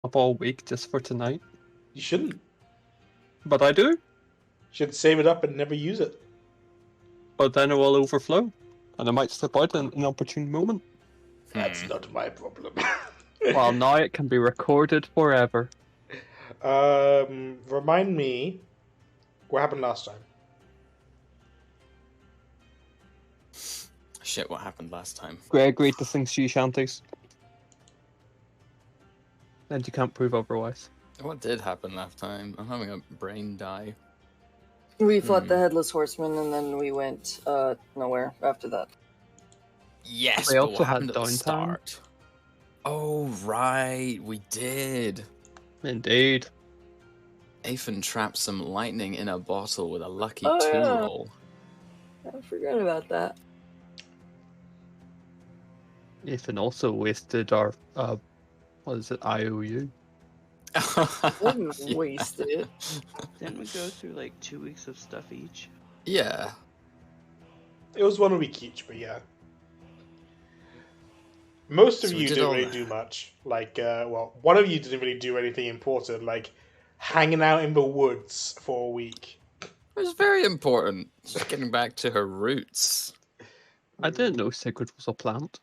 up all week just for tonight. You shouldn't. But I do. You should save it up and never use it. But then it will overflow. And I might slip out in an opportune moment. That's not my problem. Well, now it can be recorded forever. Remind me what happened last time. Shit, what happened last time? Greg agreed to sing sea shanties. And you can't prove otherwise. What did happen last time? I'm having a brain die. We fought the Headless Horseman, and then we went nowhere after that. Yes, We but also what had happened at the downtime. start? Oh, right, we did. Indeed. Afen trapped some lightning in a bottle with a lucky Oh, 2 yeah. roll. I forgot about that. Ethan also wasted our, what is it, IOU? Wouldn't Yeah. waste it. Didn't we go through like 2 weeks of stuff each? Yeah. It was 1 week each, but yeah. Most of So we you did didn't all really that. do much. Like, well, one of you didn't really do anything important, like hanging out in the woods for a week. It was very important. She's getting back to her roots. I didn't know Sigrid was a plant.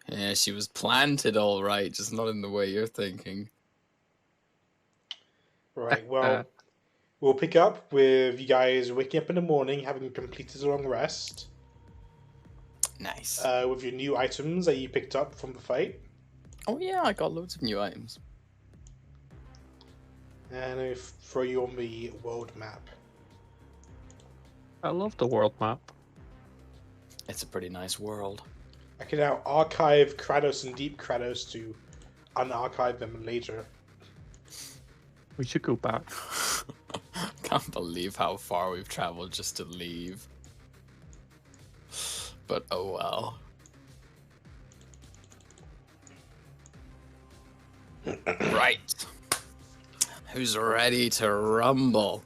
Yeah, she was planted all right, just not in the way you're thinking. Right, well, we'll pick up with you guys waking up in the morning, having completed a long rest, Nice. with your new items that you picked up from the fight. Oh yeah, I got loads of new items. And I'll throw you on the world map. I love the world map. It's a pretty nice world. I can now archive Kratos and Deep Kratos to unarchive them later. We should go back. Can't believe how far we've traveled just to leave. But oh well. Right. Who's ready to rumble?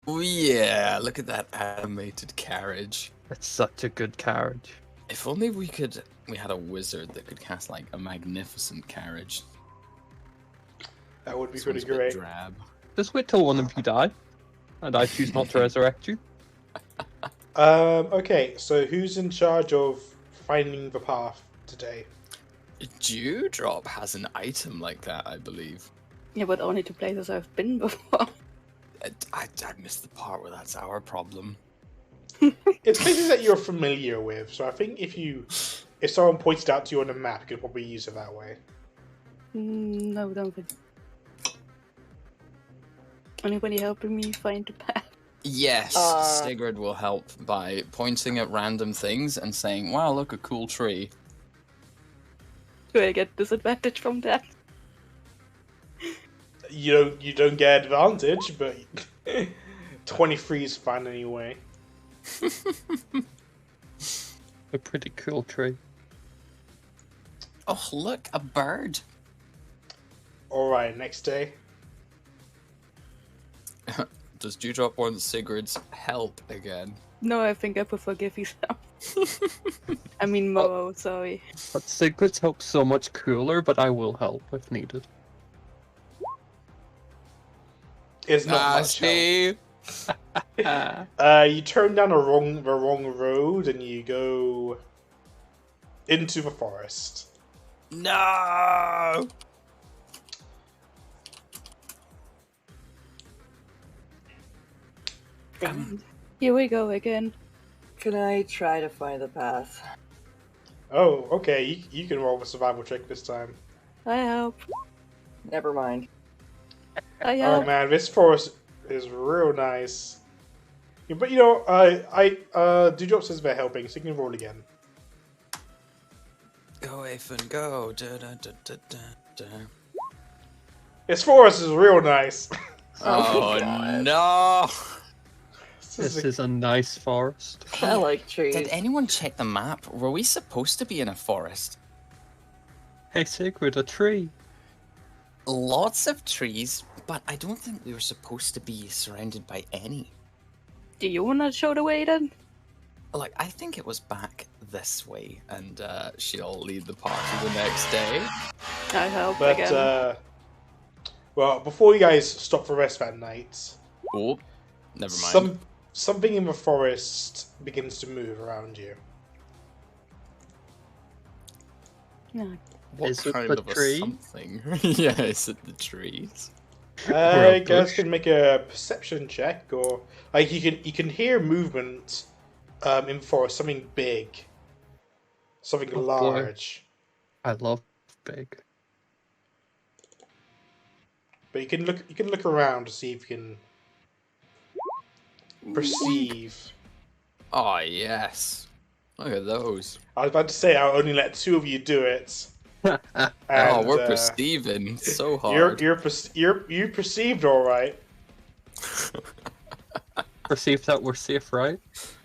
Oh yeah, look at that animated carriage. It's such a good carriage. If only we had a wizard that could cast like a magnificent carriage. That would be This pretty one's a bit great. drab. Just wait till one of you die. And I choose not to resurrect you. Okay, so who's in charge of finding the path today? Dewdrop has an item like that, I believe. Yeah, but only to places I've been before. I missed the part where that's our problem. It's places that you're familiar with, so I think if someone pointed out to you on a map, you could probably use it that way. No, don't think. Anybody helping me find the path? Yes, Sigrid will help by pointing at random things and saying, wow, look, a cool tree. Do I get disadvantage from that? You don't get advantage, but 23 is fine anyway. A pretty cool tree. Oh, look, a bird. Alright, next day. Does Dewdrop want Sigrid's help again? No, I think I prefer Giffy's help. I mean Mo, sorry. But Sigrid's help's so much cooler, but I will help if needed. It's not much help. see. You turn down the wrong road and you go into the forest. No! Here we go again. Can I try to find the path? Oh, okay. You can roll a survival check this time. I help. Never mind. I Oh help. man, this forest is real nice. Yeah, but you know, Dewdrop says they're helping, so you can roll again. Go, Afen, go. Da, da, da, da, da, da. This forest is real nice. Oh, God. no! This is a nice forest. I like trees. Did anyone check the map? Were we supposed to be in a forest? Hey Sigrid, a tree. Lots of trees, But I don't think we were supposed to be surrounded by any. Do you want to show the way then? Like, I think it was back this way, and she'll lead the party the next day. I help But again. well, before you guys stop for rest that night, Oh, never mind. something in the forest begins to move around you. No. What Is it kind the of a tree? something? Yeah, is it the trees? Or a You guys bush? can make a perception check, or like you can hear movement in the forest, something big, something Oh, boy. large. I love big. But you can look around to see if you can perceive. Oh, yes. Look at those. I was about to say I'll only let 2 of you do it. Oh, And, we're perceiving so You're hard. you perceived all right. Perceive that we're safe, right?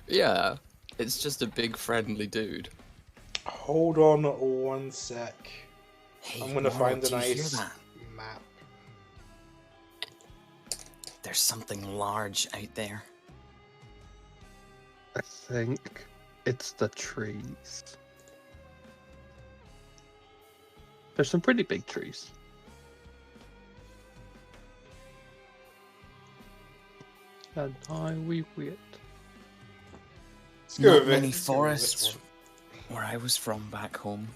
Yeah, it's just a big friendly dude. Hold on 1 sec. Hey, I'm gonna Laurel, find a do you hear nice that? map. There's something large out there. I think it's the trees. There's some pretty big trees. And now we wait. Let's go Not with it. many Let's go with this forests where I was from back home.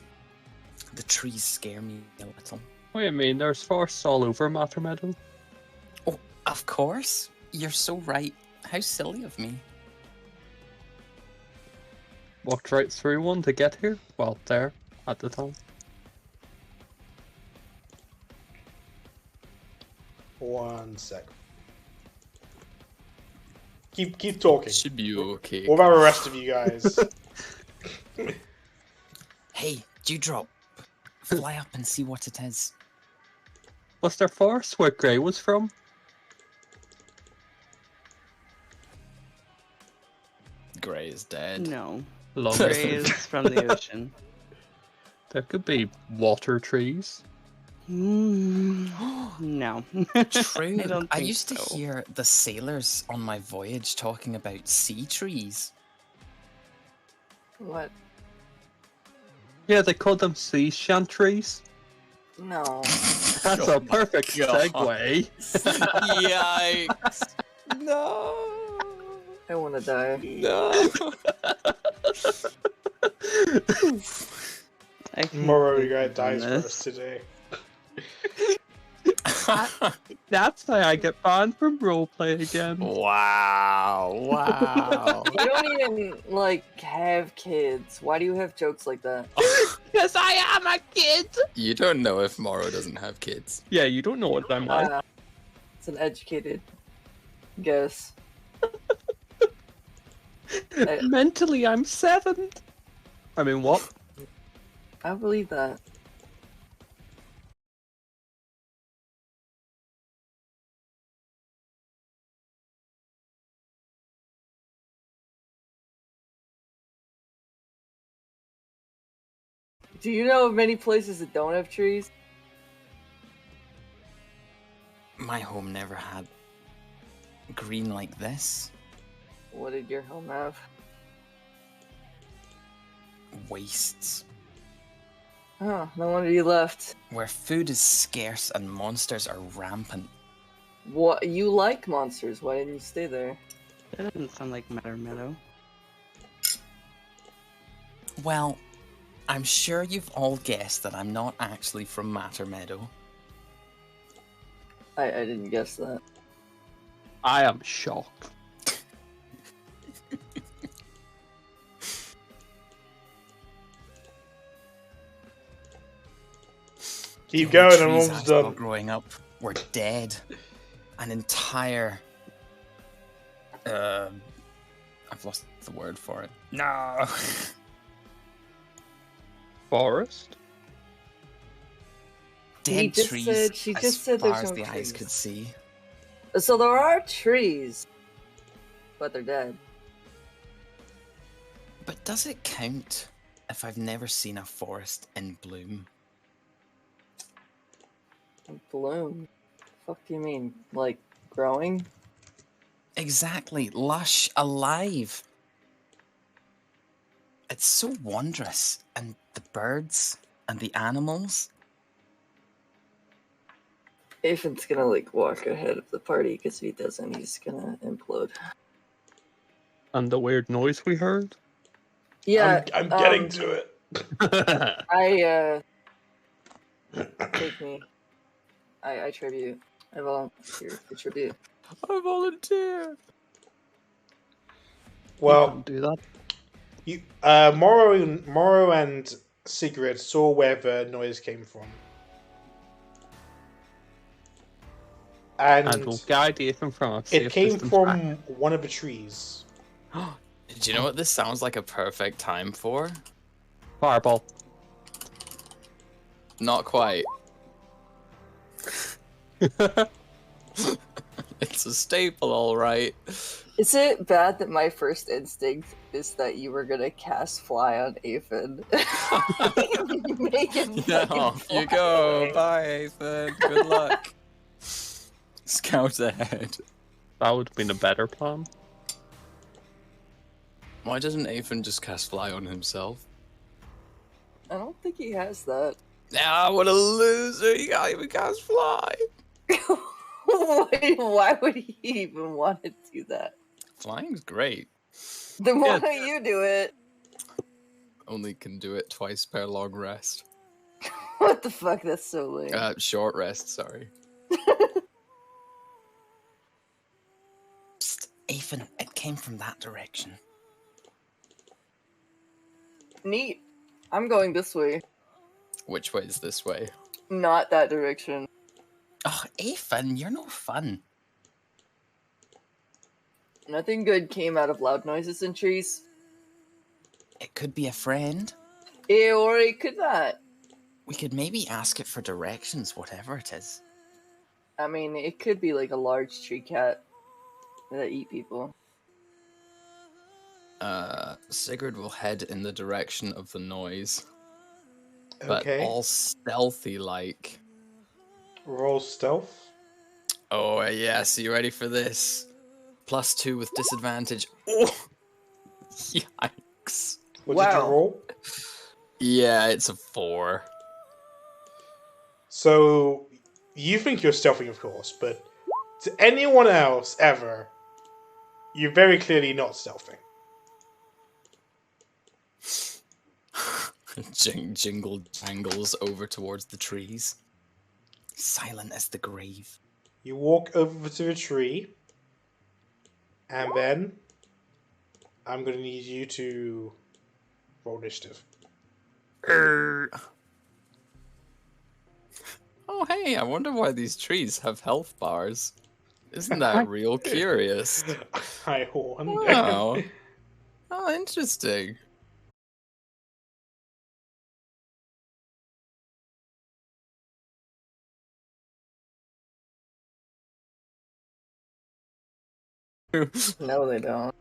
The trees scare me a little. What do you mean? There's forests all over Matter Meadow. Oh, of course. You're so right. How silly of me. Walked right through one to get here. Well, there at the time. one. 1 sec. Keep talking. Should be okay. What about the rest of you guys? Hey, Dewdrop. Fly up and see what it is. Was there forest where Grey was from? Grey is dead. No. Long Gray is from the ocean. There could be water trees. No. True. I don't I think used to so. hear the sailors on my voyage talking about sea trees. What? Yeah, they call them sea chantries. No. That's Oh a my perfect God. segue. Yikes! No! I want to die. No! I can't Tomorrow believe you guys you've done dies this. first today. That's how I get banned from roleplay again. Wow! Wow! You don't even, like, have kids. Why do you have jokes like that? Yes, I am a kid! You don't know if Morrow doesn't have kids. Yeah, you don't know what I'm like. It's an educated guess. I, Mentally, I'm 7. I mean, what? I believe that. Do you know of many places that don't have trees? My home never had green like this. What did your home have? Wastes. Oh, no wonder you left. Where food is scarce and monsters are rampant. What? You like monsters. Why didn't you stay there? That doesn't sound like Matter Meadow. Well, I'm sure you've all guessed that I'm not actually from Matter Meadow. I didn't guess that. I am shocked. Keep The going, only I'm trees almost I saw done. growing up were dead. An entire... I've lost the word for it. No! Forest? Dead just trees said- she as just said far there's as no the eyes trees. could see. So there are trees, but they're dead. But does it count if I've never seen a forest in bloom? Bloom. fuck do you mean? Like, growing? Exactly, lush, alive. It's so wondrous, and the birds and the animals. Afin's gonna, like, walk ahead of the party, because if he doesn't, he's gonna implode. And the weird noise we heard? Yeah, I'm getting to it. Take me. I tribute. I volunteer for tribute. I volunteer. Well, do that. you, Morrow and Sigrid saw where the noise came from. And we'll guide Ethan from a safe It came distance from back. one of the trees. Do you know what this sounds like a perfect time for? Fireball. Not quite. It's a staple, all right. Is it bad that my first instinct is that you were gonna cast fly on Afin? Make him Yeah, fucking off you fly go. away. Bye, Ethan. Good luck. Scout ahead. That would have been a better plan. Why doesn't Ethan just cast fly on himself? I don't think he has that. Ah, what a loser! You can't even cast fly. Why would he even want to do that? Flying's great. Then why Yeah. don't you do it? Only can do it twice per long rest. What the fuck? That's so lame. Short rest. Sorry. Psst, Ethan, it came from that direction. Neat. I'm going this way. Which way is this way? Not that direction. Oh, Ethan, you're no fun. Nothing good came out of loud noises in trees. It could be a friend. Or it could not. We could maybe ask it for directions, whatever it is. I mean, it could be like a large tree cat that eat people. Sigurd will head in the direction of the noise. But Okay. all stealthy like. Roll stealth. Oh, yes, you ready for this? +2 with disadvantage. Oh! Yikes. What did you roll? Yeah, it's a 4. So, you think you're stealthing, of course, but to anyone else ever, you're very clearly not stealthing. Jingle jangles over towards the trees. Silent as the grave. You walk over to the tree, and then I'm going to need you to roll initiative. Oh, hey, I wonder why these trees have health bars. Isn't that real curious? I wonder. Oh. Oh, interesting. No, they don't.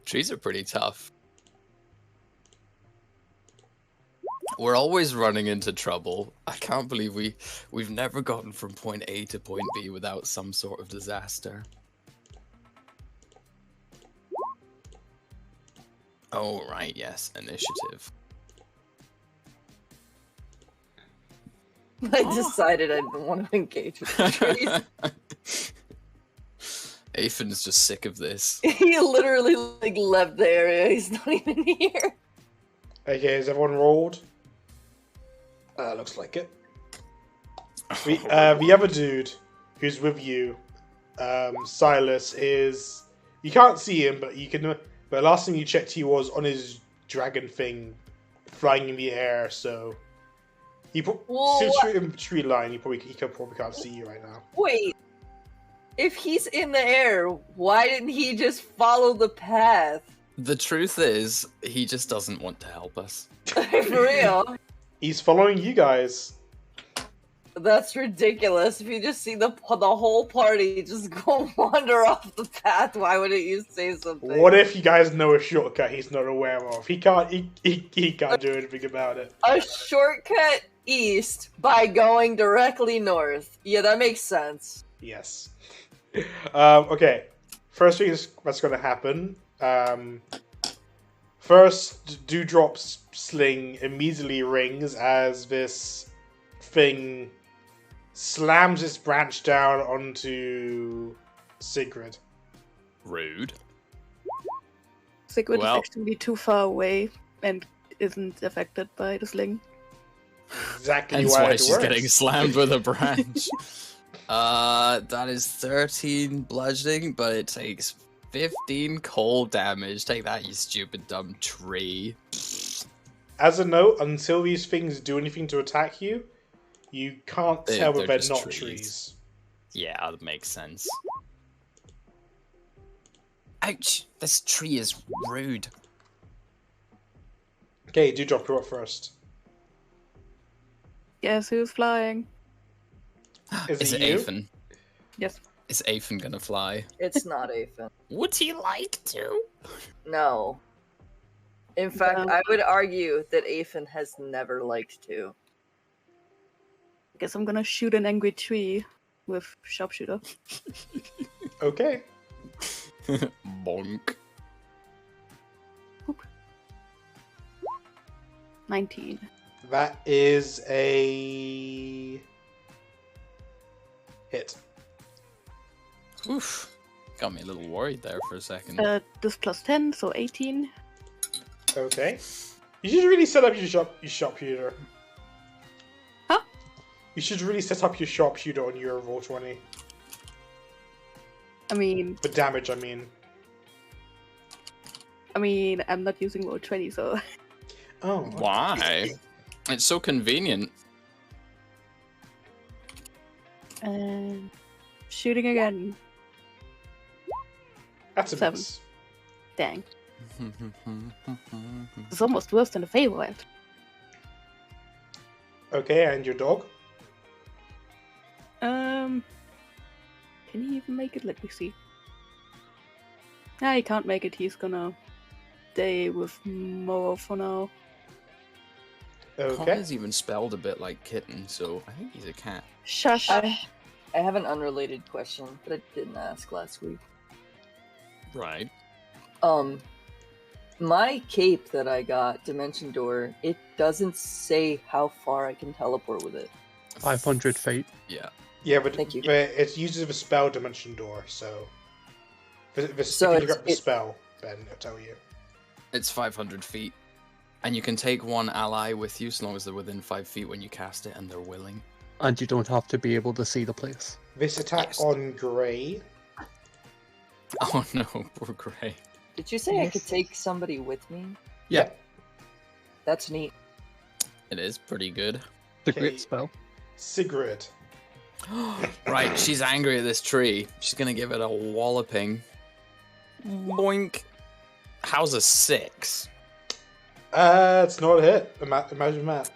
Trees are pretty tough. We're always running into trouble. I can't believe we've never gotten from point A to point B without some sort of disaster. Oh, right, yes, initiative. I decided I didn't want to engage with the trees. Ethan's just sick of this. He literally like left the area. He's not even here. Okay, has everyone rolled? Looks like it. The other dude who's with you, Silas, is... You can't see him, but you can... But last time you checked, he was on his dragon thing, flying in the air, so... Since you're in the tree line, he probably can't see you right now. Wait. If he's in the air, why didn't he just follow the path? The truth is, he just doesn't want to help us. For real. He's following you guys. That's ridiculous. If you just see the whole party just go wander off the path, why wouldn't you say something? What if you guys know a shortcut he's not aware of? He can't do anything about it. A shortcut east by going directly north. Yeah, that makes sense. Yes. Okay. First thing that's going to happen. First, Dewdrop's sling immediately rings as this thing slams its branch down onto Sigrid. Rude. Sigrid Well. is actually too far away and isn't affected by the sling. Exactly Hence why why it she's works. getting slammed with a branch. That is 13 bludgeoning, but it takes 15 cold damage. Take that, you stupid dumb tree. As a note, until these things do anything to attack you, you can't tell if they're just not trees. trees. Yeah, that makes sense. Ouch! This tree is rude. Okay, Dewdrop, you're up first. Guess who's flying? Is it it you? Afen? Yes. Is Afen gonna fly? It's not Afen. Would he like to? No. In fact, No. I would argue that Afen has never liked to. Guess I'm gonna shoot an angry tree with sharpshooter. Okay. Bonk. 19. That is a hit. Oof. Got me a little worried there for a second. This plus 10, so 18. Okay. You should really set up your sharpshooter. Huh? You should really set up your sharpshooter on your roll 20. I mean, The damage, I mean. I'm not using roll 20, so Oh. Why? It's so convenient. and shooting again. That's a 7. miss. Dang, it's almost worse than a favorite. Okay, and your dog? Can he even make it? Let me see. Nah, he can't make it. He's gonna stay with Moro for now. Con Okay. is even spelled a bit like kitten, so I think he's a cat. Shush. I have an unrelated question that I didn't ask last week. Right. My cape that I got, Dimension Door, it doesn't say how far I can teleport with it. 500 feet. Yeah. Yeah, but Thank you. it uses the spell dimension door, so... So if you look it's- up the spell, then it'll tell you. It's 500 feet. And you can take one ally with you as long as they're within 5 feet when you cast it and they're willing. And you don't have to be able to see the place. This attack Yes. on Grey. Oh no, poor Grey. Did you say I could take somebody with me? Yeah. That's neat. It is pretty good. The Okay. great spell. Sigrid. Right, she's angry at this tree. She's gonna give it a walloping. Boink. How's a 6? It's not a hit. Imagine that.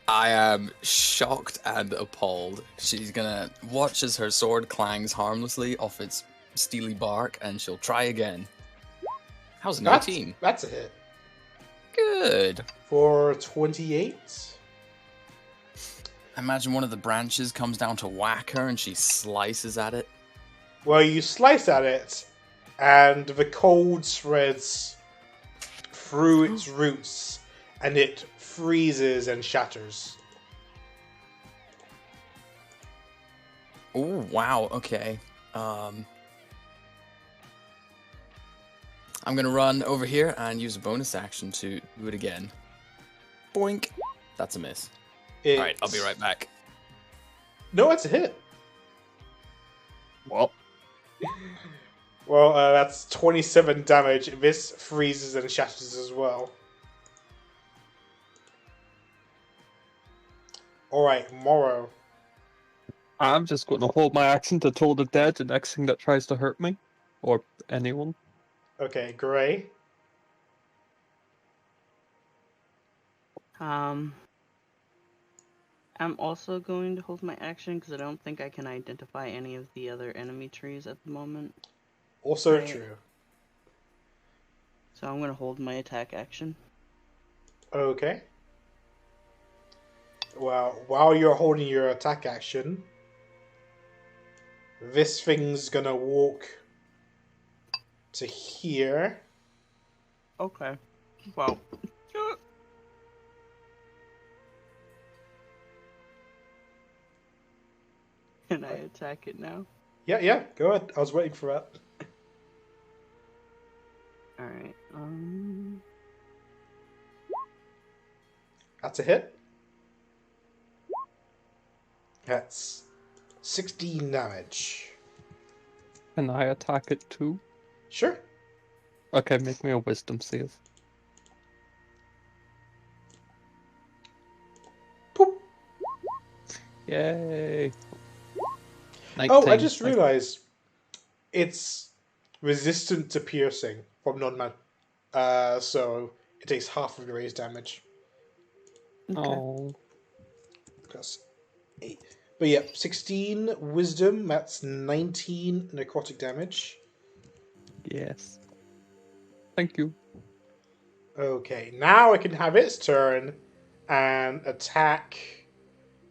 I am shocked and appalled. She's gonna watch as her sword clangs harmlessly off its steely bark, and she'll try again. How's an 18? That's a hit. Good. For 28. Imagine one of the branches comes down to whack her, and she slices at it. Well, you slice at it, and the cold spreads through its roots, and it freezes and shatters. Oh wow. Okay. I'm gonna run over here and use a bonus action to do it again. Boink. That's a miss. Alright, I'll be right back. No, it's a hit. Well, Well, that's 27 damage. This freezes and shatters as well. Alright, Morrow. I'm just going to hold my action to toll the dead the next thing that tries to hurt me. Or anyone. Okay, Grey. I'm also going to hold my action because I don't think I can identify any of the other enemy trees at the moment. Also Right. true. So I'm going to hold my attack action. Okay. Well, while you're holding your attack action, This thing's gonna walk to here. Okay. Well. Can I attack it now? Yeah, go ahead. I was waiting for that. Alright. That's a hit. That's 16 damage. Can I attack it too? Sure. Okay, make me a wisdom save. Poop. Yay! Oh, I 19. just realized it's resistant to piercing from non-man. So it takes half of the raised damage. Oh. Plus 8. But yeah, 16 wisdom, that's 19 necrotic damage. Yes. Thank you. Okay, now I can have its turn and attack.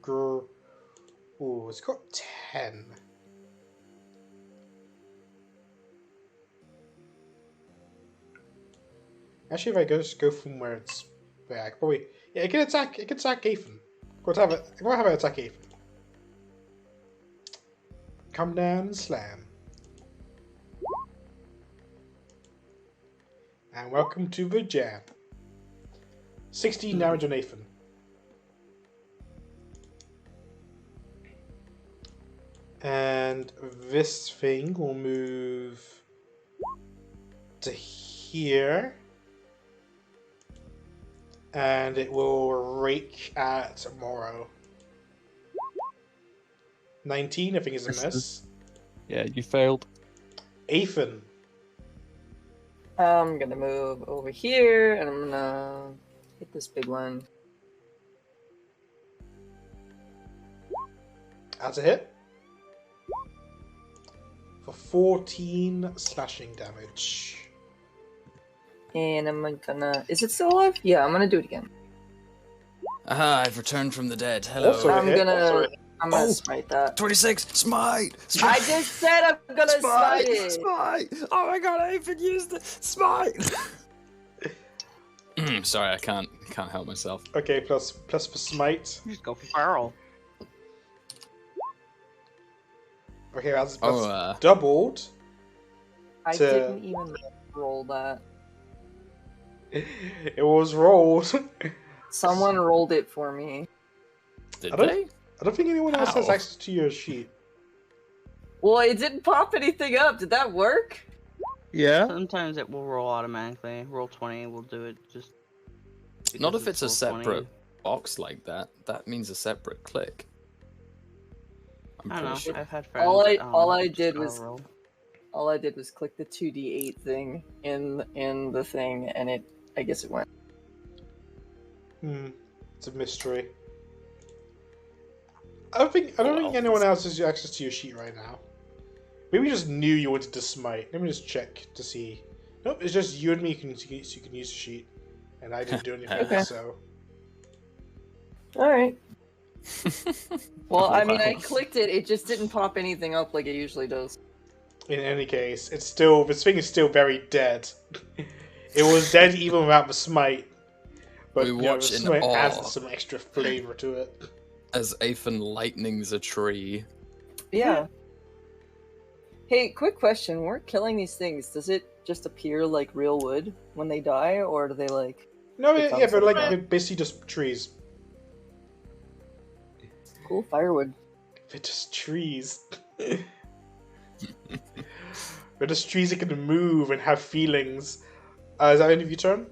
Ooh, it's got 10. Actually, if I just go from where it's back, probably yeah, it can attack. It can attack Ethan. Go have it. Go have it attack Ethan. Come down and slam. And welcome to the jam. 16 damage on Ethan. And this thing will move to here. And it will rake at Morrow. 19, I think, is a miss. Yeah, you failed. Ethan. I'm gonna move over here and I'm gonna hit this big one. That's a hit. For 14 slashing damage. And I'm gonna. Is it still alive? Yeah, I'm gonna do it again. Aha, I've returned from the dead. Hello. Also- I'm hit. gonna Oh. smite that. 26! Smite! I just said I'm gonna smite it. Smite! Oh my god, I even used the smite! Sorry, I can't help myself. Okay, plus for smite. Just go feral. Okay, that's Oh, doubled. I To- didn't even roll that. It was rolled. Someone rolled it for me. did I don't- they? I don't think anyone else has How? access to your sheet. Well, it didn't pop anything up. Did that work? Yeah? Sometimes it will roll automatically. Roll 20 will do it just. Not because if it's a roll 20. separate box like that. That means a separate click. I'm I don't know. pretty sure. I've had friends. All I- that, all I just did auto was- roll. All I did was click the 2d8 thing in the thing, and I guess it went. It's a mystery. I don't think anyone else has access to your sheet right now. Maybe you just knew you wanted to smite. Let me just check to see. Nope, it's just you and me so you can use the sheet. And I didn't do anything, Okay. so... All right. Well, I mean, I Wow. clicked it. It just didn't pop anything up like it usually does. In any case, this thing is still very dead. It was dead even without the smite. But We you know, watch the in smite awe. adds some extra flavor to it. As Aethan lightnings a tree. Yeah. Hey, quick question. We're killing these things. Does it just appear like real wood when they die, or do they like... No, It yeah, comes but like like that. they're basically just trees. Cool firewood? They're just trees. They're just trees that can move and have feelings. Is that the end of your turn?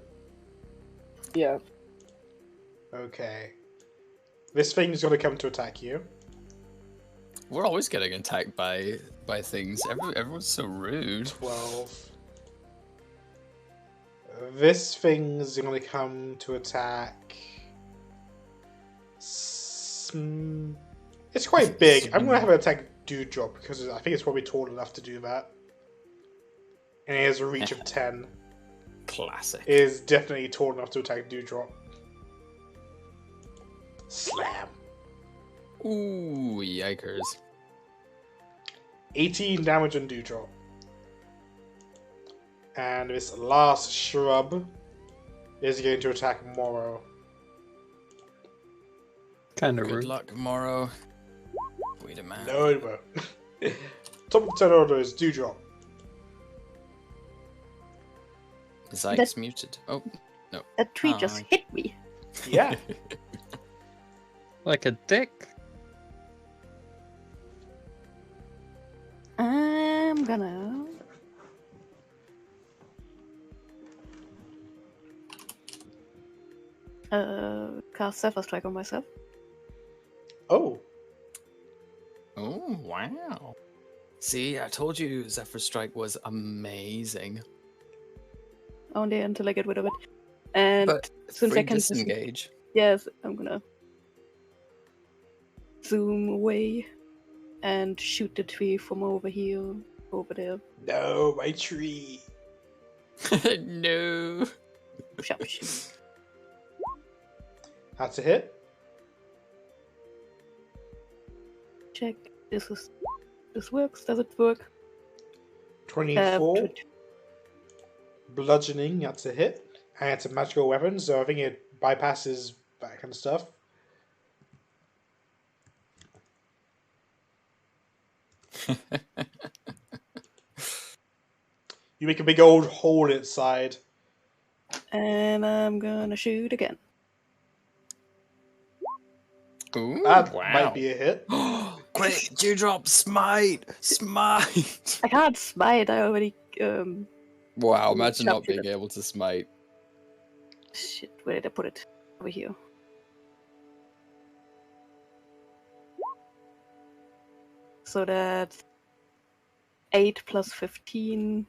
Yeah. Okay. This thing's gonna come to attack you. We're always getting attacked by things. Everyone's so rude. 12. This thing's gonna come to attack. It's quite big. I'm gonna have it attack Dewdrop because I think it's probably tall enough to do that. And it has a reach of 10. Classic. It is definitely tall enough to attack Dewdrop. Slam. Ooh, yikers. 18 damage on Dewdrop. And this last shrub is going to attack Morrow. Kind of Good rude. luck, Morrow. Wait a minute. No, it won't. Top of the turn order is Dewdrop. Zykes muted. Oh, no. That tree just Hi. hit me. Yeah. Like a dick. I'm gonna. Cast Zephyr Strike on myself. Oh. Oh, wow. See, I told you Zephyr Strike was amazing. Only until I get rid of it. And But since free I can disengage. yes, I'm gonna zoom away and shoot the tree from over here, over there. No, my tree. No. Shush. That's a hit. Check. This works. Does it work? 24. Bludgeoning, that's a hit. And it's a magical weapon, so I think it bypasses that kind of stuff. You make a big old hole inside. And I'm gonna shoot again. Ooh, That wow. might be a hit. Quick, Dewdrop, smite! Smite! I can't smite. I already Wow, imagine not Sharpshooter. being able to smite. shit. Where did I put it? Over here. So that's 8 plus 15.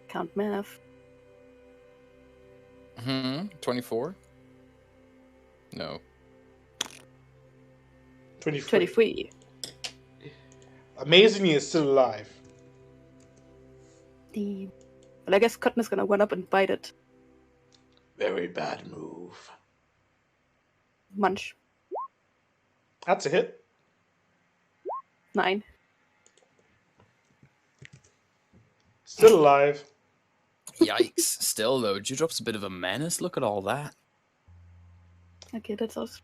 Can't math. 24? No. 23. 23. Amazingly, it's still alive. Damn. Well, I guess Cotton is gonna run up and bite it. Very bad move. Munch. That's a hit. 9. Still alive. Yikes. Still, though, Dewdrop's a bit of a menace. Look at all that. Okay, that's us.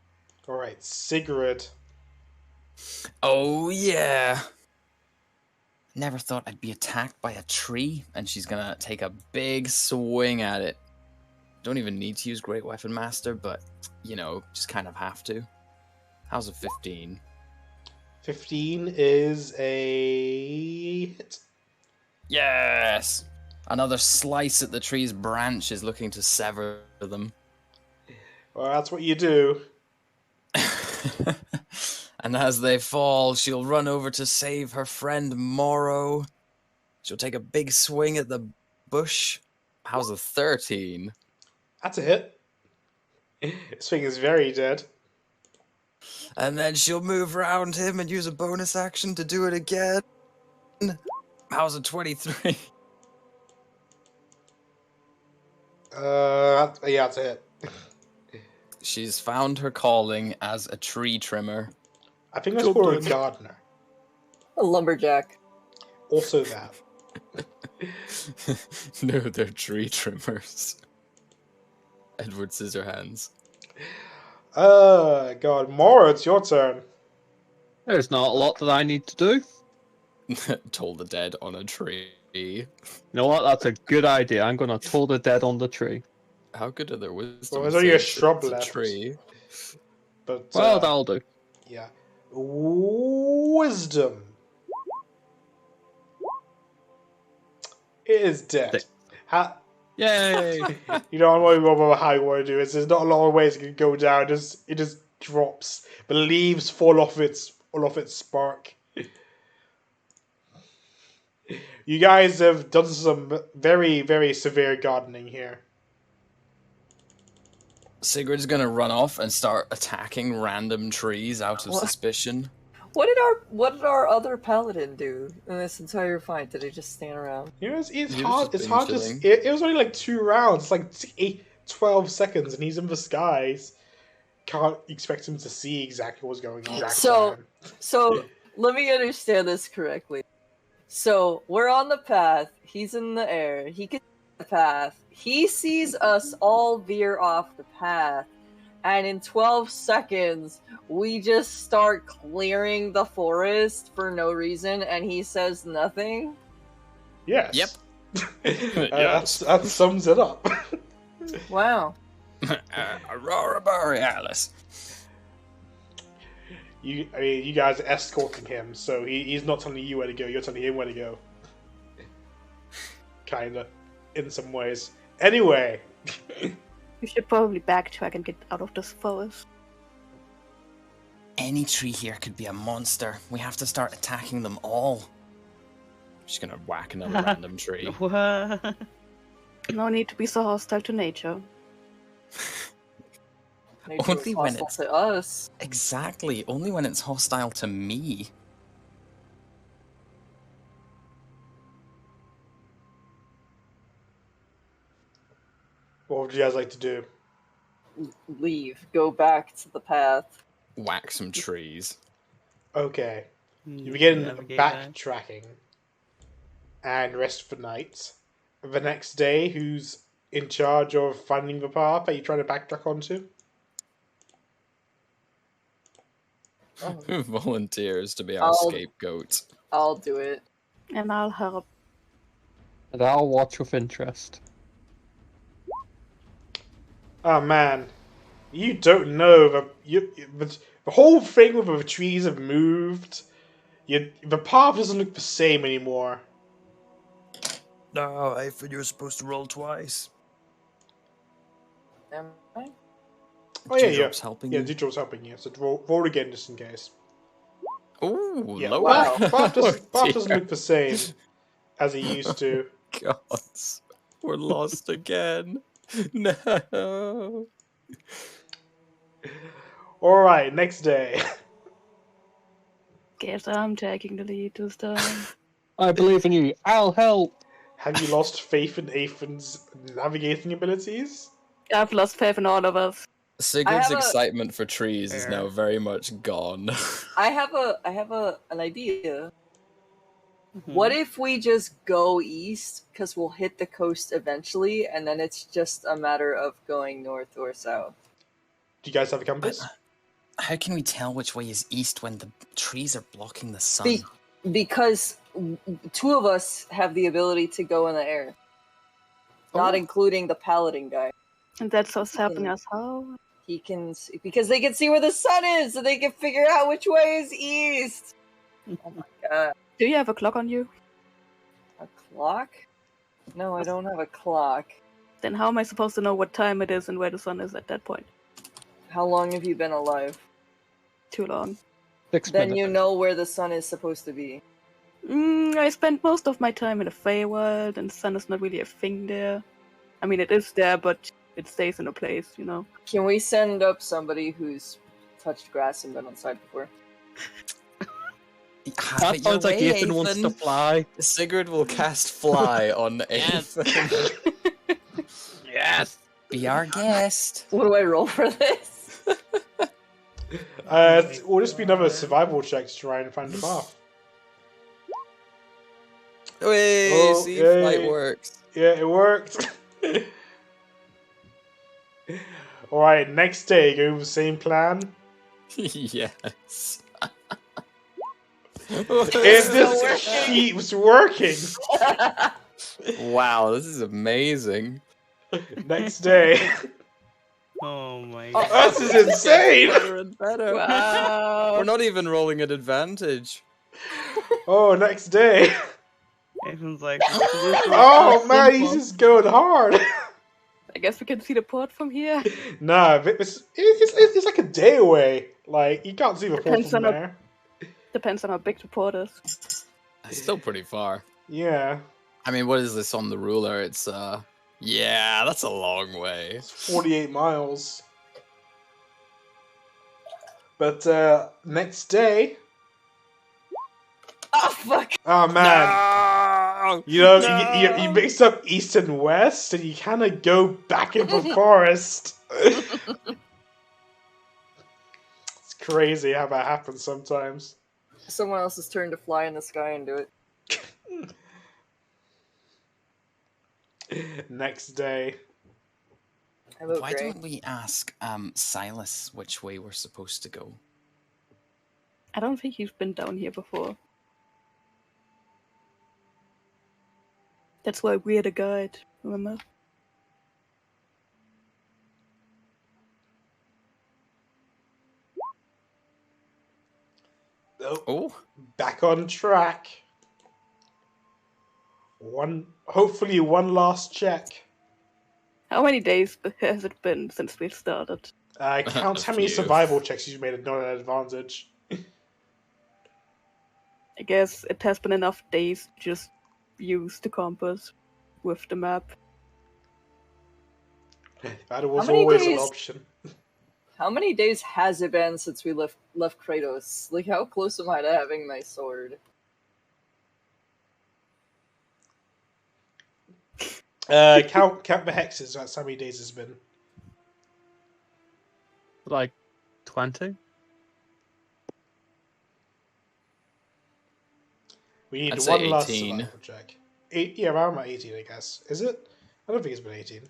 Alright, Sigrid. Oh, yeah. Never thought I'd be attacked by a tree, and she's gonna take a big swing at it. Don't even need to use Great Weapon Master, but, you know, just kind of have to. How's a 15? 15 is a hit. Yes! Another slice at the tree's branches, looking to sever them. Well, that's what you do. And as they fall, she'll run over to save her friend Morrow. She'll take a big swing at the bush. How's a 13? That's a hit. This thing is very dead. And then she'll move around him and use a bonus action to do it again. How's a 23? Yeah, that's a hit. She's found her calling as a tree trimmer. I think that's called a gardener. A lumberjack. Also that. No, they're tree trimmers. Edward Scissorhands. God. Mora, it's your turn. There's not a lot that I need to do. Toll the dead on a tree. You know what? That's a good idea. I'm gonna toll the dead on the tree. How good are their wisdom? Well, there's only a saves? shrub It's a left. tree. But, Well, that'll do. yeah. Wisdom. It is dead. Six. You Yay! know, I'm not about how you want to do it. There's not a lot of ways it can go down. It just drops. The leaves fall off its spark. You guys have done some very, very severe gardening here. Sigurd's gonna run off and start attacking random trees out of What? suspicion. What did our other paladin do in this entire fight? Did he just stand around? You know, it's He was hard. just It's hard to. chilling. It was only like 2 rounds. It's like 12 seconds, and he's in the skies. can't expect him to see exactly what's going on. So let me understand this correctly. So we're on the path. He's in the air. He can see the path. He sees us all veer off the path, and in 12 seconds, we just start clearing the forest for no reason, and he says nothing. Yes. Yep. That sums it up. Wow. Aurora Borealis. You guys are escorting him, so he's not telling you where to go. You're telling him where to go. Kinda, in some ways. Anyway. We should probably backtrack and get out of this forest. Any tree here could be a monster. We have to start attacking them all. I'm just gonna whack another random tree. What? No need to be so hostile to nature. Only when Hostile it's to us. exactly only when it's hostile to me. What would you guys like to do? Leave. Go back to the path. Whack some trees. Okay. You begin Navigate back. backtracking and rest for night. The next day, who's in charge of finding the path that you're trying to backtrack onto? Who volunteers to be our I'll- scapegoat? I'll do it. And I'll help. And I'll watch with interest. Oh man, you don't know the whole thing with the trees have moved. The path doesn't look the same anymore. No, I thought you were supposed to roll twice. Am I? Oh yeah, Dewdrop's helping yeah. you. Dewdrop's helping you. So roll again just in case. Ooh, Yeah, lower. wow. path doesn't Oh, dear. look the same as it used to. God, we're lost again. No. All right, next day. Guess I'm taking the lead this time. I believe in you. I'll help. Have you lost faith in Aethan's navigating abilities? I've lost faith in all of us. Sigurd's have a- excitement for trees is Fair. now very much gone. I have an idea. Mhm. What if we just go east, because we'll hit the coast eventually, and then it's just a matter of going north or south? Do you guys have a compass? How can we tell which way is east when the trees are blocking the sun? Because two of us have the ability to go in the air, not Oh. including the paladin guy. And that's what's helping us how? He can, because they can see where the sun is, so they can figure out which way is east. Oh my god. Do you have a clock on you? A clock? No, I don't have a clock. Then how am I supposed to know what time it is and where the sun is at that point? How long have you been alive? Too long. 6 Then minutes. you know where the sun is supposed to be. I spent most of my time in the Feywild, and the sun is not really a thing there. I mean, it is there, but it stays in a place, you know. Can we send up somebody who's touched grass and been outside before? Have That it your sounds like way, Ethan wants to Ethan. fly. Sigurd will cast fly on Yes. Ethan. Yes. Be our guest. What do I roll for this? Will just be another survival check to try and find the path. Hey, Oh, see, yay. flight works. Yeah, it worked. Alright, next day, go with the same plan. Yes. If this keeps working, Wow, this is amazing. next day. Oh my Oh, god. This is insane! Better and better. Wow. We're not even rolling at advantage. Oh, next day. Ethan's like, "The solution is Oh so man, he's simple." just going hard. I guess we can see the port from here. Nah, it's like a day away. Like, you can't see the port Depends from on there. Depends on how big the port is. It's still pretty far. Yeah, I mean, what is this on the ruler? It's, yeah, that's a long way. it's 48 miles. But, next day... Oh, fuck! Oh man, No! you know, No! you mix up east and west, and you kind of go back in the forest. crazy how that happens sometimes. Someone else's turn to fly in the sky and do it. Next day. Hello, Why Gray. don't we ask Silas which way we're supposed to go? I don't think he's been down here before. That's why we're the guide, remember? Oh, Back on track. Hopefully one last check. How many days has it been since we started? Count A how many few. survival checks you made, not an advantage. I guess it has been enough days to just use the compass with the map. That was many always an days? option. How many days has it been since we left Kratos? Like, how close am I to having my sword? Count the hexes. That's how many days it's been. Like 20? We need I'd one say last 18. survival check. Yeah, around about 18, I guess. Is it? I don't think it's been 18. I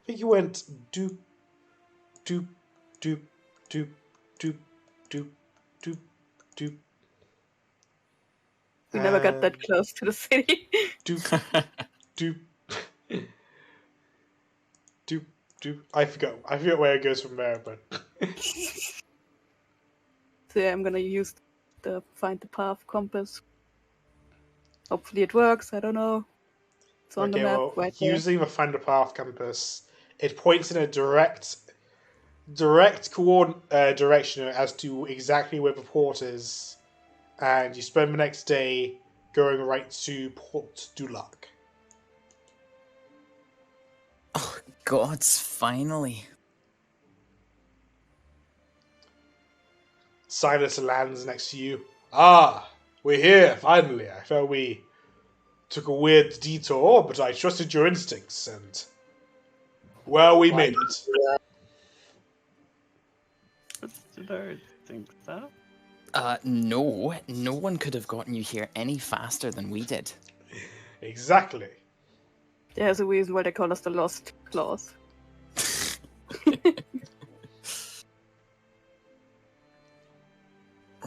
think you went doop, doop, doop, doop, doop, doop, doop, doop. We never got that close to the city. Doop, doop, doop, doop. I forgot where it goes from there, but So yeah, I'm gonna use the find the path compass. Hopefully it works, I don't know. It's on the map right there. using the find a path compass, it points in a direct direction as to exactly where the port is, and you spend the next day going right to Port Dulac. Oh, gods, finally. Silas lands next to you. Ah, we're here, finally. I felt we took a weird detour, but I trusted your instincts, and well, we made it. Did I think so? No one could have gotten you here any faster than we did. Exactly. There's a reason why they call us the Lost Claws.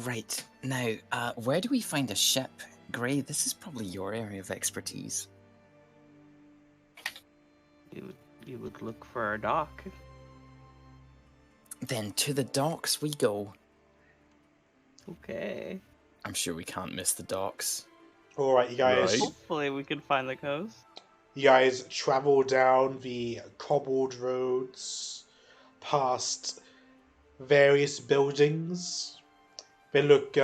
Right, now, where do we find a ship? Gray, this is probably your area of expertise. You would look for a dock. Then to the docks we go. Okay. I'm sure we can't miss the docks. All right, you guys. Right. Hopefully we can find the coast. You guys travel down the cobbled roads, past various buildings. They look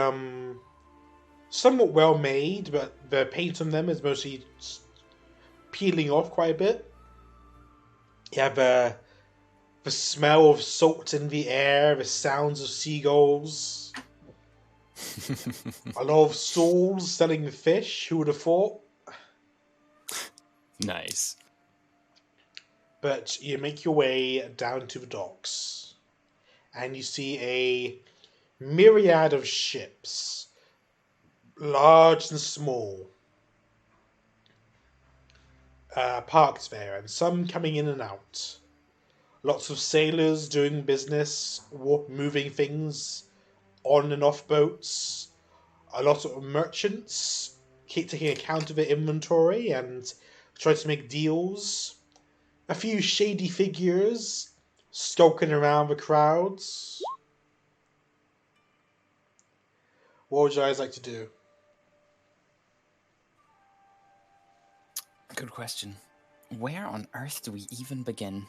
somewhat well made, but the paint on them is mostly peeling off quite a bit. You have the smell of salt in the air, the sounds of seagulls, a lot of stalls selling fish. Who would have thought? Nice. But you make your way down to the docks, and you see a myriad of ships, large and small, parked there, and some coming in and out. Lots of sailors doing business, moving things on and off boats. A lot of merchants taking account of their inventory and trying to make deals. A few shady figures skulking around the crowds. What would you guys like to do? Good question. Where on earth do we even begin?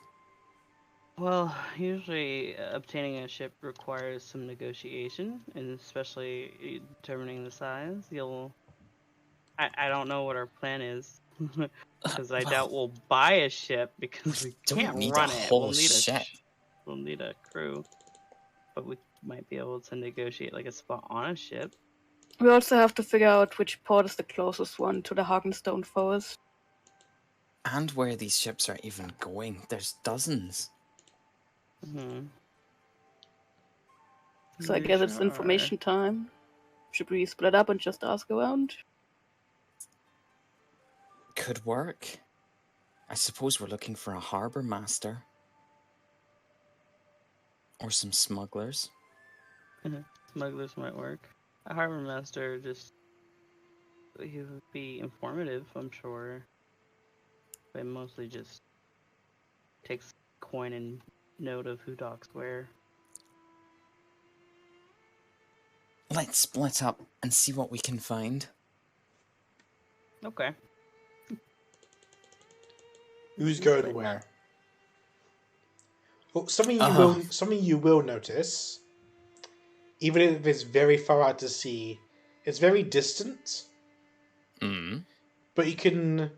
Well, usually obtaining a ship requires some negotiation, and especially determining the size. I don't know what our plan is, because I doubt we'll buy a ship because we don't can't need run a it. whole We'll need ship. We'll need a crew, but we might be able to negotiate like a spot on a ship. We also have to figure out which port is the closest one to the Hagenstone Forest. And where these ships are even going. There's dozens. Hmm. So I guess it's Sure. information time. Should we split up and just ask around? Could work. I suppose we're looking for a harbor master. Or some smugglers. Smugglers might work. A harbor master he would be informative, I'm sure. But mostly just takes coin and note of who docks where. Let's split up and see what we can find. Okay. Who's Split going up. where? Well, something you will notice, even if it's very far out to sea, it's very distant, but you can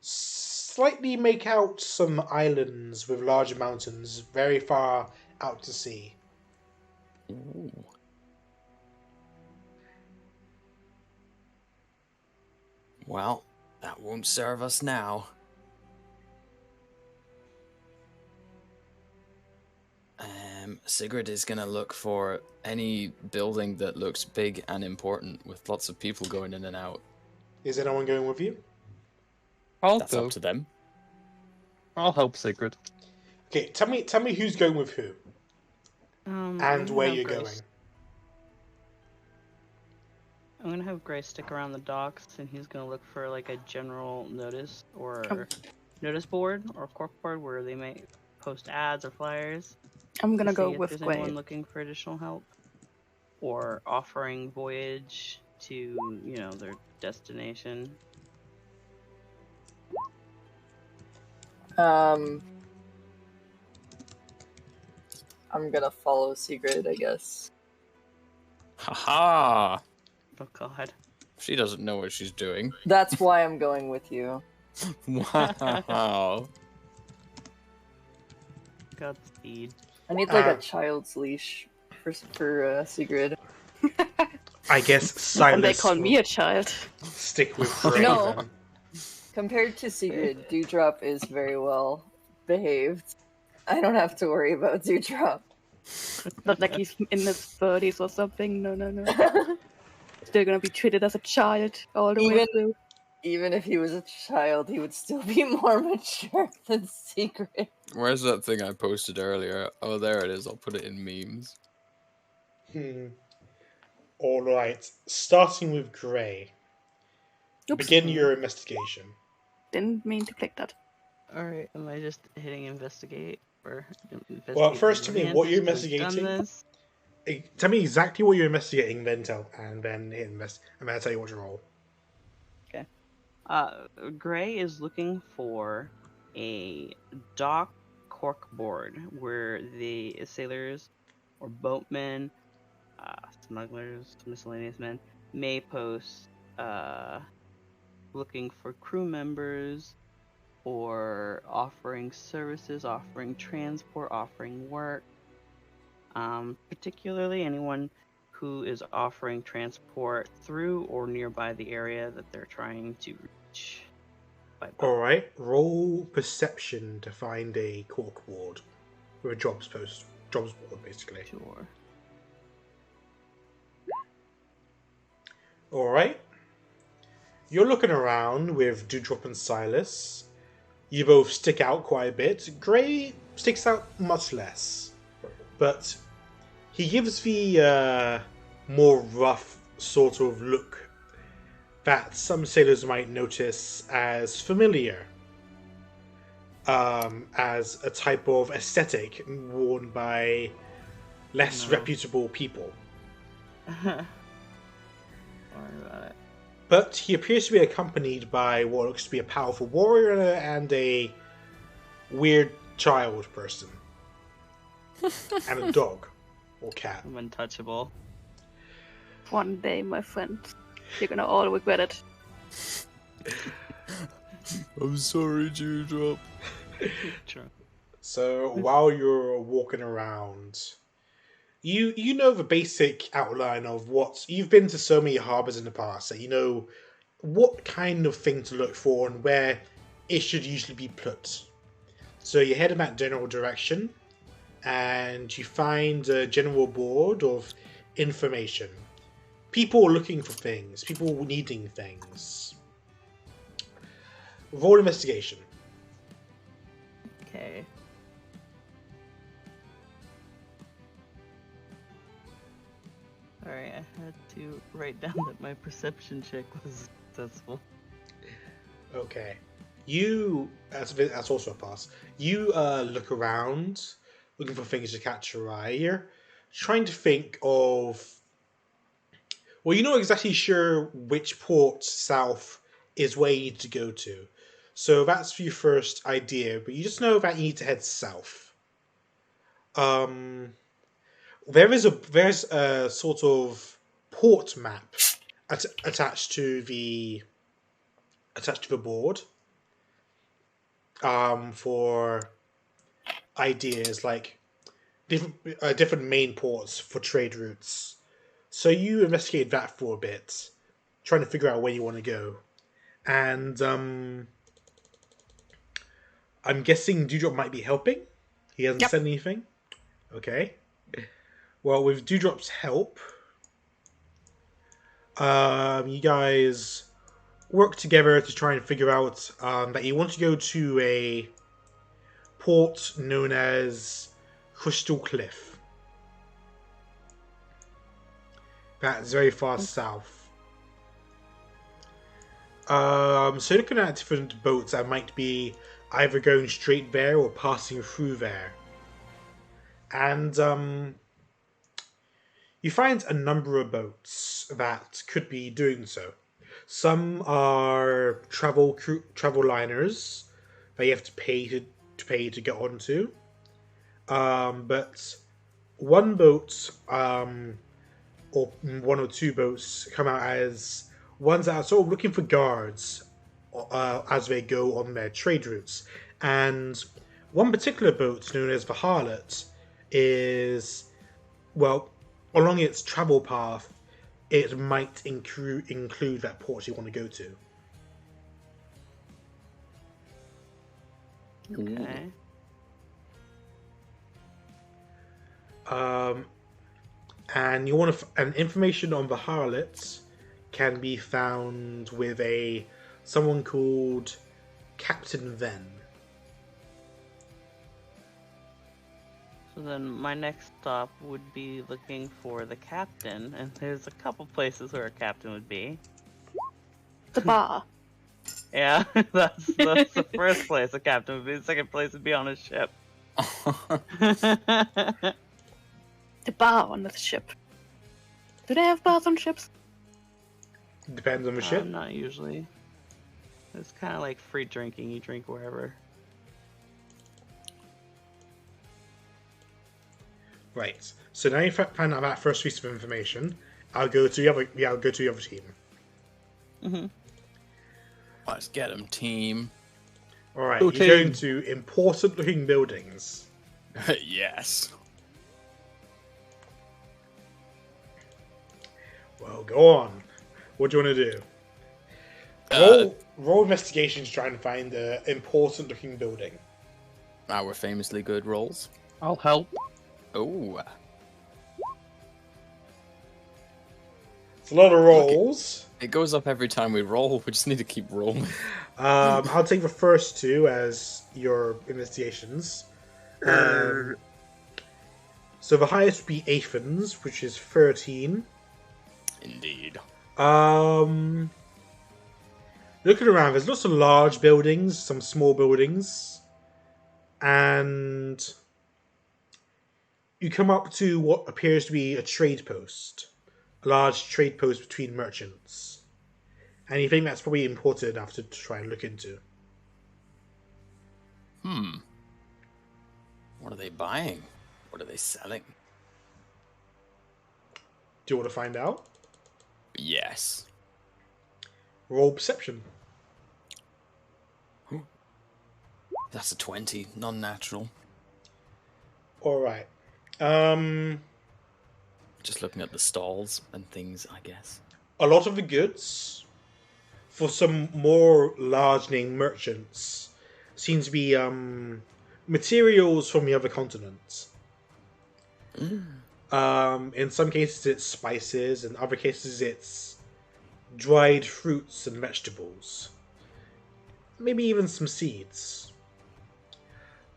slightly make out some islands with larger mountains very far out to sea. Ooh. Well, that won't serve us now. Sigrid is gonna look for any building that looks big and important with lots of people going in and out. Is anyone going with you? I'll That's go. up to them. I'll help Sigrid. Okay, tell me who's going with who I'm and gonna where have you're Grace- going. I'm gonna have Gray stick around the docks, and he's gonna look for like a general notice or notice board or cork board where they may post ads or flyers. I'm gonna to go see if with there's Gray. anyone looking for additional help or offering voyage to their destination. I'm gonna follow Sigrid, I guess. Haha! Oh God. She doesn't know what she's doing. That's why I'm going with you. Wow. Godspeed. I need like a child's leash for Sigrid. I guess And Silas they call me will a child. stick with Gray No. then. Compared to Sigrid, Dewdrop is very well behaved. I don't have to worry about Dewdrop. Not like he's in his 30s or something. No. Still gonna be treated as a child all the way Even- through. Even if he was a child, he would still be more mature than Sigrid. Where's that thing I posted earlier? Oh, there it is. I'll put it in memes. Alright, starting with Gray. Oops. Begin your investigation. Didn't mean to click that. Alright, am I just hitting investigate or investigate? Well, first tell me what you're advantage? We've done investigating. this. Tell me exactly what you're investigating, then hit invest. I'm gonna tell you what to roll. Gray is looking for a dock cork board where the sailors or boatmen, smugglers, miscellaneous men may post looking for crew members or offering services, offering transport, offering work. Particularly anyone who is offering transport through or nearby the area that they're trying to reach. By boat. Alright, roll perception to find a cork board. With a jobs board, basically. Sure. Alright. You're looking around with Dewdrop and Silas. You both stick out quite a bit. Gray sticks out much less. But he gives the more rough sort of look that some sailors might notice as familiar. As a type of aesthetic worn by less No. reputable people. Don't worry about it. But he appears to be accompanied by what looks to be a powerful warrior and a weird child person. And a dog. Or cat. I'm untouchable. One day, my friend, you're gonna all regret it. I'm sorry, Dewdrop. True. So while you're walking around, you know the basic outline of what you've been to so many harbors in the past that you know what kind of thing to look for and where it should usually be put. So you head in that general direction. and you find a general board of information. People looking for things, people needing things. Roll investigation. Okay. Alright, I had to write down that my perception check was successful. Okay. That's also a pass. You look around, looking for things to catch your eye. You're trying to think of. Well, you're not exactly sure which port south is where you need to go to. So that's your first idea, but you just know that you need to head south. There's a sort of port map attached to the board. For ideas like different main ports for trade routes. So you investigate that for a bit, trying to figure out where you want to go. And I'm guessing Dewdrop might be helping. He hasn't Yep. said anything. Okay. Well, with Dewdrop's help, you guys work together to try and figure out that you want to go to a port known as Crystal Cliff. That's very far south. So looking at different boats that might be either going straight there or passing through there. And you find a number of boats that could be doing so. Some are travel liners that you have to pay to get onto. But one boat, or one or two boats, come out as ones that are sort of looking for guards as they go on their trade routes. And one particular boat, known as the Harlot, is, well, along its travel path, it might include that port you want to go to. Okay. And you want to, and information on the Harlots can be found with someone called Captain Venn. So then my next stop would be looking for the captain, and there's a couple places where a captain would be. The bar. Yeah, that's the first place a captain would be. The second place would be on a ship. The bar on the ship. Do they have bars on ships? Depends on the ship. Not usually. It's kind of like free drinking. You drink wherever. Right. So now you find out that first piece of information. I'll go to the other team. Mm-hmm. Let's get him, team. All right. Go You're going team. to important-looking buildings. Yes. Well, go on. What do you want to do? Roll investigations, trying to find an important-looking building. Our famously good rolls. I'll help. Oh. It's a lot of rolls. It goes up every time we roll. We just need to keep rolling. I'll take the first two as your investigations. So the highest would be Athens, which is 13. Indeed. Looking around, there's lots of large buildings, some small buildings, and you come up to what appears to be a trade post, a large trade post between merchants, and you think that's probably important enough to try and look into. What are they buying? What are they selling? Do you want to find out? Yes. Roll perception. That's a 20, non-natural. All right. Just looking at the stalls and things, I guess. A lot of the goods for some more large name merchants seem to be materials from the other continents. In some cases, it's spices. In other cases, it's dried fruits and vegetables. Maybe even some seeds.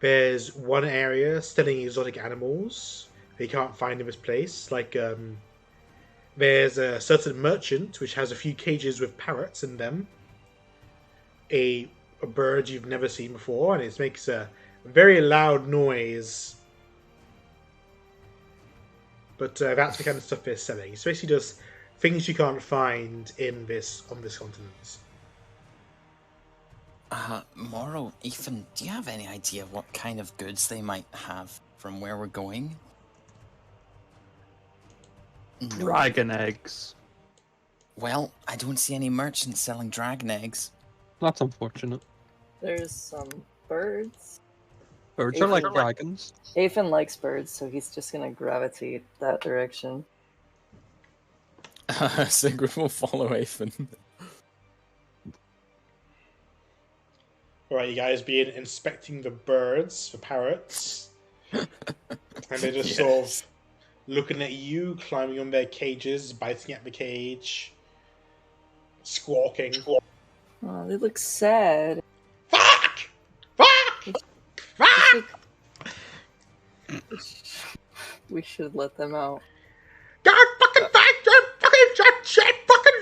There's one area selling exotic animals they can't find in this place. Like, there's a certain merchant which has a few cages with parrots in them. A bird you've never seen before, and it makes a very loud noise. But that's the kind of stuff they're selling. It's basically just things you can't find on this continent. Morrow, Ethan, do you have any idea what kind of goods they might have from where we're going? No. Dragon eggs. Well, I don't see any merchants selling dragon eggs. That's unfortunate. There's some birds. Birds are like Ethan- dragons. Ethan likes birds, so he's just gonna gravitate that direction. Sigrid will follow Ethan. Alright, you guys be inspecting the birds, the parrots. And they're just sort of looking at you, climbing on their cages, biting at the cage, squawking. Oh, they look sad. Fuck! Fuck! Fuck! We should let them out. God fucking fuck! Fucking shit! Fucking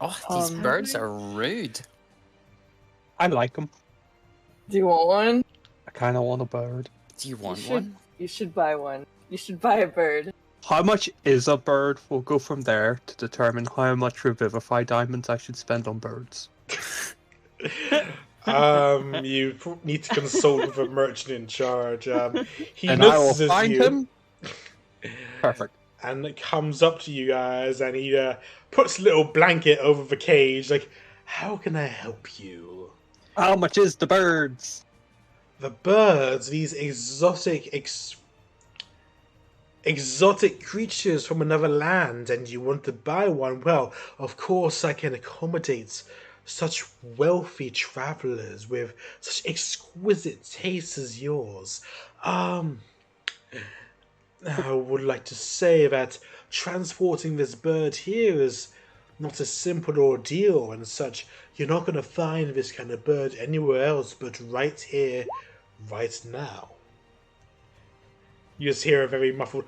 Oh, these birds are rude. I like them. Do you want one? I kind of want a bird. Do you want should. one? You should buy one. You should buy a bird. How much is a bird? We'll go from there to determine how much Revivify diamonds I should spend on birds. You need to consult with a merchant in charge. He And I will notices find you him. Perfect. and comes up to you guys, and he puts a little blanket over the cage. Like, how can I help you? How much is the birds? The birds, these exotic creatures from another land, and you want to buy one? Well, of course I can accommodate such wealthy travelers with such exquisite tastes as yours. I would like to say that transporting this bird here is not a simple ordeal, and such. You're not going to find this kind of bird anywhere else but right here, right now. You just hear a very muffled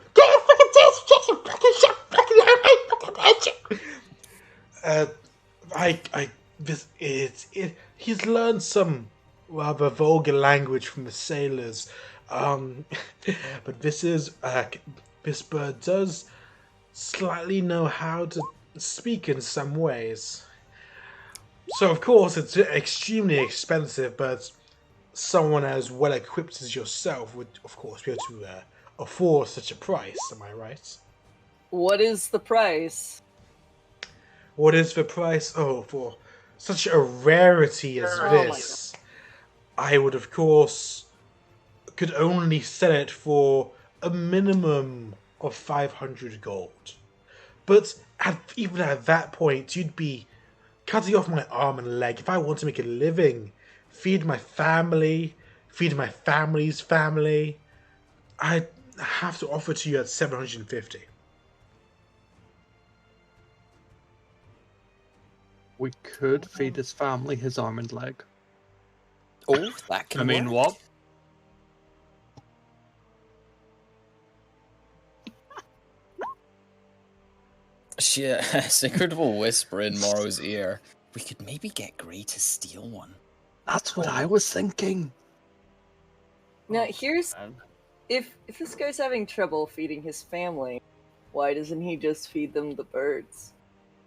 he's learned some rather vulgar language from the sailors. But this bird does slightly know how to speak in some ways. So of course it's extremely expensive, but someone as well equipped as yourself would of course be able to afford such a price, am I right? What is the price? What is the price? Oh, for such a rarity as this, I would of course could only sell it for a minimum of 500 gold. But even at that point, you'd be cutting off my arm and leg. If I want to make a living, feed my family, feed my family's family, I'd have to offer to you at 750. We could feed his family his arm and leg. Oh, that can I mean, work. what? Sigrid will whisper in Morrow's ear, we could maybe get Grey to steal one. That's what I was thinking. Now here's if this guy's having trouble feeding his family, why doesn't he just feed them the birds?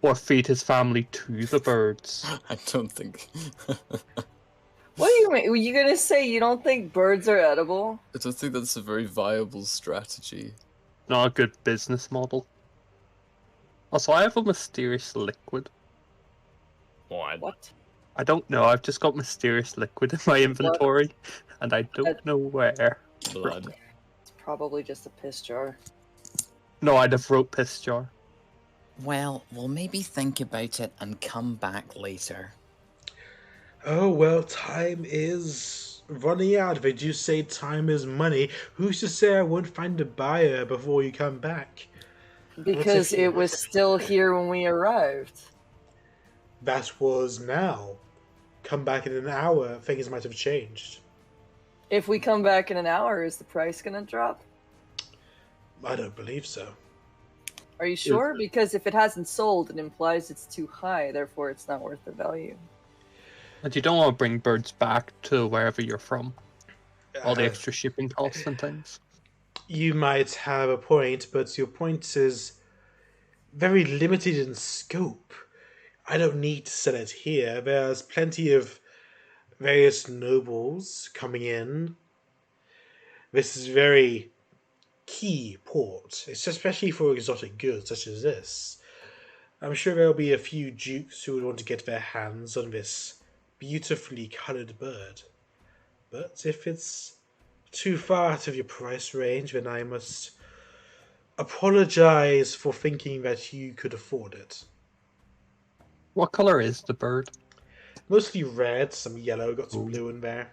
Or feed his family to the birds. I don't think... What do you mean? Were you gonna say you don't think birds are edible? I don't think that's a very viable strategy. Not a good business model. Also, I have a mysterious liquid. What? I don't know, I've just got mysterious liquid in my inventory, and I don't know where. Blood. It's probably just a piss jar. No, I'd have wrote piss jar. Well, we'll maybe think about it and come back later. Oh, well, time is running out. They do say time is money. Who's to say I won't find a buyer before you come back? Because it was still here when we arrived. That was now. Come back in an hour, things might have changed. If we come back in an hour, is the price gonna drop? I don't believe so. Are you sure? Because if it hasn't sold, it implies it's too high, therefore it's not worth the value. And you don't want to bring birds back to wherever you're from. All the extra shipping costs and things. You might have a point, but your point is very limited in scope. I don't need to sell it here. There's plenty of various nobles coming in. This is very key port. It's especially for exotic goods such as this. I'm sure there'll be a few dukes who would want to get their hands on this beautifully coloured bird. But if it's too far out of your price range, then I must apologize for thinking that you could afford it. What color is the bird? Mostly red, some yellow, got some blue in there.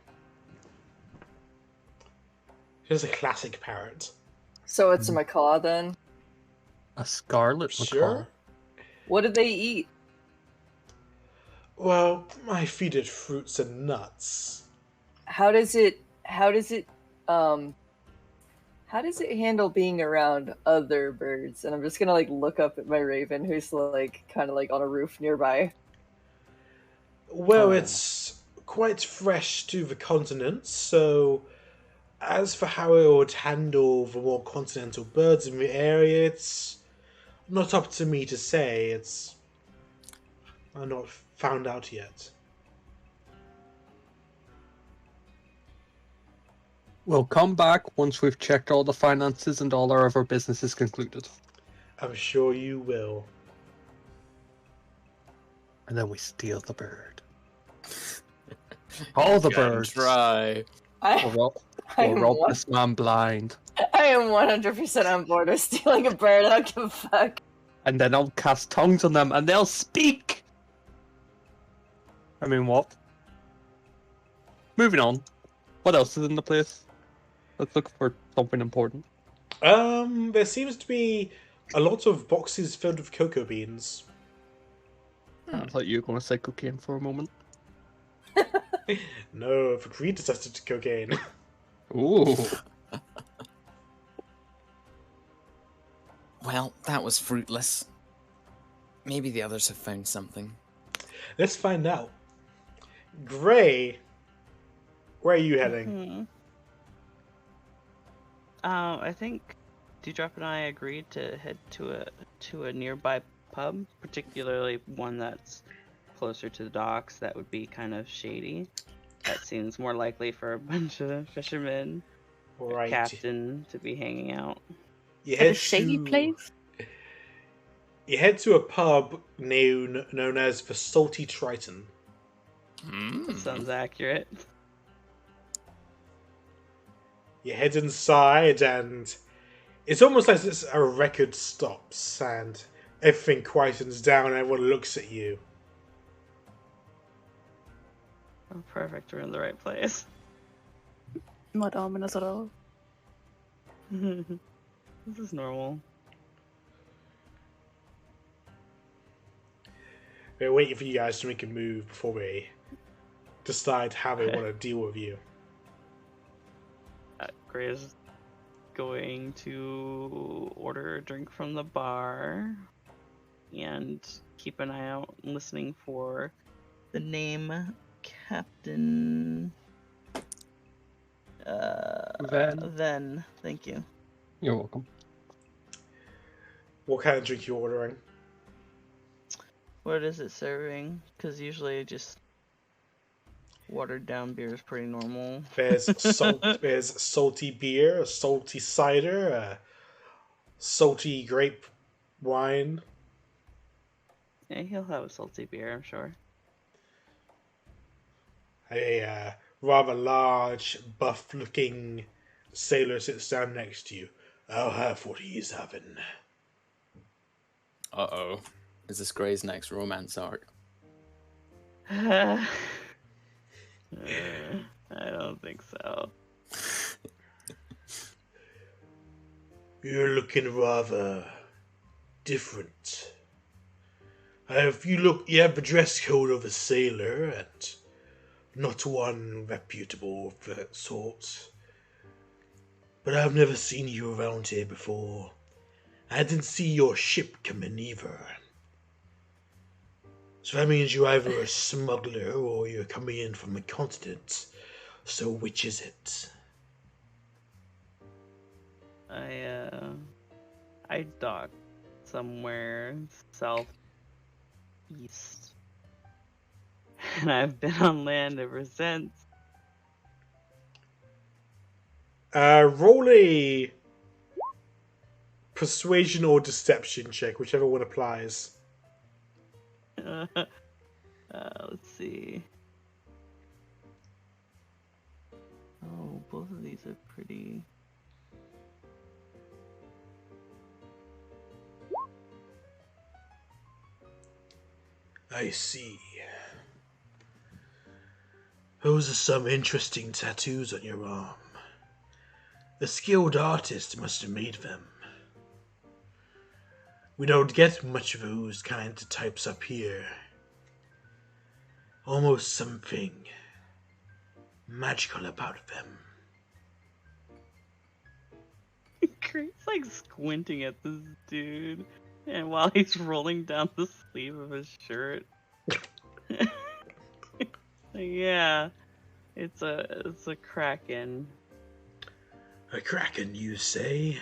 Here's a classic parrot. So it's a macaw then? A scarlet macaw. Sure. What do they eat? Well, I feed it fruits and nuts. How does it handle being around other birds? And I'm just gonna like look up at my raven who's like kind of like on a roof nearby. Well, it's quite fresh to the continent, so as for how it would handle the more continental birds in the area, it's not up to me to say. It's not found out yet. We'll come back once we've checked all the finances and all our other business is concluded. I'm sure you will. And then we steal the bird. All the birds. Try. We'll rob this man blind. I am 100% on board with stealing a bird. I don't give a fuck. And then I'll cast tongues on them and they'll speak! I mean, what? Moving on. What else is in the place? Let's look for something important. There seems to be a lot of boxes filled with cocoa beans. I thought you were going to say cocaine for a moment. No, for predecessor to cocaine. Ooh. Well, that was fruitless. Maybe the others have found something. Let's find out. Gray, where are you heading? Mm-hmm. I think Dewdrop and I agreed to head to a nearby pub, particularly one that's closer to the docks. That would be kind of shady. That seems more likely for a bunch of fishermen, Right. captain to be hanging out. You At a shady place? You head to a pub known as the Salty Triton. That sounds accurate. You head inside, and it's almost like a record stops, and everything quietens down, and everyone looks at you. Oh, perfect. We're in the right place. Not ominous at all. This is normal. They're waiting for you guys to make a move before they decide how they want to deal with you. Gray is going to order a drink from the bar and keep an eye out listening for the name Captain Then. Thank you. You're welcome. What kind of drink you ordering? What is it serving? Because usually just watered down beer is pretty normal. There's there's salty beer, a salty cider, a salty grape wine. Yeah, he'll have a salty beer, I'm sure. A rather large, buff-looking sailor sits down next to you. I'll have what he's having. Uh-oh. Is this Gray's next romance arc? I don't think so. You're looking rather different. You have the dress code of a sailor, and not one reputable of that sort. But I've never seen you around here before. I didn't see your ship come in either. So that means you're either a smuggler or you're coming in from the continent. So which is it? I docked somewhere southeast. And I've been on land ever since. Roll a persuasion or deception check, whichever one applies. Let's see. Oh, both of these are pretty. I see. Those are some interesting tattoos on your arm. A skilled artist must have made them. We don't get much of those kind of types up here. Almost something magical about them. Grace like squinting at this dude, and while he's rolling down the sleeve of his shirt. Yeah, it's a kraken. A kraken, you say?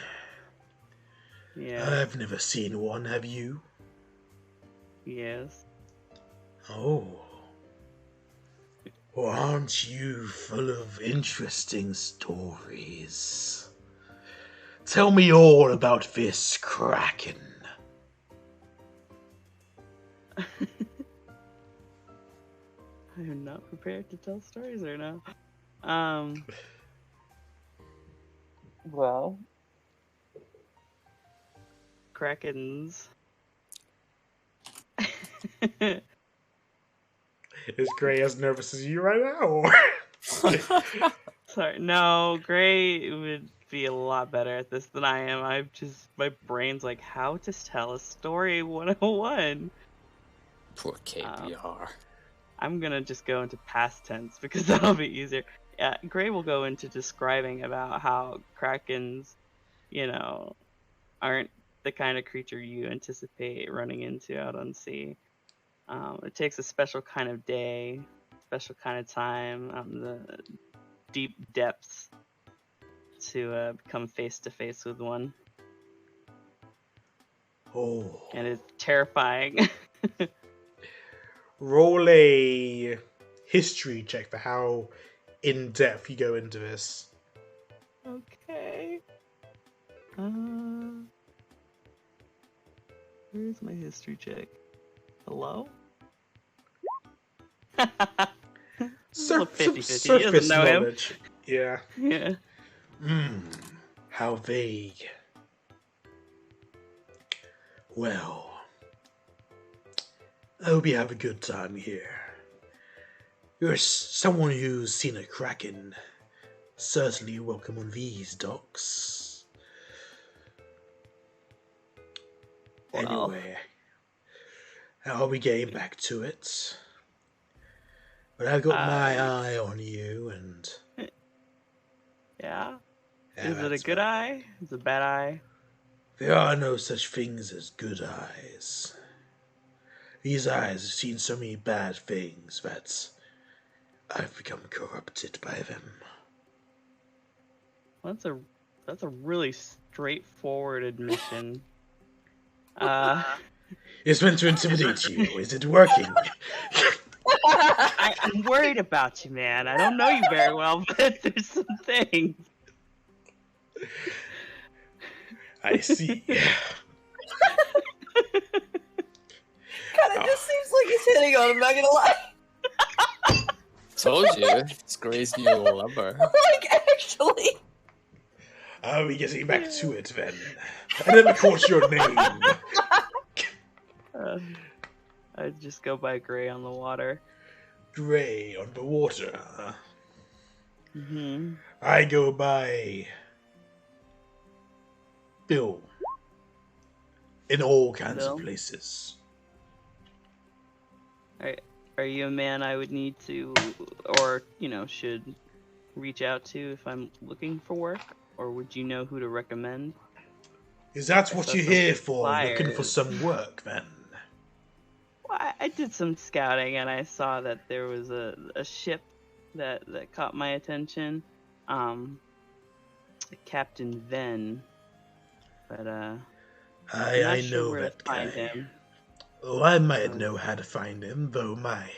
Yeah. I've never seen one, have you? Yes. Oh. Well, aren't you full of interesting stories? Tell me all about this kraken. I am not prepared to tell stories right now. Well, krakens. Is Gray as nervous as you right now? Sorry, no, Gray would be a lot better at this than I am. My brain's like, how to tell a story 101. Poor KPR. I'm gonna just go into past tense because that'll be easier. Yeah, Gray will go into describing about how krakens, aren't the kind of creature you anticipate running into out on sea. It takes a special kind of day, special kind of time, the deep depths to come face to face with one. Oh. And it's terrifying. Roll a history check for how in depth you go into this. Okay. Where's my history check? Hello? Surface knowledge. Yeah. Yeah. How vague. Well, I hope you have a good time here. You're someone who's seen a kraken. Certainly welcome on these docks. Well. Anyway, I'll be getting back to it. But I've got my eye on you, and... Yeah? Yeah, Is it a that's good eye? Is it a bad eye? There are no such things as good eyes. These eyes have seen so many bad things that I've become corrupted by them. That's a really straightforward admission. It's meant to intimidate you. Is it working? I'm worried about you, man. I don't know you very well, but there's some things. I see. Kinda just seems like he's hitting on him, not gonna lie. Told you, it's Gray's new lover. Like, actually. Are we getting back to it then? I never caught your name. I just go by Gray on the water. Gray on the water. Mm-hmm. I go by Bill in all kinds of Bill? places. Are you a man I would need to, or should reach out to if I'm looking for work, or would you know who to recommend? Is that I what saw you're some here for? Looking for flyers. some work, then? Well, I did some scouting and I saw that there was a ship that caught my attention. Captain Venn. But I'm not I sure know where to that find guy. him. Oh, I might Um, know how to find him, though my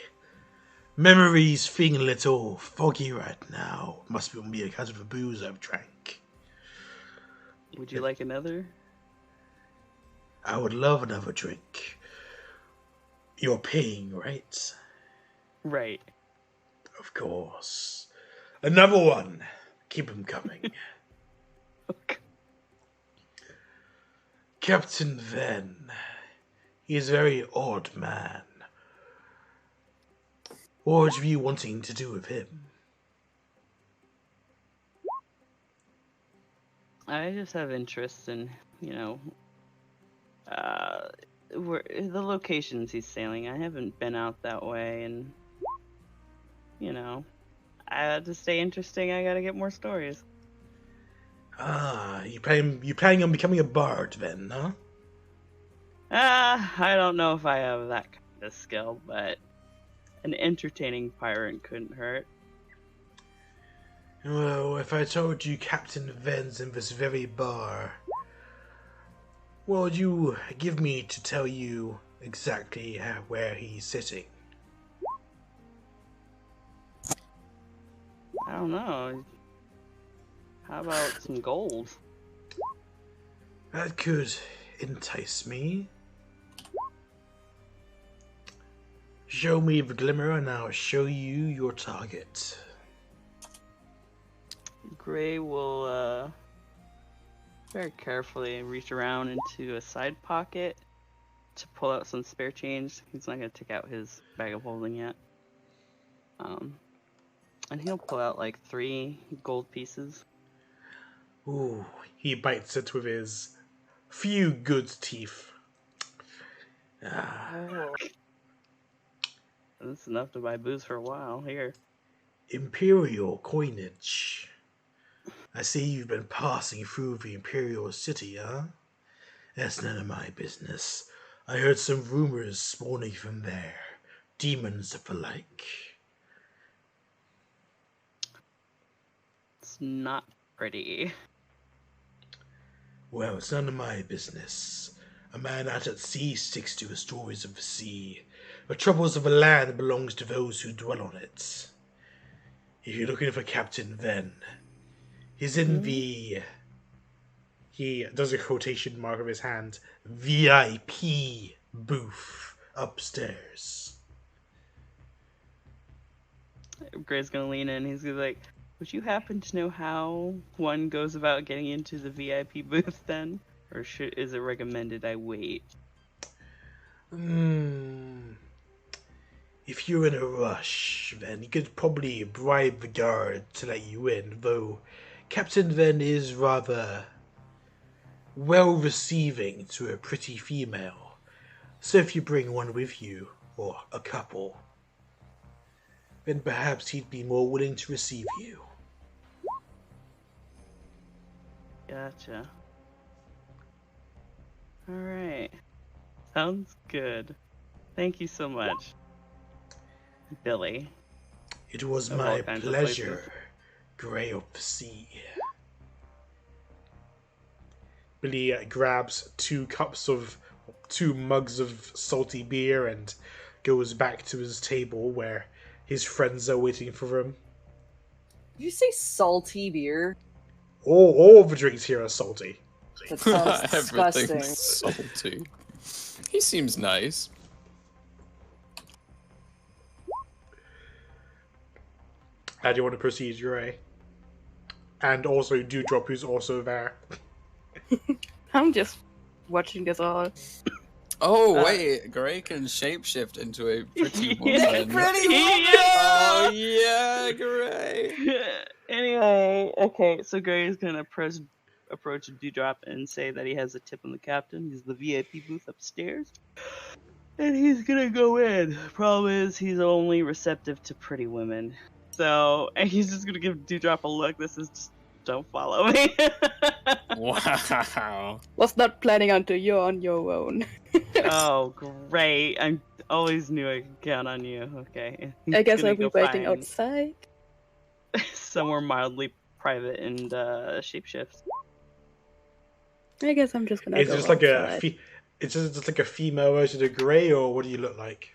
memory's feeling a little foggy right now. Must be because of the booze I've drank. Would you like another? I would love another drink. You're paying, right? Right. Of course. Another one. Keep 'em coming. Captain Venn. He is a very odd man. What are you wanting to do with him? I just have interest in, where the locations he's sailing. I haven't been out that way, and to stay interesting, I gotta get more stories. Ah, you planning on becoming a bard then, huh? I don't know if I have that kind of skill, but an entertaining pirate couldn't hurt. Well, if I told you Captain Venn's in this very bar, what would you give me to tell you exactly where he's sitting? I don't know. How about some gold? That could entice me. Show me the glimmer and I'll show you your target. Gray will very carefully reach around into a side pocket to pull out some spare change. He's not gonna take out his bag of holding yet. And he'll pull out like 3 gold pieces. Ooh, he bites it with his few good teeth. Ah, Oh. That's enough to buy booze for a while. Here. Imperial coinage. I see you've been passing through the Imperial City, huh? That's none of my business. I heard some rumors spawning from there. Demons of the like. It's not pretty. Well, it's none of my business. A man out at sea sticks to the stories of the sea. The troubles of the land belongs to those who dwell on it. If you're looking for Captain Venn, he's in the... He does a quotation mark of his hand. VIP booth upstairs. Gray's gonna lean in. He's gonna be like, would you happen to know how one goes about getting into the VIP booth then? Or is it recommended I wait? If you're in a rush, then you could probably bribe the guard to let you in, though Captain Venn is rather well-receiving to a pretty female. So if you bring one with you, or a couple, then perhaps he'd be more willing to receive you. Gotcha. Alright. Sounds good. Thank you so much, Billy. It was Of all my kinds of pleasure, places. Grey of the Sea. Billy grabs 2 mugs of salty beer and goes back to his table where his friends are waiting for him. Did you say salty beer? All the drinks here are salty. That sounds disgusting. Everything's salty. He seems nice. How do you want to proceed, Gray? And also Dewdrop, who's also there. I'm just watching this all. Oh wait, Gray can shapeshift into a pretty woman. Pretty woman! Oh yeah, Gray. Anyway, okay, so Gray's gonna approach Dewdrop and say that he has a tip on the captain. He's the VIP booth upstairs. And he's gonna go in. Problem is, he's only receptive to pretty women. So, and he's just gonna give Dewdrop a look. This is just, don't follow me. Wow. Was not planning until you're on your own. Oh, great. I always knew I could count on you. Okay. I guess Gonna I'll be go waiting find outside. somewhere mildly private and shapeshift. I guess I'm just gonna Is go it just like outside. it's just like a female version of Grey, or what do you look like?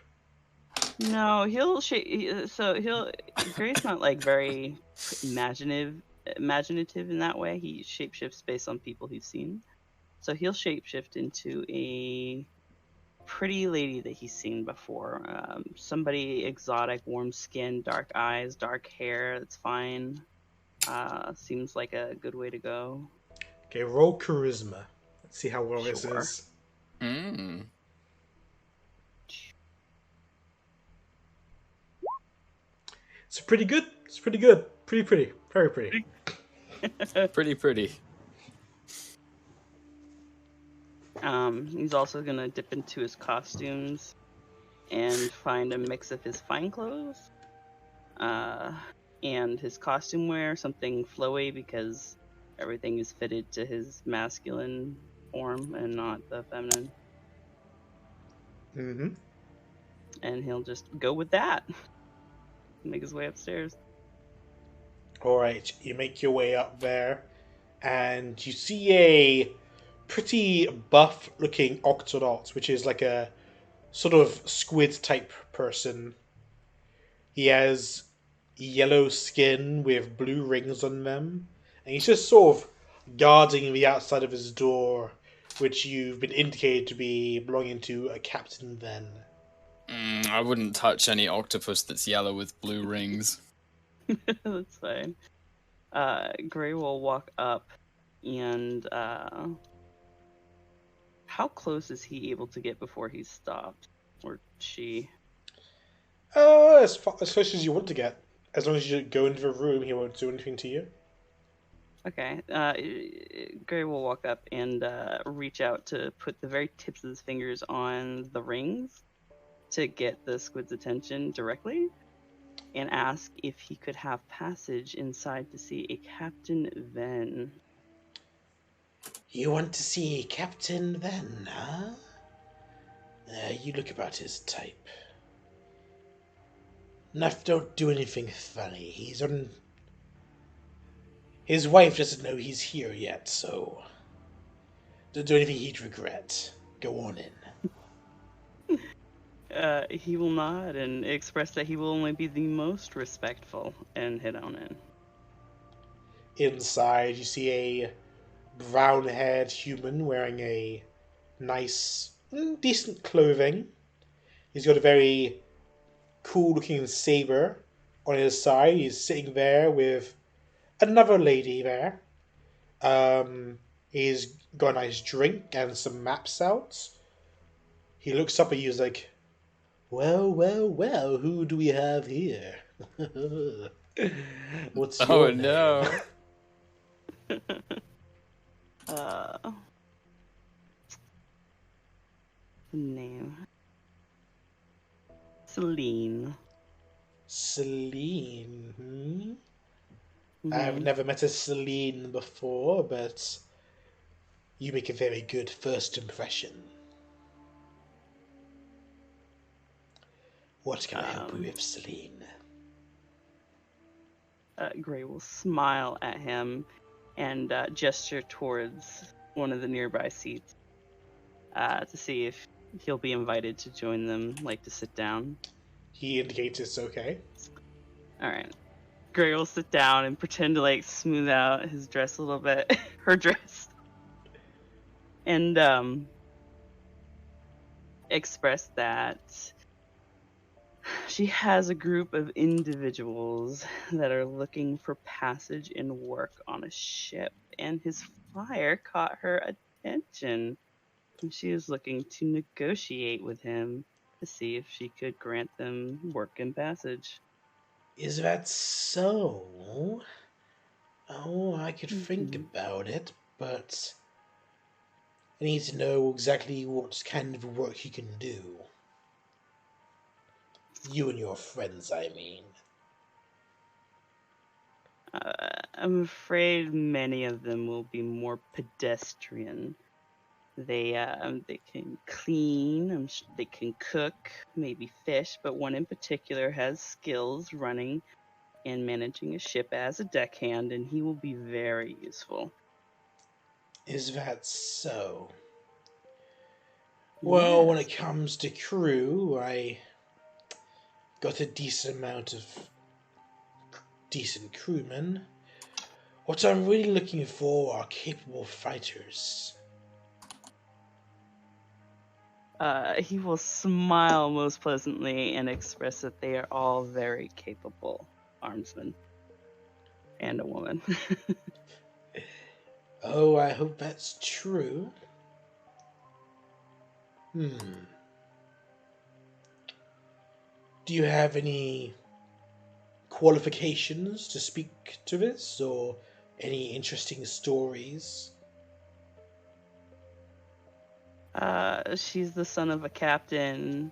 No, he'll so he'll Gray's not like very imaginative in that way. He shapeshifts based on people he's seen. So he'll shapeshift into a pretty lady that he's seen before. Somebody exotic, warm skin, dark eyes, dark hair. That's fine. Seems like a good way to go. Okay, roll charisma. Let's see how well this Sure. is. Mm. It's pretty good. It's pretty good. Pretty pretty. Very pretty. Pretty. He's also gonna dip into his costumes and find a mix of his fine clothes, and his costume wear, something flowy because everything is fitted to his masculine form and not the feminine. Mm-hmm. And he'll just go with that. Make his way upstairs. Alright, you make your way up there, and you see a pretty buff looking octonaut, which is like a sort of squid type person. He has yellow skin with blue rings on them, and he's just sort of guarding the outside of his door, which you've been indicated to be belonging to a Captain Ven. I wouldn't touch any octopus that's yellow with blue rings. That's fine. Gray will walk up and how close is he able to get before he's stopped? Or she? As close as you want to get. As long as you go into the room, he won't do anything to you. Okay. Gray will walk up and reach out to put the very tips of his fingers on the rings to get the squid's attention directly and ask if he could have passage inside to see a Captain Ven. You want to see Captain Ven, huh? You look about his type. Don't do anything funny. He's on... His wife doesn't know he's here yet, so... Don't do anything he'd regret. Go on in. He will nod and express that he will only be the most respectful and head on in. Inside, you see a brown-haired human wearing a nice, decent clothing. He's got a very cool-looking saber on his side. He's sitting there with another lady there. He's got a nice drink and some maps out. He looks up at you. He's like, "Well, who do we have here? What's your name?" No. Name. Celine. Celine. Mhm. I've never met a Celine before, but you make a very good first impression. What can I help you with, Celine? Gray will smile at him and gesture towards one of the nearby seats to see if he'll be invited to join them, like to sit down. He indicates it's okay. All right. Gray will sit down and pretend to like smooth out his dress a little bit, her dress, and express that she has a group of individuals that are looking for passage and work on a ship, and his fire caught her attention. And she is looking to negotiate with him to see if she could grant them work and passage. Is that so? Oh, I could think about it, but I need to know exactly what kind of work you can do. You and your friends, I mean. I'm afraid many of them will be more pedestrian. They can clean, they can cook, maybe fish, but one in particular has skills running and managing a ship as a deckhand, and he will be very useful. Is that so? Well, when it comes to crew, I got a decent amount of decent crewmen. What I'm really looking for are capable fighters. He will smile most pleasantly and express that they are all very capable armsmen and a woman. Oh, I hope that's true. Do you have any qualifications to speak to this, or any interesting stories? She's the son of a captain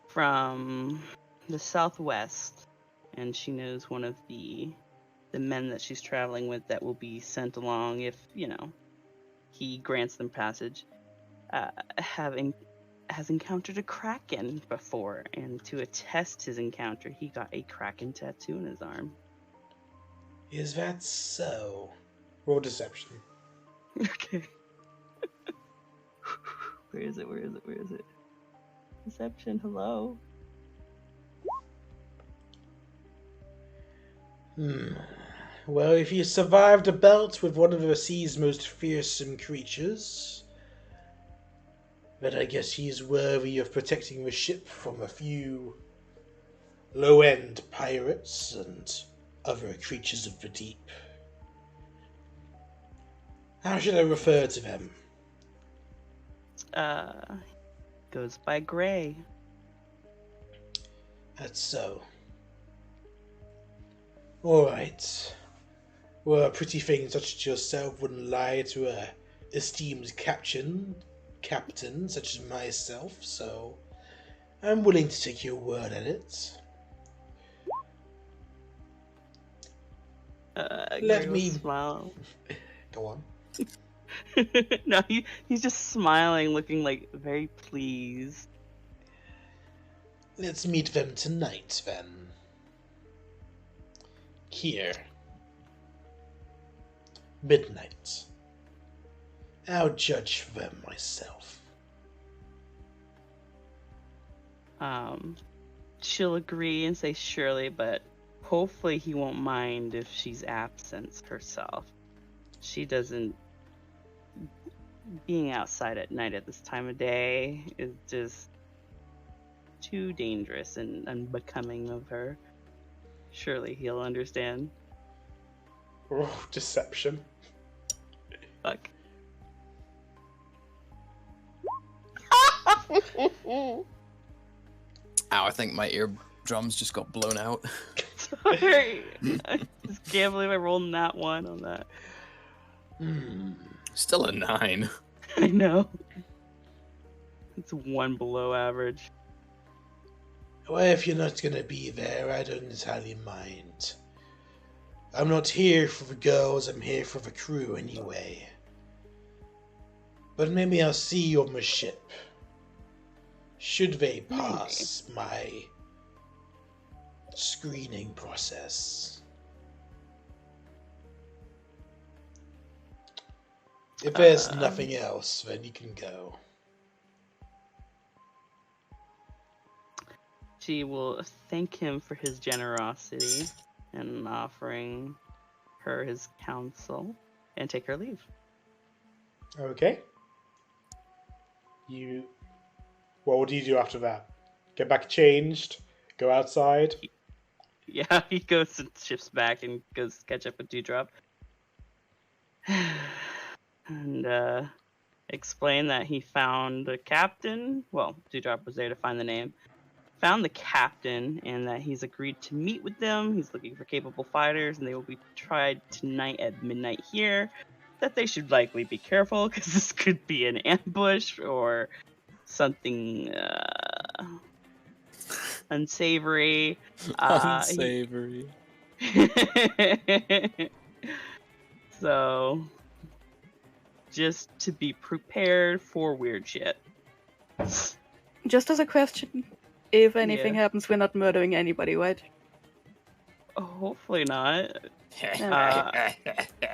from the southwest, and she knows one of the men that she's traveling with that will be sent along if he grants them passage. Has encountered a kraken before, and to attest his encounter, he got a kraken tattoo in his arm. Is that so? Roll deception. Okay. Where is it? Deception, hello. Well, if you survived a bout with one of the sea's most fearsome creatures, then I guess he's worthy of protecting the ship from a few low-end pirates and other creatures of the deep. How should I refer to them? Goes by Gray. That's so. Alright. Well, a pretty thing such as yourself wouldn't lie to a esteemed captain such as myself, so I'm willing to take your word at it. Let Gray will me smile. go on. No, he's just smiling, looking like very pleased. Let's meet them tonight, then. Here. Midnight. I'll judge for them myself. She'll agree and say surely, but hopefully he won't mind if she's absent herself. She doesn't. Being outside at night at this time of day is just too dangerous and unbecoming of her. Surely he'll understand. Oh, deception. Fuck. Ow, I think my eardrums just got blown out. Sorry. I just can't believe I rolled that one on that. Still a 9. I know. It's one below average. Well, if you're not gonna be there, I don't entirely mind. I'm not here for the girls, I'm here for the crew anyway. But maybe I'll see you on the ship. Should they pass my screening process. If there's nothing else, then you can go. She will thank him for his generosity and offering her his counsel and take her leave. Okay. What do you do after that? Get back changed? Go outside? Yeah, he goes and shifts back and goes to catch up with Dewdrop. And explain that he found the captain. Well, Dewdrop was there to find the name. found the captain and that he's agreed to meet with them. He's looking for capable fighters, and they will be tried tonight at midnight here. That they should likely be careful because this could be an ambush or something unsavory. Unsavory. So, just to be prepared for weird shit. Just as a question, if anything Yeah. happens, we're not murdering anybody, right? Hopefully not.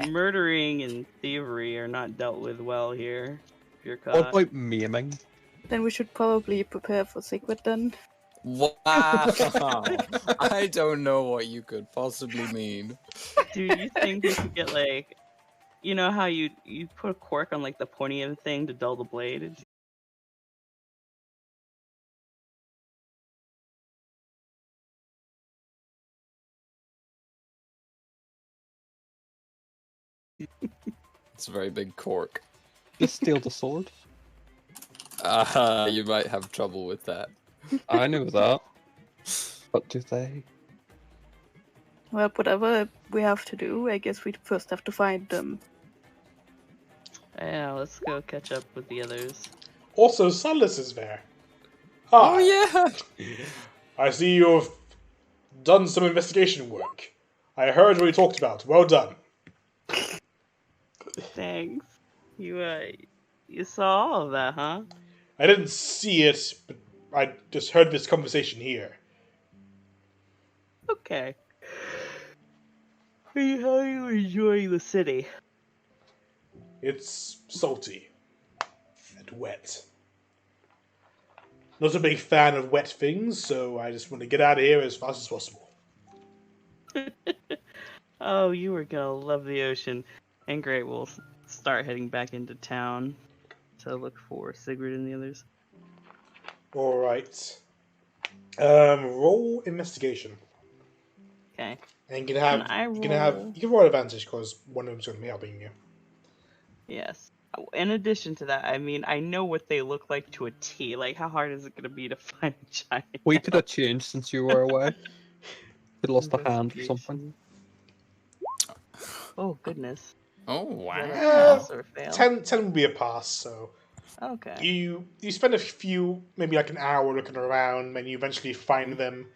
Murdering and thievery are not dealt with well here. If you're What caught. about maiming? Then we should probably prepare for secret then. Wow. I don't know what you could possibly mean. Dude, you think you could get like, you know how you put a cork on like the pointy of the thing to dull the blade? It's a very big cork. Just steal the sword. You might have trouble with that. I knew that. But do they? Well, whatever we have to do, I guess we first have to find them. Yeah, let's go catch up with the others. Also, Silas is there. Oh Hi. yeah. I see you've done some investigation work. I heard what you talked about. Well done. Thanks. You saw all of that, huh? I didn't see it, but I just heard this conversation here. Okay. How are you enjoying the city? It's salty and wet. Not a big fan of wet things, so I just want to get out of here as fast as possible. Oh, you are gonna love the ocean. And great, we'll start heading back into town to look for Sigrid and the others. All right. Roll investigation, Okay. and you can roll advantage because one of them's going to be helping you. Yes. In addition to that, I mean, I know what they look like to a T. Like, how hard is it gonna be to find a giant? We could have changed since you were away. Could lost a hand or something. Oh goodness. Oh wow. Pass or fail? 10 would be a pass, so Okay. you spend a few, maybe like an hour looking around, and you eventually find them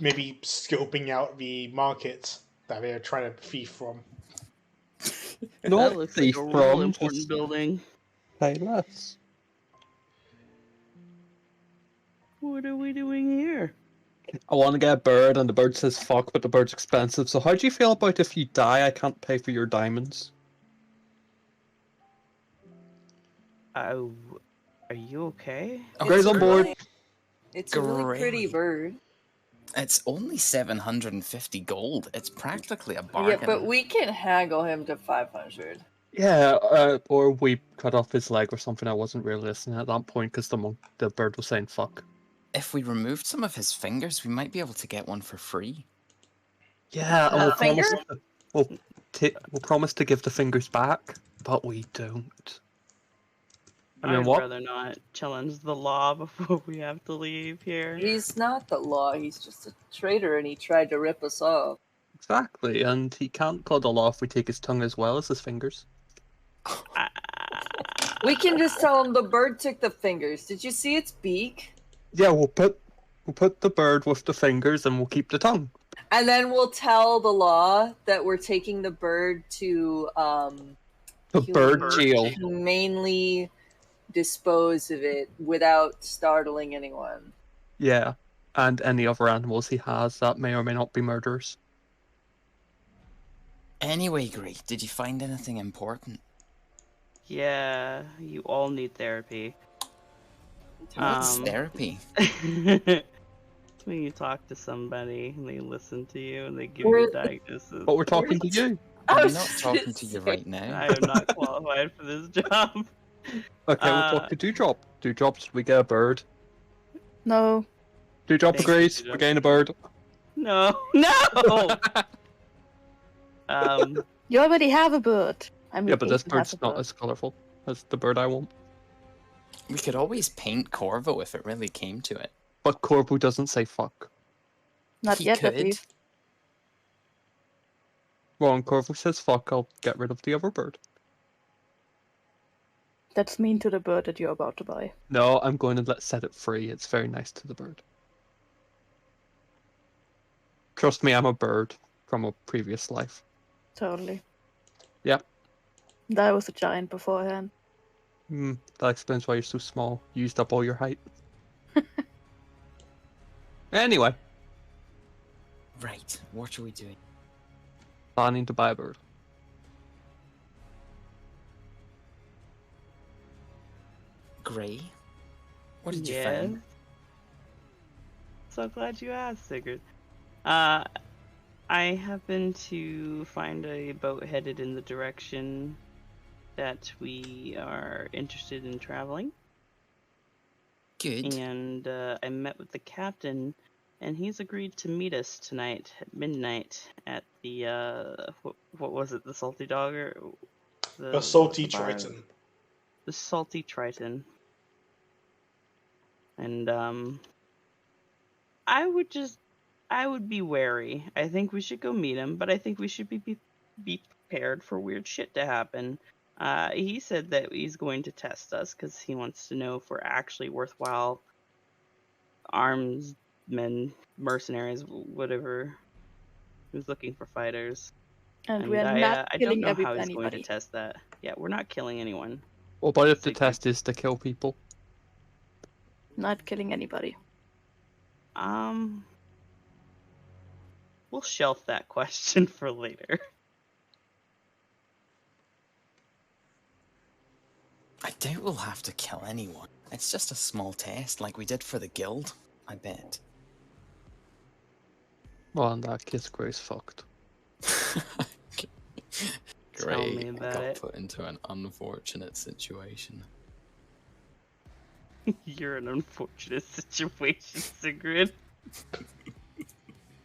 maybe scoping out the market that they're trying to thief from. Not That looks the like a real from, important just building. pay less. What are we doing here? I want to get a bird, and the bird says fuck, but the bird's expensive. So how do you feel about if you die, I can't pay for your diamonds? Are you okay? Guys on board. It's a really pretty Great. bird. It's only 750 gold. It's practically a bargain. Yeah, but we can haggle him to 500. Yeah, or we cut off his leg or something. I wasn't really listening at that point because the bird was saying fuck. If we removed some of his fingers, we might be able to get one for free. Yeah, and A we'll promise. finger? We'll promise to give the fingers back, but we don't. I mean, I'd what? rather not challenge the law before we have to leave here. He's not the law, he's just a traitor and he tried to rip us off. Exactly, and he can't call the law if we take his tongue as well as his fingers. We can just tell him the bird took the fingers. Did you see its beak? Yeah, we'll put the bird with the fingers, and we'll keep the tongue. And then we'll tell the law that we're taking the bird to The bird jail. humanely dispose of it without startling anyone. Yeah, and any other animals he has that may or may not be murderers. Anyway, Great, did you find anything important? Yeah, you all need therapy. What's therapy? When you talk to somebody and they listen to you and they give you We're- a diagnosis. But we're talking to you. I'm not talking to you right I now. am not qualified for this job. Okay, we'll talk to Dewdrop. Dewdrop, we get a bird. No. Dewdrop Thank you, agrees. Dewdrop. We're getting a bird. No, no. You already have a bird. I mean, Yeah, but this Ethan has bird's a not bird. as colourful as the bird I want. We could always paint Corvo if it really came to it. But Corbu doesn't say fuck. Not He yet, at could. least. Well, when Corvu says fuck, I'll get rid of the other bird. That's mean to the bird that you're about to buy. No, I'm going to set it free. It's very nice to the bird. Trust me, I'm a bird from a previous life. Totally. Yep. That was a giant beforehand. That explains why you're so small. You used up all your height. Anyway, Right, what are we doing? planning to buy a bird. Gray? What did you Yes. find? So glad you asked, Sigurd. I happen to find a boat headed in the direction that we are interested in traveling. Good. And I met with the captain, and he's agreed to meet us tonight at midnight at the what was it? The Salty Dog or A salty what's the bar? Triton. The Salty Triton. And I would be wary. I think we should go meet him, but I think we should be prepared for weird shit to happen. He said that he's going to test us because he wants to know if we're actually worthwhile arms men, mercenaries, whatever. Who's looking for fighters? And we're not I don't killing know how he's going to anybody. test that. Yeah, we're not killing anyone. What about if the Like- test is to kill people? Not killing anybody. We'll shelf that question for later. I doubt we'll have to kill anyone. It's just a small test, like we did for the guild, I bet. Well, in that case, Gray's fucked. Tell me Gray about got it. put into an unfortunate situation. You're in an unfortunate situation, Sigrid.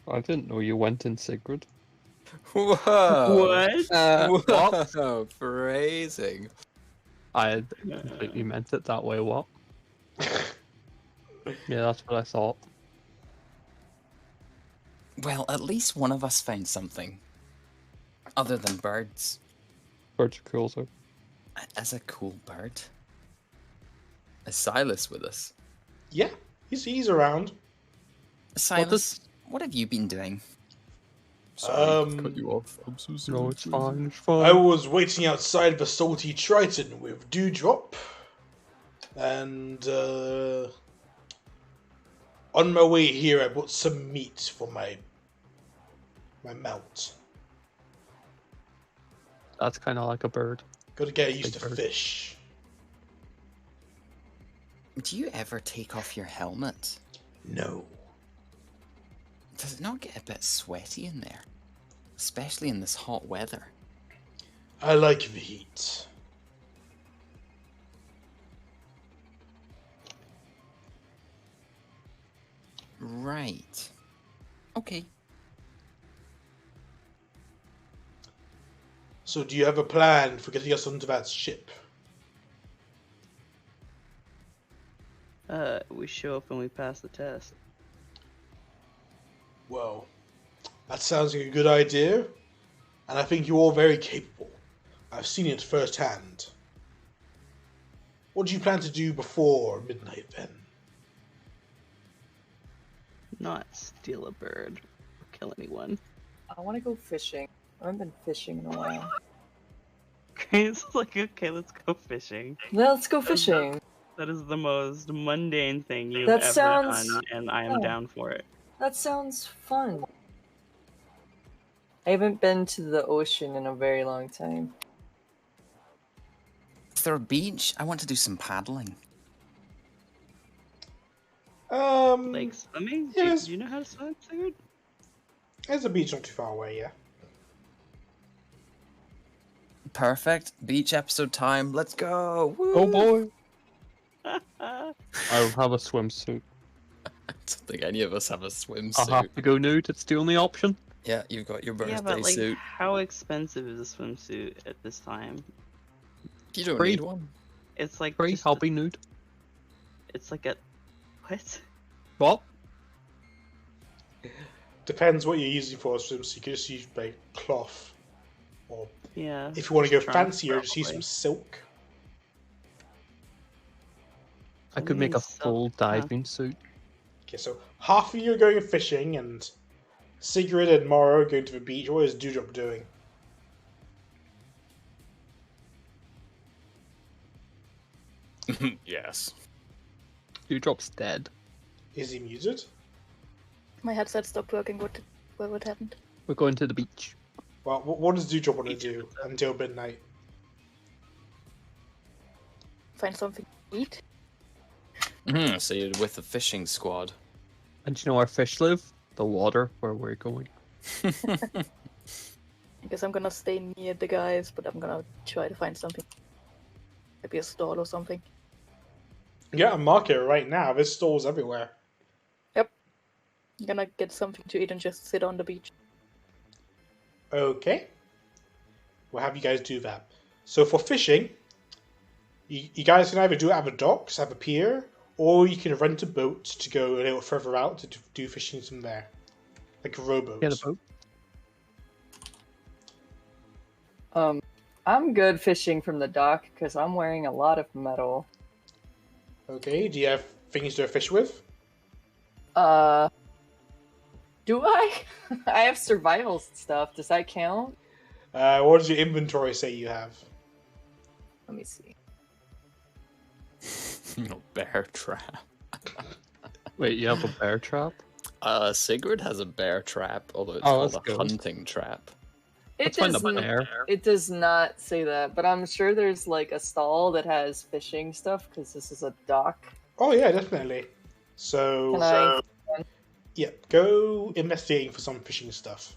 I didn't know you went in Sigrid. Whoa! What? What? Whoa! Phrasing. I completely meant it that way, what? Yeah, that's what I thought. Well, at least one of us found something. Other than birds. Birds are cool, though. As a cool bird. Is Silas with us? Yeah, he's around. Silas, what have you been doing? Um, cut you off. I'm so sorry. No, it's fine, it's fine. I was waiting outside the Salty Triton with Dewdrop, and on my way here I bought some meat for my mount. That's kind of like a bird. Gotta get used Big to bird. fish. Do you ever take off your helmet? No. Does it not get a bit sweaty in there? Especially in this hot weather. I like the heat. Right. Okay. So do you have a plan for getting us onto that ship? We show up and we pass the test. Well, that sounds like a good idea, and I think you're all very capable. I've seen it firsthand. What do you plan to do before midnight then? Not steal a bird or kill anyone. I want to go fishing. I haven't been fishing in a while. It's like, okay, let's go fishing. Let's go fishing. That is the most mundane thing you've That ever sounds- done, and I am Oh. down for it. That sounds fun. I haven't been to the ocean in a very long time. Is there a beach? I want to do some paddling. Like swimming? yes. Do you know how to swim, Sigurd? There's a beach not too far away, yeah. Perfect. Beach episode time. Let's go. Woo! Oh boy! I don't have a swimsuit. I don't think any of us have a I'll swimsuit. have to go nude, it's the only option. Yeah, you've got your birthday Yeah, but like, suit. how expensive is a swimsuit at this time? You don't Free. need one. It's like Free, just I'll be nude. It's like a what? What? Depends what you're using for swim, so you could just use like cloth. Or Yeah. if you want to go just trunks, fancier, just use some probably. silk. I could make a Silk, full huh. diving suit. Okay, so half of you are going fishing, and Sigrid and Morrow are going to the beach. What is Dewdrop doing? Yes. Dewdrop's dead. Is he muted? My headset stopped working. What happened? We're going to the beach. Well, what does Dewdrop want to do until midnight? Find something to eat? So you're with the fishing squad. And do you know where fish live? The water where we're going. I guess I'm gonna stay near the guys, but I'm gonna try to find something. Maybe a stall or something. Yeah, a market right now. There's stalls everywhere. I'm gonna get something to eat and just sit on the beach. Okay. We'll have you guys do that. So for fishing, you guys can either do it at the docks, at the pier, or you can rent a boat to go a little further out to do fishing from there. Like a rowboat. Get a boat. I'm good fishing from the dock because I'm wearing a lot of metal. Okay, do you have things to fish with? Do I? I have survival stuff. Does that count? What does your inventory say you have? Let me see. No, bear trap. Wait, you have a bear trap? Sigrid has a bear trap, although it's Oh, called that's a good. hunting trap. It Let's find does, a n- bear. it does not say that, but I'm sure there's like a stall that has fishing stuff because this is a dock. Oh yeah, definitely. So, Can I? yeah, go investigating for some fishing stuff.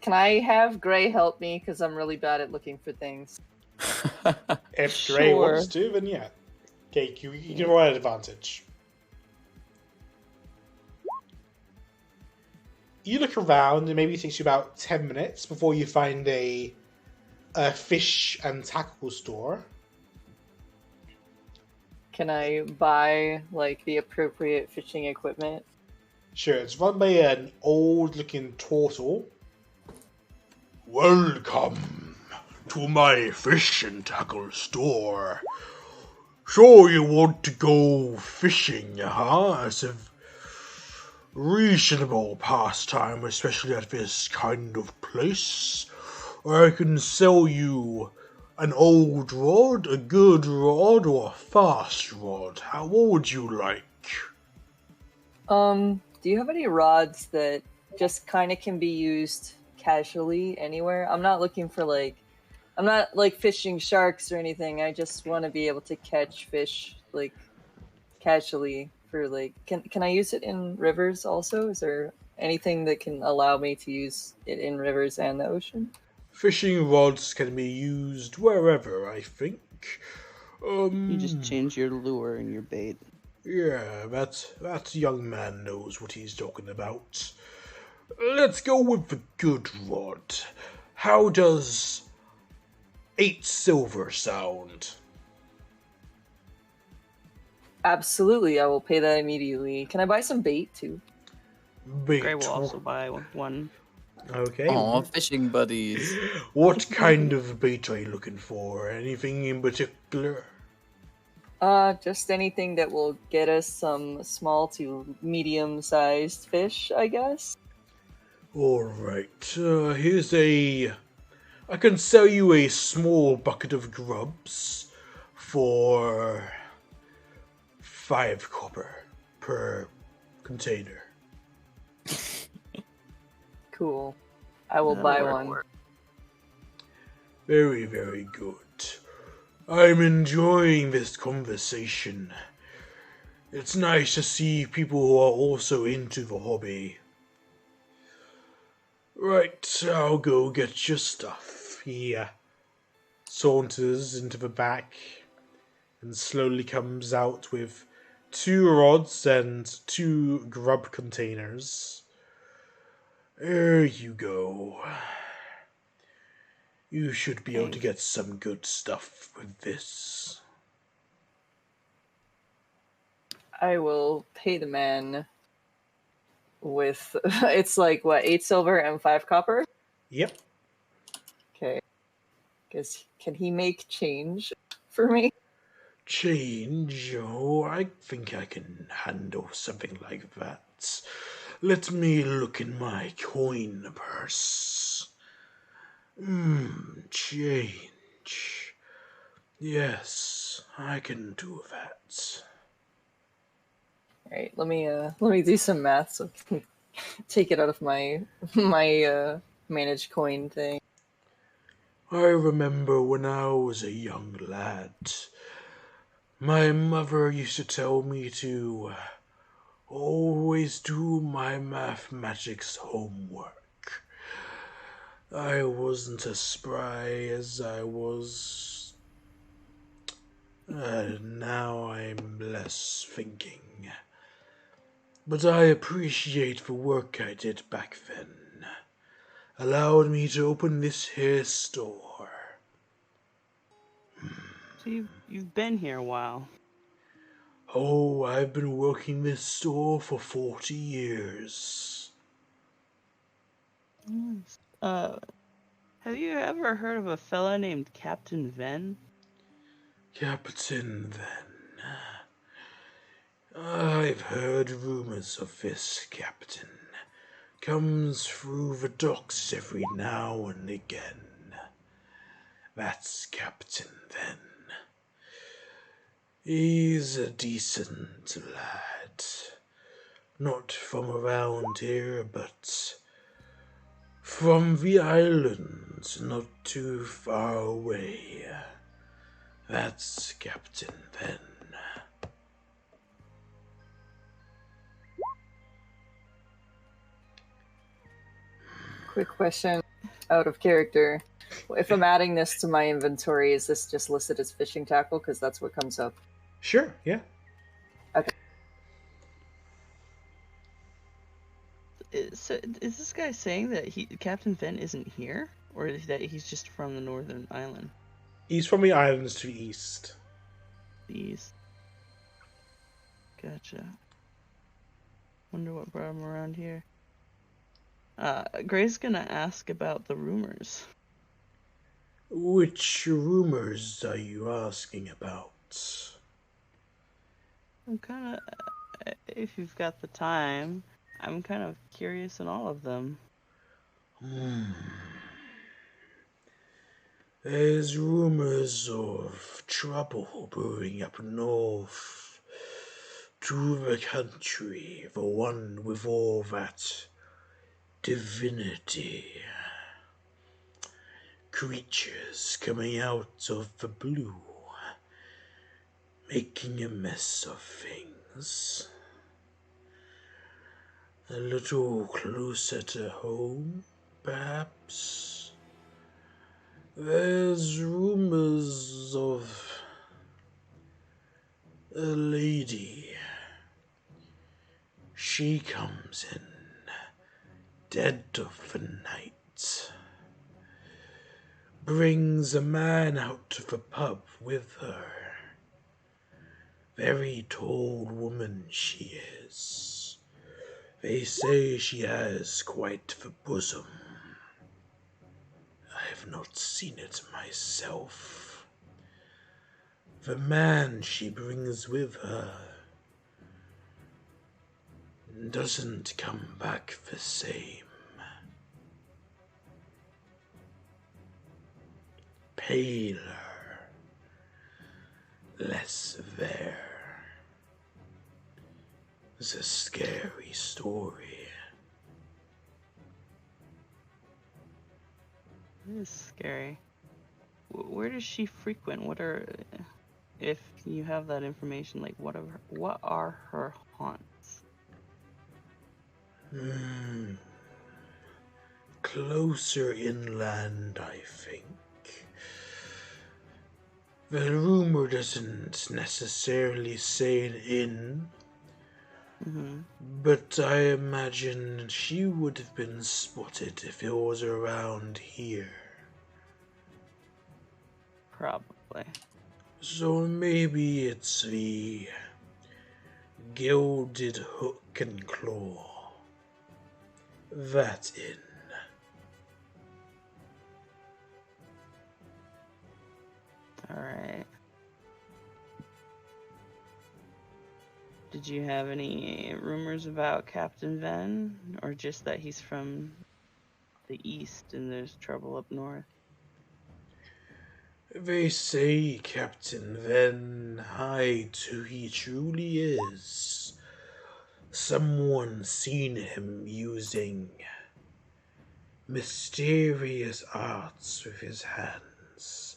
Can I have Gray help me because I'm really bad at looking for things? If Gray Sure. wants to, then yeah. Okay, you can roll an advantage. You look around, and maybe it takes you about 10 minutes before you find a fish and tackle store. Can I buy like the appropriate fishing equipment? Sure, it's run by an old-looking turtle. Welcome to my fish and tackle store. So you want to go fishing, huh? It's a reasonable pastime, especially at this kind of place. I can sell you an old rod, a good rod, or a fast rod. How would you like? Do you have any rods that just kind of can be used casually anywhere? I'm not looking for I'm not like fishing sharks or anything. I just want to be able to catch fish like casually for like. Can I use it in rivers also? Is there anything that can allow me to use it in rivers and the ocean? Fishing rods can be used wherever, I think. You just change your lure and your bait. Yeah, that young man knows what he's talking about. Let's go with the good rod. How does 8 silver sound? Absolutely, I will pay that immediately. Can I buy some bait too? Bait. Gray will also buy one. Okay. Aw, fishing buddies. What kind of bait are you looking for? Anything in particular? Just anything that will get us some small to medium-sized fish, I guess. Alright, here's I can sell you a small bucket of grubs for 5 copper per container. Cool. I will buy one. Very, very good. I'm enjoying this conversation. It's nice to see people who are also into the hobby. Right, I'll go get your stuff. He saunters into the back and slowly comes out with 2 rods and 2 grub containers. There you go. You should be able to get some good stuff with this. I will pay the man with it's like what, 8 silver and 5 copper. Yep. Okay. Can he make change for me? Change? Oh, I think I can handle something like that. Let me look in my coin purse. Change. Yes, I can do that. All right, let me do some math so I can take it out of my managed coin thing. I remember when I was a young lad, my mother used to tell me to always do my mathematics homework. I wasn't as spry as I was. Now I'm less thinking. But I appreciate the work I did back then. Allowed me to open this here store. So you've been here a while. Oh, I've been working this store for 40 years. Nice. Have you ever heard of a fella named Captain Ven? Captain, then. I've heard rumors of this captain. Comes through the docks every now and again. That's Captain, then. He's a decent lad. Not from around here, but from the island, not too far away. That's Captain, then. Quick question, out of character. If I'm adding this to my inventory, is this just listed as fishing tackle? Because that's what comes up. Sure, yeah. Okay. So is this guy saying that Captain Ven isn't here, or is that he's just from the northern island? He's from the islands to the east. These. Gotcha. Wonder what brought him around here. Gray's gonna ask about the rumors. Which rumors are you asking about? I'm kind of, if you've got the time, I'm kind of curious in all of them. There's rumors of trouble brewing up north to the country, the one with all that divinity. Creatures coming out of the blue, making a mess of things. A little closer to home, perhaps. There's rumors of a lady. She comes in dead of the night. Brings a man out to the pub with her. Very tall woman she is. They say she has quite the bosom. I have not seen it myself. The man she brings with her doesn't come back the same. Paler, less there. It's a scary story. It is scary. Where does she frequent? What are, if you have that information, like what are her haunts? Closer inland, I think. The rumor doesn't necessarily say an inn, but I imagine she would have been spotted if it was around here. Probably. So maybe it's the gilded hook and claw. That in. Alright. Did you have any rumors about Captain Ven? Or just that he's from the east and there's trouble up north? They say Captain Ven, aye, too he truly is. Someone seen him using mysterious arts with his hands.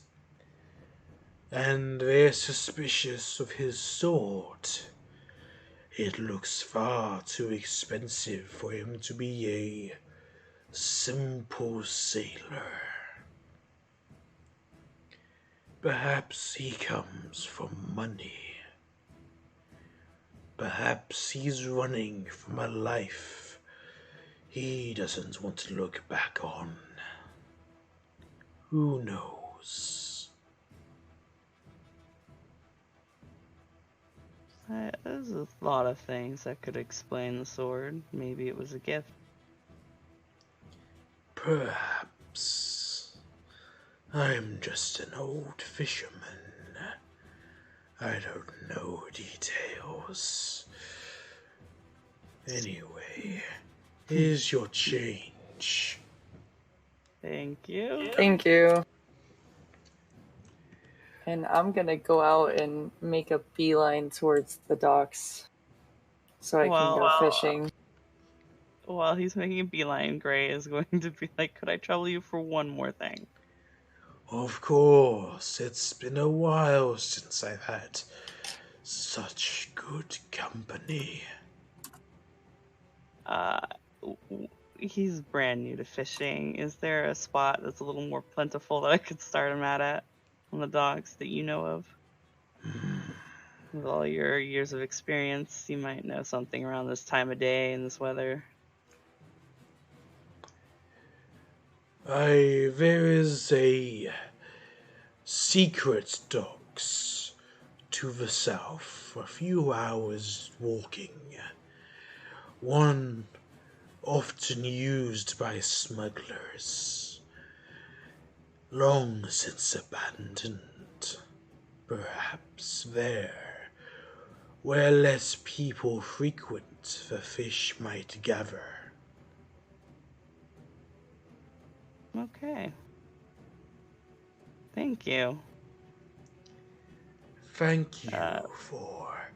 And they're suspicious of his sword. It looks far too expensive for him to be a simple sailor. Perhaps he comes for money. Perhaps he's running from a life he doesn't want to look back on. Who knows? There's a lot of things that could explain the sword. Maybe it was a gift. Perhaps. I'm just an old fisherman. I don't know details. Anyway, here's your change. Thank you. Thank you. And I'm gonna go out and make a beeline towards the docks so I can go fishing. While he's making a beeline, Gray is going to be like, could I trouble you for one more thing? Of course, it's been a while since I've had such good company. He's brand new to fishing. Is there a spot that's a little more plentiful that I could start him at on the docks that you know of? With all your years of experience, you might know something around this time of day and this weather. There is a secret docks to the south, a few hours walking. One often used by smugglers, long since abandoned. Perhaps there, where less people frequent, the fish might gather. Okay. Thank you. Thank you for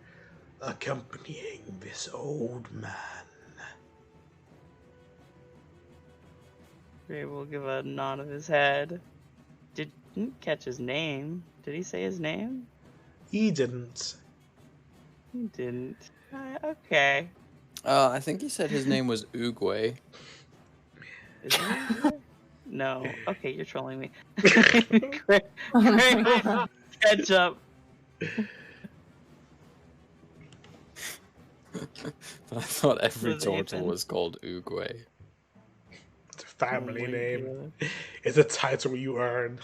accompanying this old man. Gray will give a nod of his head. Didn't catch his name. Did he say his name? He didn't. He didn't. Okay. I think he said his name was Uguay. Is it Uguay? No. Okay, you're trolling me. Gray, catch up. But I thought every Was turtle Ethan? was called Uguay. It's a family Oh my name. God. It's a title you earn.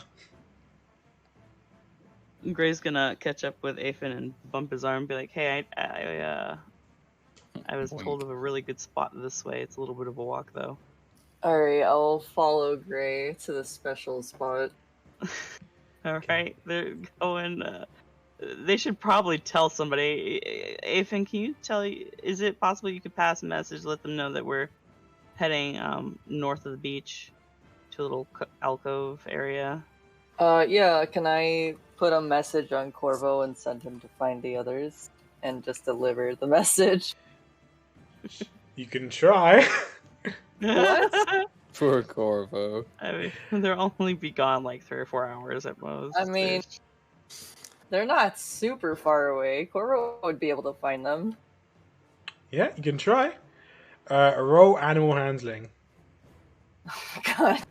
Gray's gonna catch up with Afen and bump his arm and be like, hey, I was told of a really good spot this way. It's a little bit of a walk, though. Alright, I'll follow Gray to the special spot. Alright, they're going... they should probably tell somebody. Afen, can you tell... Is it possible you could pass a message, let them know that we're heading north of the beach to a little alcove area? Yeah, can I put a message on Corvo and send him to find the others? And just deliver the message? You can try. What? Poor Corvo. I mean, they'll only be gone like 3 or 4 hours at most. I mean, they're not super far away. Corvo would be able to find them. Yeah, you can try. Roll animal handling. Oh my god.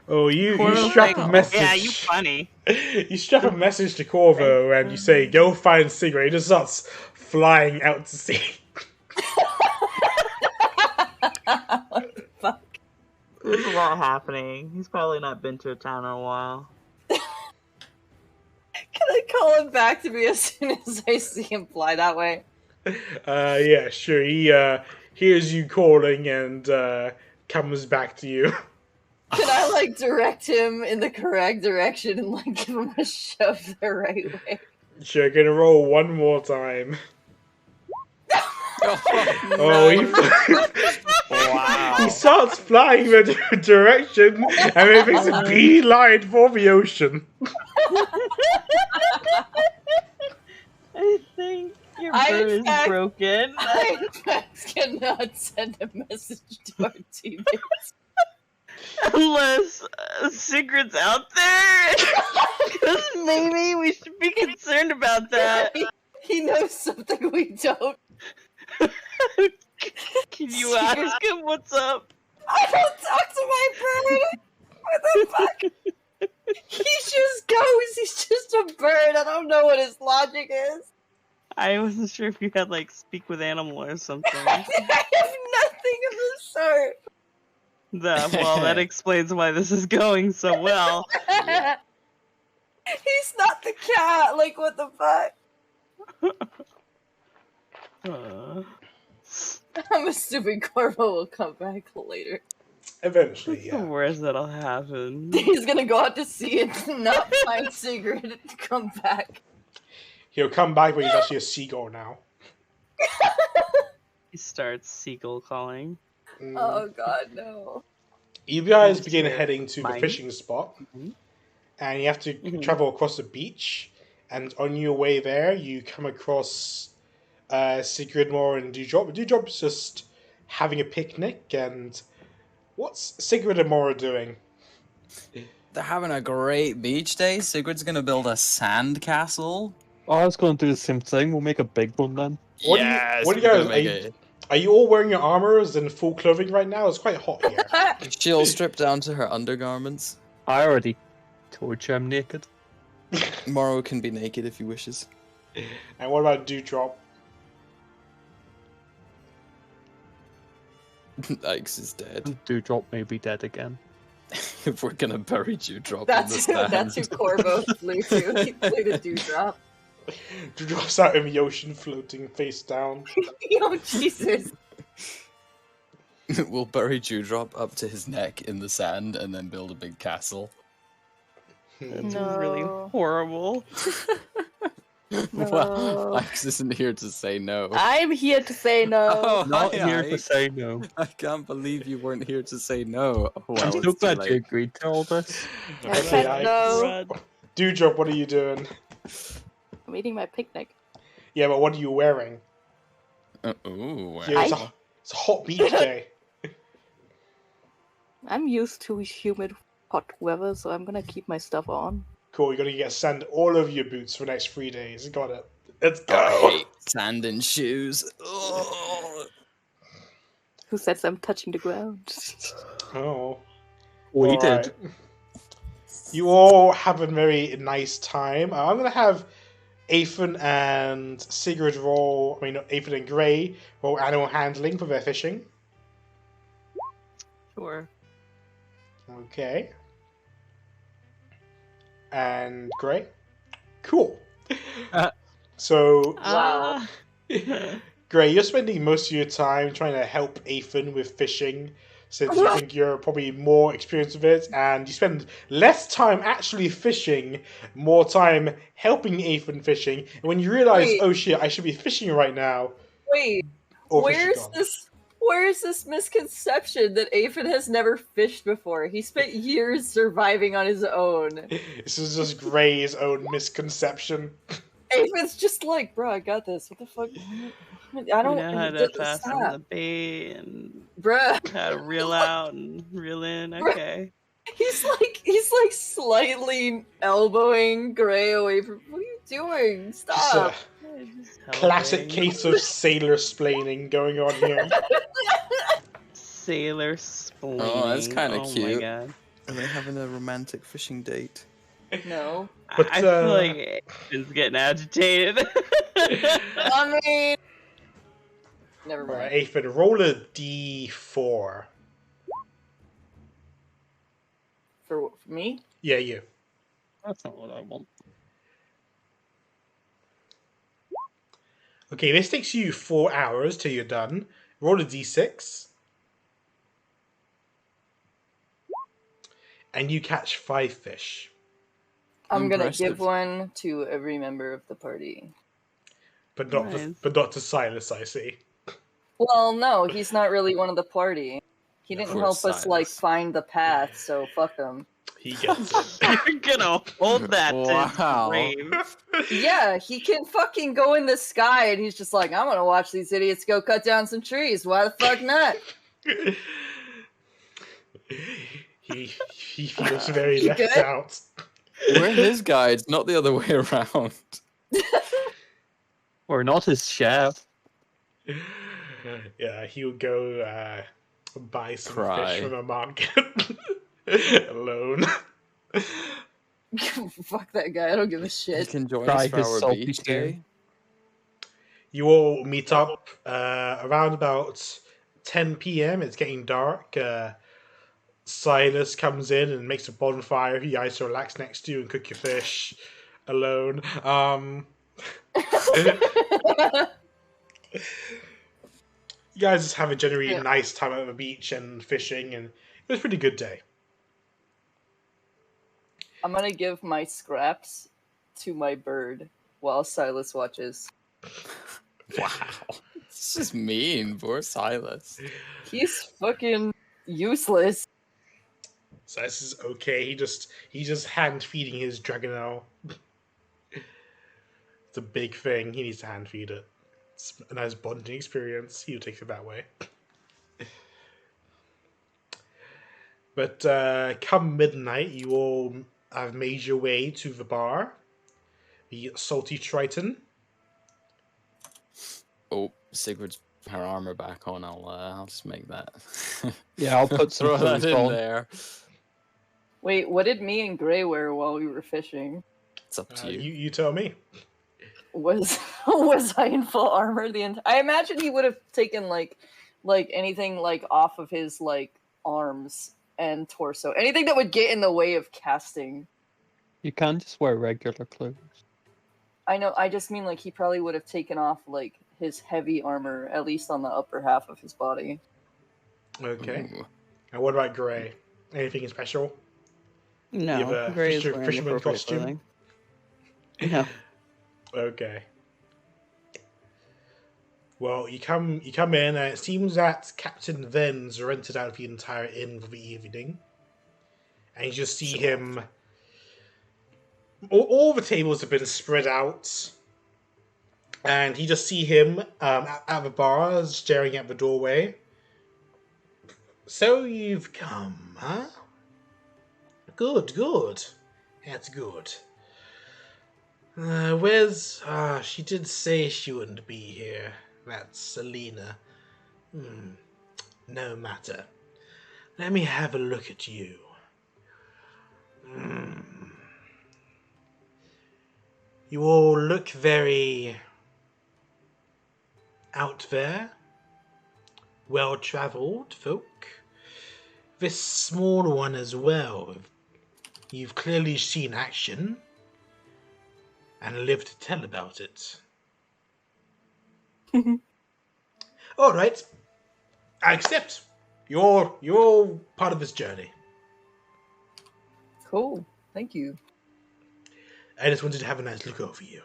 Oh, you Corvo's strap like, a message. yeah, you funny. You strap a message to Corvo and you say, go find Cigarette. He just starts flying out to sea. What the fuck? There's a lot happening. He's probably not been to a town in a while. Can I call him back to me as soon as I see him fly that way? Yeah, sure. He hears you calling and comes back to you. Can I like direct him in the correct direction and like give him a shove the right way? Sure, gonna roll one more time. Oh, He wow. starts flying in a different direction and then makes a beeline for the ocean. I think your I, bird in is fact- broken. I in fact cannot send a message to our teammates. Unless Sigrid's out there. Because maybe we should be concerned about that. He knows something we don't. Can you ask him what's up? I don't talk to my bird! What the fuck? He just goes, he's just a bird. I don't know what his logic is. I wasn't sure if you had like speak with animal or something. I have nothing of the sort. Well, that explains why this is going so well. He's not the cat. Like, what the fuck? I'm assuming Corvo will come back later. Eventually, What's the yeah. worst that'll happen? He's gonna go out to sea and not find Sigrid and come back. He'll come back, but he's actually a seagull now. He starts seagull calling. Oh god, no. You guys That's begin fair. heading to the Mine. fishing spot, Mhm. and you have to travel across the beach. And on your way there, you come across Sigridmore and Dewdrop. Dewdrop's just having a picnic, and what's Sigrid and Mora doing? They're having a great beach day. Sigrid's gonna build a sand castle. Oh, I was going to do the same thing. We'll make a big one then. What do you- Yes, what do you we're guys- gonna make it. Are you all wearing your armors and full clothing right now? It's quite hot here. She'll strip down to her undergarments. I already told you I'm naked. Morrow can be naked if he wishes. And what about Dewdrop? Ike's is dead. Dewdrop may be dead again. If we're gonna bury Dewdrop in the That's who sand. Corvo flew to. He flew to Dewdrop. Dewdrop's out in the ocean, floating face down. Oh, Jesus. We'll bury Dewdrop up to his neck in the sand and then build a big castle. It's No. really horrible. Well, Ike's isn't here to say no. I'm here to say no. Oh, Not hi, here to Ike. say no. I can't believe you weren't here to say no. Well, I'm it's so too glad late. you agreed to all this. I Okay, said Ike. no. Run. Dewdrop, what are you doing? I'm eating my picnic. Yeah, but what are you wearing? Ooh, Yeah, it's, Ike? it's a hot beach day. I'm used to humid, hot weather, so I'm gonna keep my stuff on. Cool, you're gonna get sand all over your boots for the next 3 days. Got it. Let's I go. hate sand and shoes. Ugh. Who says I'm touching the ground? Oh. We All did. right. You all have a very nice time. I'm gonna have Aethan and Sigrid roll. I mean, not Aethan and Gray roll animal handling for their fishing. Sure. Okay. And Gray. Cool. So, Ah. Gray, you're spending most of your time trying to help Aethan with fishing, since you think you're probably more experienced with it, and you spend less time actually fishing, more time helping Aethan fishing. And when you realize, Wait. oh shit, I should be fishing right now, Wait, or fish is where's gone. this misconception that Aphid has never fished before? He spent years surviving on his own. This is just Gray's own misconception. Aphid's just like, bro, I got this. What the fuck? I don't You know how to just fasten stop. the bait and Bruh. how to reel out and reel in. Okay. He's like slightly elbowing Gray away from. What are you doing? Just a Stop! Just classic helping. case of sailor splaining going on here. Sailor splaining. Oh, that's kinda Oh my cute. god. Are they having a romantic fishing date? No. But, I feel like it's getting agitated. I mean, never mind. Alright, Aphid, roll a d4. For me, Yeah, you. That's not what I want. Okay, this takes you 4 hours till you're done. Roll a d6. And you catch 5 fish. I'm gonna give Impressive. one to every member of the party. But Nice. not to Silas, I see. Well, no, he's not really one of the party. He didn't Poor help us like Silas. find the path, so fuck him. He gets it. You're gonna hold that to Wow. his grave. Yeah, he can fucking go in the sky and he's just like, I'm gonna watch these idiots go cut down some trees. Why the fuck not? he feels very You left good? out. We're his guides, not the other way around. We're not his chef. Yeah, he would go buy some Cry. fish from a market alone. Fuck that guy, I don't give a You shit. can join Try us for his our salty beach steer. day. You all meet up around about 10 p.m. It's getting dark. Silas comes in and makes a bonfire for you guys to relax next to and cook your fish alone. You guys just have a generally nice time at the beach and fishing, and it was a pretty good day. I'm gonna give my scraps to my bird while Silas watches. Wow. This is mean. Poor Silas. He's fucking useless. So this is okay. He's just hand feeding his dragonelle. It's a big thing. He needs to hand feed it. It's a nice bonding experience. He'll take it that way. But come midnight, you all have made your way to the bar. The Salty Triton. Oh, Sigurd's her armor back on. I'll just make that. Yeah, I'll put some Throw that clothes in on. there. Wait, what did me and Gray wear while we were fishing? It's up to you. You tell me. Was was I in full armor the entire? I imagine he would have taken like anything like off of his like arms and torso, anything that would get in the way of casting. You can just wear regular clothes. I know. I just mean like he probably would have taken off like his heavy armor, at least on the upper half of his body. Okay. Ooh. And what about Gray? Anything special? No, You have a Gray is fisher- wearing fisherman appropriate costume? clothing. No. Okay. Well, you come in, and it seems that Captain Ven's rented out the entire inn for the evening, and you just see him. All the tables have been spread out, and you just see him at the bar, staring at the doorway. So you've come, huh? Good, good. That's good. Where's... she did say she wouldn't be here. That's Selena. No matter. Let me have a look at you. You all look very... out there. Well-travelled folk. This small one as well. You've clearly seen action. And lived to tell about it. All right, I accept. You're all part of this journey. Cool. Thank you. I just wanted to have a nice look over you.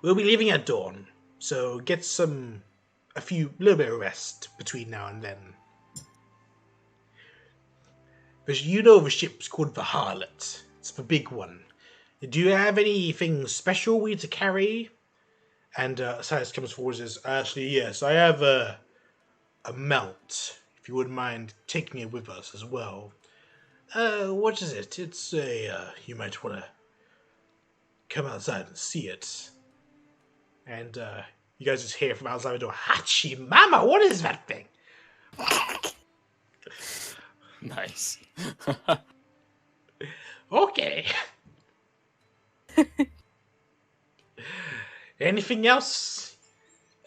We'll be leaving at dawn, so get little bit of rest between now and then. But you know the ship's called the Harlot. It's the big one. Do you have anything special we need to carry? And Silas comes forward and says, actually, yes, I have a mount, if you wouldn't mind taking it with us as well. What is it? It's you might want to come outside and see it. And you guys just hear from outside the door, Hachi Mama, what is that thing? Nice. Okay. Anything else?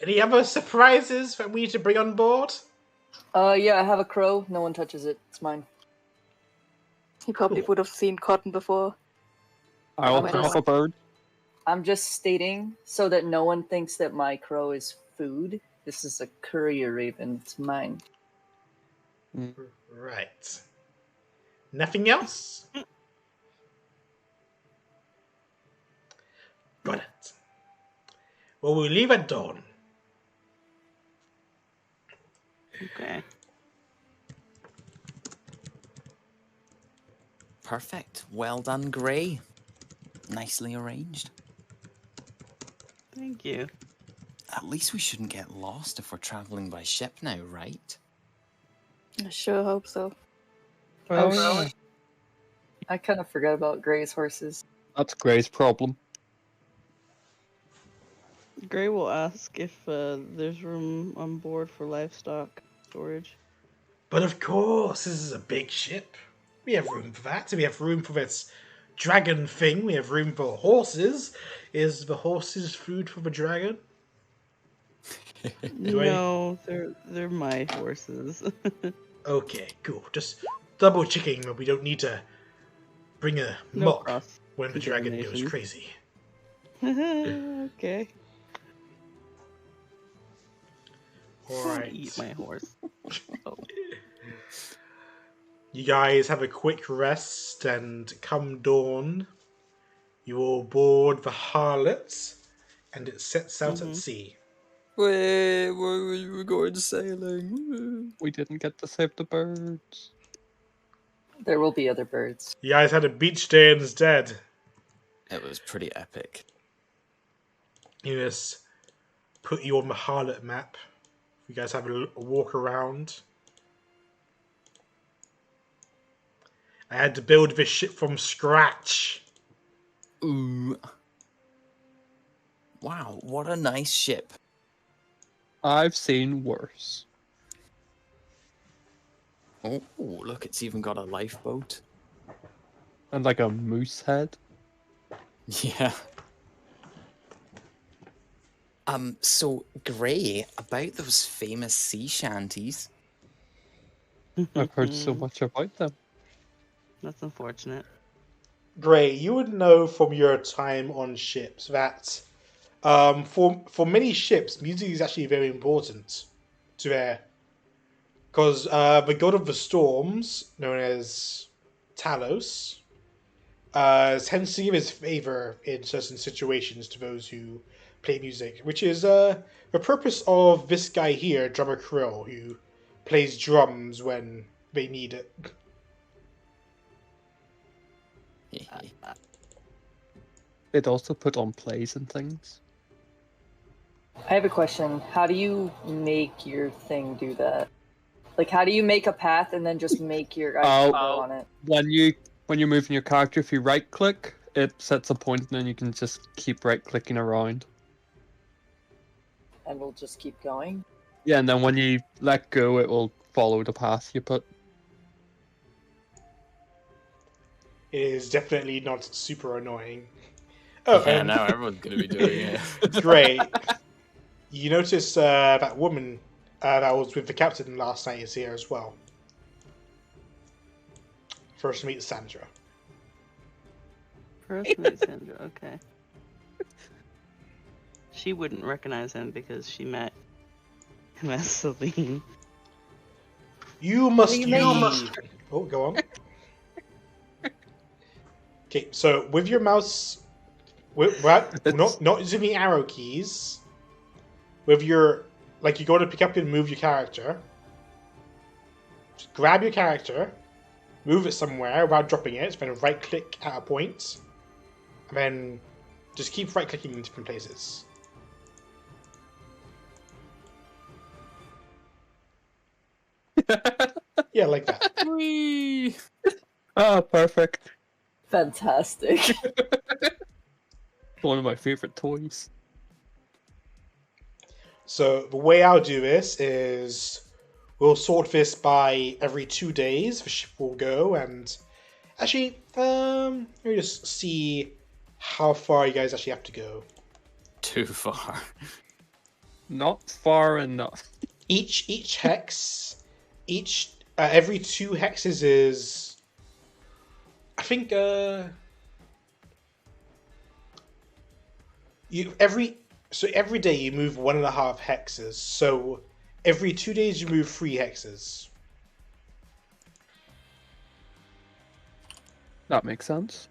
Any other surprises that we need to bring on board? Yeah, I have a crow. No one touches it. It's mine. He probably Cool. would have seen cotton before. I also have a bird. I'm just stating so that no one thinks that my crow is food. This is a courier raven. It's mine. Right. Nothing else? Got it. Well, we'll leave at dawn. Okay. Perfect. Well done, Gray. Nicely arranged. Thank you. At least we shouldn't get lost if we're traveling by ship now, right? I sure hope so. Well, Oh, yeah. I kind of forgot about Gray's horses. That's Gray's problem. Gray will ask if there's room on board for livestock storage. But of course, this is a big ship. We have room for that. We have room for this dragon thing. We have room for horses. Is the horses food for the dragon? No, they're my horses. Okay, cool. Just double checking that we don't need to bring a No mock cross when the dragon goes contamination. crazy. Okay. Alright. Eat my horse. Oh. You guys have a quick rest, and come dawn, you all board the Harlot, and it sets out at sea. Wait, we're going sailing. We didn't get to save the birds. There will be other birds. You guys had a beach day instead. It was pretty epic. You just put you on the Harlot map. You guys have a walk around. I had to build this ship from scratch. Ooh. Wow, what a nice ship. I've seen worse. Oh, look, it's even got a lifeboat. And like a moose head. Yeah. So, Gray, about those famous sea shanties. I've heard so much about them. That's unfortunate. Gray, you would know from your time on ships that for many ships, music is actually very important to their... Because the god of the storms, known as Talos, tends to give his favor in certain situations to those who play music, which is the purpose of this guy here, Drummer Krill, who plays drums when they need it. They'd also put on plays and things. I have a question. How do you make your thing do that? Like, how do you make a path and then just make your item go on it? When you're moving your character, if you right click, it sets a point, and then you can just keep right clicking around. And we'll just keep going? Yeah, and then when you let go, it will follow the path you put. It is definitely not super annoying. Oh, Yeah, and now everyone's going to be doing it. great. You notice that woman that was with the captain last night is here as well. First meet Sandra. First meet Sandra, okay. She wouldn't recognize him because she met him as Celine. You must You leave. Oh, go on. Okay, so with your mouse, not using the arrow keys, with your, like, you go to pick up and move your character. Just grab your character, move it somewhere without dropping it, then right click at a point, and then just keep right clicking in different places. Yeah, like that. Whee! Ah, perfect. Fantastic. One of my favorite toys. So the way I'll do this is we'll sort this by every 2 days. The ship will go, and actually, let me just see how far you guys actually have to go. Too far. Not far enough. Each hex, every 2 hexes is, I think, every day you move 1.5 hexes. So every 2 days you move 3 hexes. That makes sense.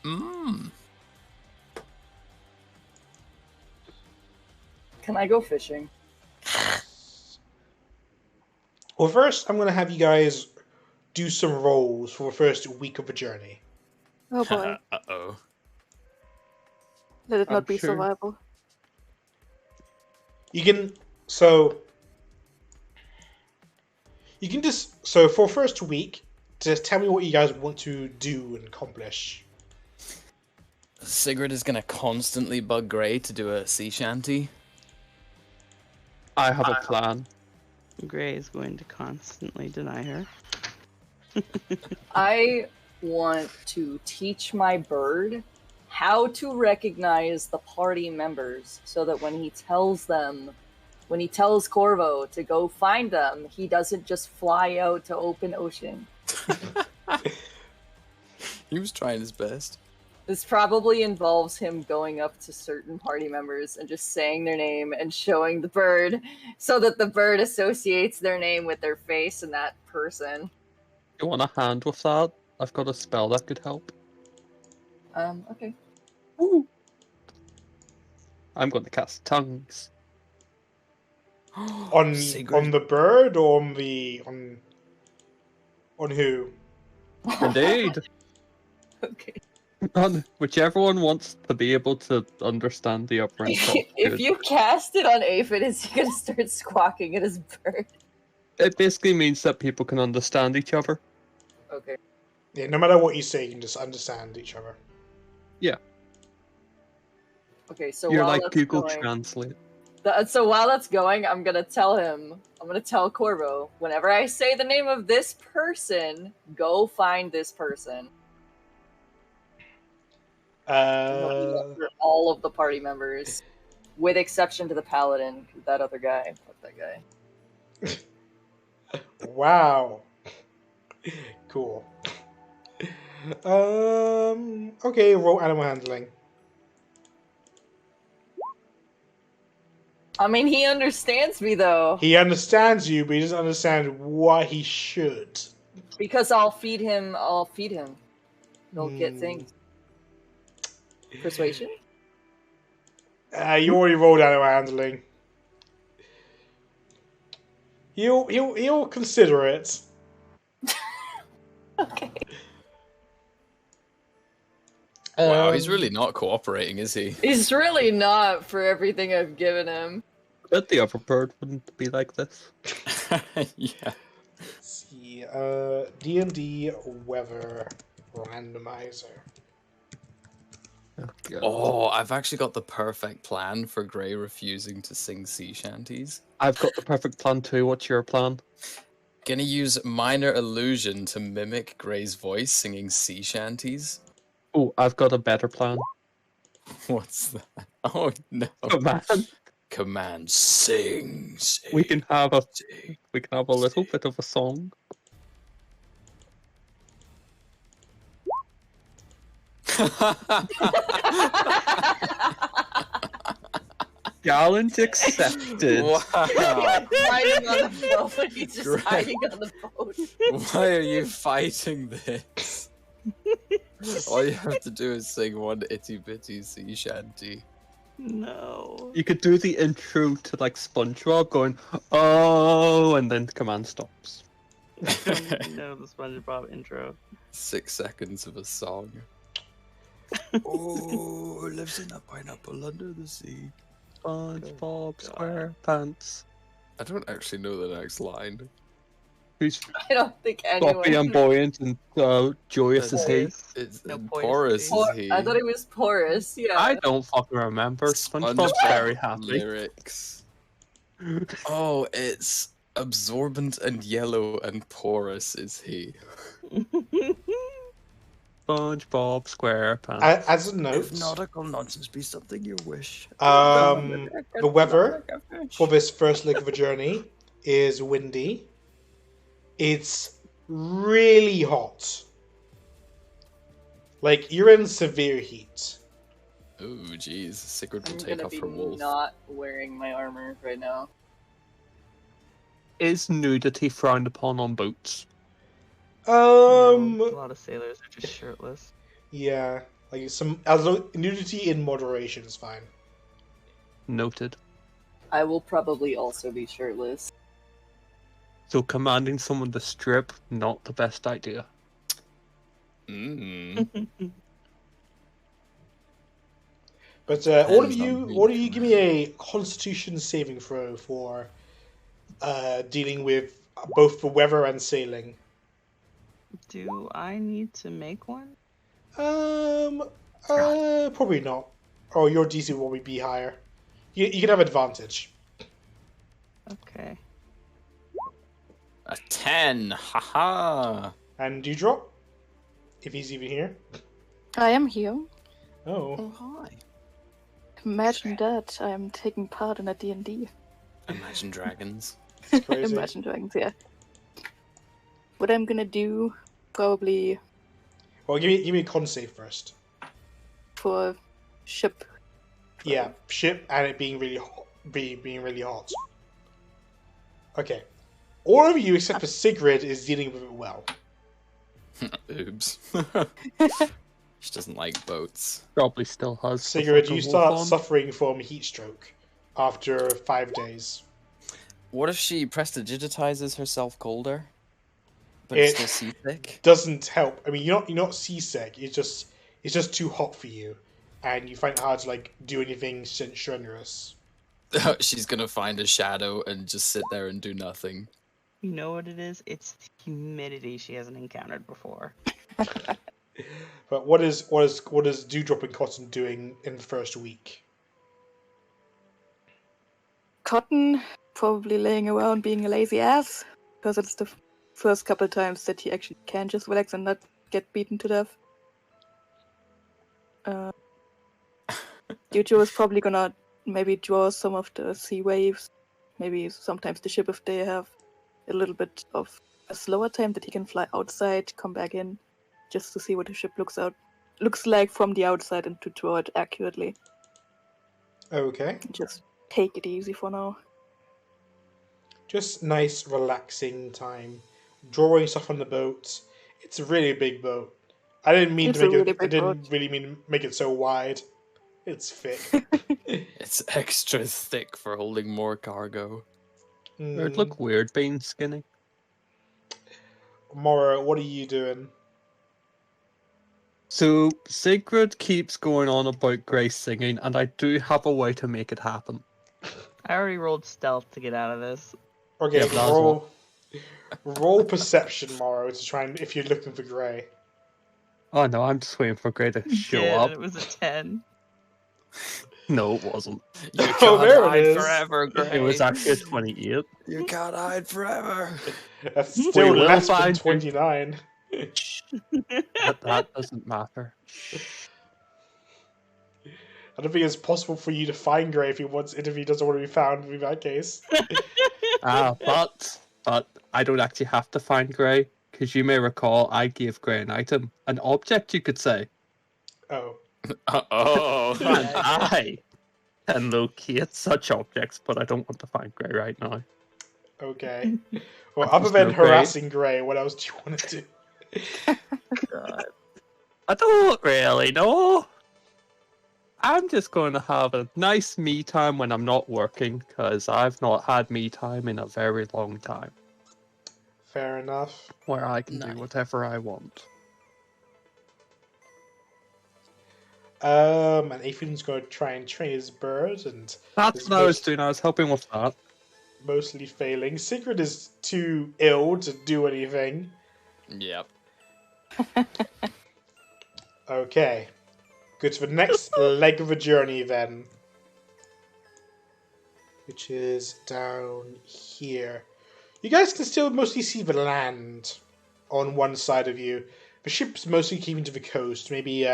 Mmm. Can I go fishing? Well, first I'm gonna have you guys do some rolls for the first week of the journey. Oh boy. Uh-oh. Let it I'm not be sure. survival. You can just for first week, just tell me what you guys want to do and accomplish. Sigrid is gonna constantly bug Grey to do a sea shanty. I have a plan. Gray is going to constantly deny her. I want to teach my bird how to recognize the party members so that when he tells Corvo to go find them, he doesn't just fly out to open ocean. He was trying his best. This probably involves him going up to certain party members and just saying their name and showing the bird so that the bird associates their name with their face and that person. You want a hand with that? I've got a spell that could help. Okay. Woo. I'm going to cast tongues. On Sigrid. the bird or on who? Indeed. Okay. On whichever one wants to be able to understand the upper and top. If you cast it on Aphid, is he gonna start squawking at his bird? It basically means that people can understand each other. Okay. Yeah, no matter what you say, you can just understand each other. Okay, so You're while like that's Google going, Translate. so while that's going, I'm gonna tell Corvo, whenever I say the name of this person, go find this person. For all of the party members, with exception to the paladin, that other guy. Fuck that guy. Wow. Cool. Okay, roll animal handling. I mean, he understands me though, He understands you, but he doesn't understand why he should. because I'll feed him. He'll get things. Persuasion? You already rolled animal handling. He'll consider it. Okay. Wow, he's really not cooperating, is he? He's really not for everything I've given him. Bet the other bird wouldn't be like this. Yeah. Let's see. D&D weather randomizer. Oh, God. Oh, I've actually got the perfect plan for Grey refusing to sing sea shanties. I've got the perfect plan too. What's your plan? Gonna use minor illusion to mimic Grey's voice singing sea shanties. Oh, I've got a better plan. What's that? Oh no! Command sing. We can have a little bit of a song. Challenge accepted. Wow! Hiding on the boat. He's just Great. hiding on the boat. Why are you fighting this? All you have to do is sing one itty bitty sea shanty. No. You could do the intro to like SpongeBob going, oh, and then the command stops. I don't even know the SpongeBob intro. 6 seconds of a song. Oh, lives in a pineapple under the sea. SpongeBob God. SquarePants. I don't actually know the next line. Who's I don't think anyone. floppy and buoyant and joyous as he? It's No, porous porous is he. I thought it was porous. Yeah. I don't fucking remember. SpongeBob's very happy. Lyrics. Oh, it's absorbent and yellow and porous is he. SpongeBob SquarePants. As a note, If nautical nonsense be something you wish. the weather for this first leg of a journey is windy. It's really hot. Like, you're in severe heat. Ooh, jeez. Sigrid will I'm take gonna off be her wolf. not wearing my armor right now. Is nudity frowned upon on boats? Um, No, a lot of sailors are just shirtless. yeah, like as long nudity in moderation is fine. Noted. I will probably also be shirtless. So commanding someone to strip, not the best idea. Mm. But Depends on who all of you you, give me a Constitution saving throw for dealing with both the weather and sailing. Do I need to make one? Probably not. Oh, your DC will be higher. You can have advantage. Okay. A 10. Haha. And do you drop? If he's even here. I am here. Oh. Oh, hi. Imagine that. I'm taking part in a D&D. Imagine dragons. It's crazy. Imagine Dragons, yeah. What I'm gonna do, probably Well, give me a con save first. for ship. Yeah, ship and it being really hot. Being really hot. Okay. All of you except for Sigrid is dealing with it well. Oops. She doesn't like boats. Probably still has. the Sigrid, fucking you wolf start on. suffering from heat stroke after 5 days. What if she prestidigitizes herself colder? But It- it's still seasick? Doesn't help. I mean, you're not seasick. It's just too hot for you, and you find it hard to like do anything strenuous. She's gonna find a shadow and just sit there and do nothing. You know what it is? It's humidity she hasn't encountered before. But what is Dewdrop and Cotton doing in the first week? Cotton, probably laying around being a lazy ass, because it's the first couple times that he actually can just relax and not get beaten to death. Yujo is probably gonna maybe draw some of the sea waves. Maybe sometimes the ship, if they have a little bit of a slower time, that he can fly outside, come back in, just to see what the ship looks like from the outside and to draw it accurately. Okay, Just take it easy for now. just nice relaxing time, drawing stuff on the boat. It's a really big boat. I didn't mean It's to a make really it. I big didn't boat. really mean to make it so wide. It's thick. It's extra thick for holding more cargo. It'd look weird being skinny. Mora, what are you doing? So Sigrid keeps going on about Grace singing, and I do have a way to make it happen. I already rolled stealth to get out of this. Okay, Yeah, but that was roll perception, Mora, to try and if you're looking for Grey. Oh no, I'm just waiting for Grey to show Did, up. and it was a 10. No, it wasn't. You Oh, can't there it hide is. forever, Gray. It was actually a 28. You can't hide forever. That's We still will less than find you. 29. That doesn't matter. I don't think it's possible for you to find Grey if he doesn't want to be found in that case. But I don't actually have to find Grey, because you may recall I gave Grey an item. An object, you could say. Oh. Oh. And I can locate such objects, but I don't want to find Grey right now. Okay. Well, I other just than know Grey. harassing Grey, what else do you want to do? God. I don't really know. I'm just going to have a nice me time when I'm not working, because I've not had me time in a very long time, Fair enough. where I can Nice. do whatever I want. And Ethan's going to try and train his bird, and That's It's what I was most- doing. I was helping with that. mostly failing. Sigrid is too ill to do anything. Yep. Okay. Go to the next leg of the journey then. Which is down here. You guys can still mostly see the land on one side of you. The ship's mostly keeping to the coast. Maybe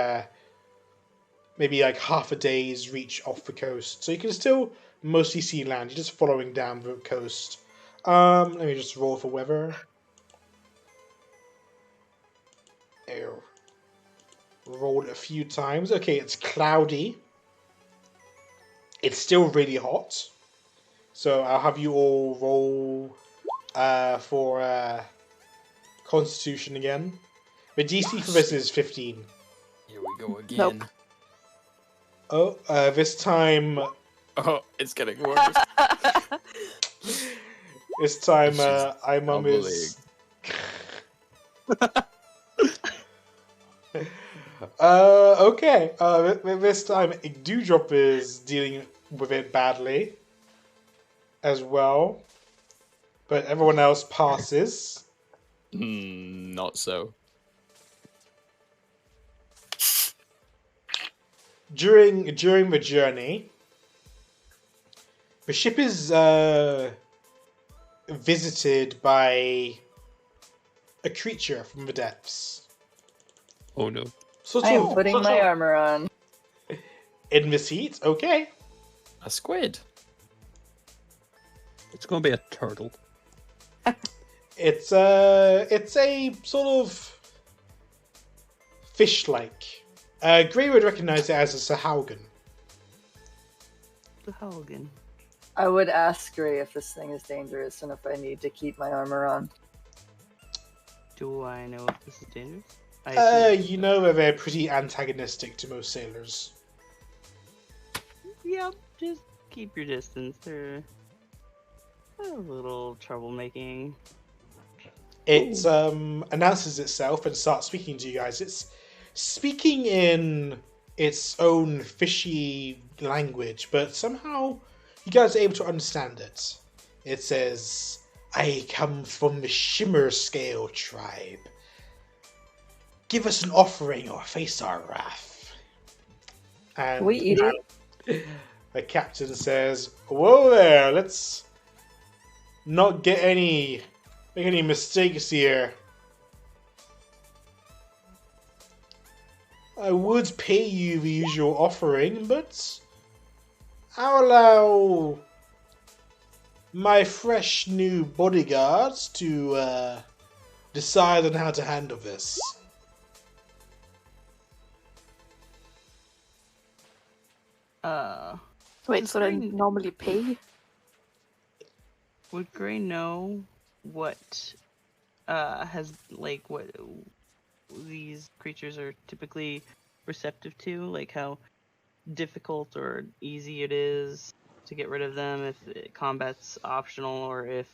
like half a day's reach off the coast. So you can still mostly see land. You're just following down the coast. Let me just roll for weather. Ew. Rolled a few times. Okay, it's cloudy. It's still really hot. So I'll have you all roll for Constitution again. The DC for this is 15. Here we go again. Nope. Oh, this time... Oh, it's getting worse. This time, She's Imam is... okay. This time, Dewdrop is dealing with it badly as well. But everyone else passes. Not so. During the journey, the ship is visited by a creature from the depths. Oh no. I am putting my armor on. In the seat, okay. A squid. It's gonna be a turtle. It's a sort of fish-like. Gray would recognize it as a Sahaugen. The Hogan. I would ask Gray if this thing is dangerous and if I need to keep my armor on. Do I know if this is dangerous? You know that they're pretty antagonistic to most sailors. Yep, just keep your distance. They're a little troublemaking. It announces itself and starts speaking to you guys. It's speaking in its own fishy language, but somehow you guys are able to understand it. It says, "I come from the Shimmer Scale tribe. Give us an offering or face our wrath." And Can we eat it? the captain says, "Whoa there, let's not make any mistakes here. I would pay you the usual offering, but I'll allow my fresh new bodyguards to decide on how to handle this." Wait, so they normally pay? Would Gray know what what these creatures are typically receptive to? Like how difficult or easy it is to get rid of them, if combat's optional, or if,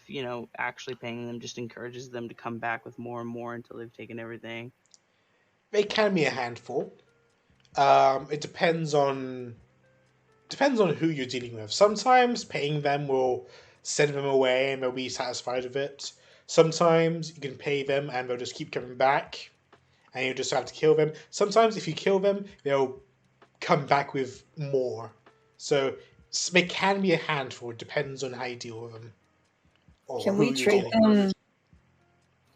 actually paying them just encourages them to come back with more and more until they've taken everything? They can be a handful. It depends on who you're dealing with. Sometimes paying them will send them away and they'll be satisfied with it. Sometimes you can pay them and they'll just keep coming back and you just have to kill them. Sometimes if you kill them, they'll come back with more. So they can be a handful. It depends on how you deal with them. Or Can who we you're trade dealing with. them?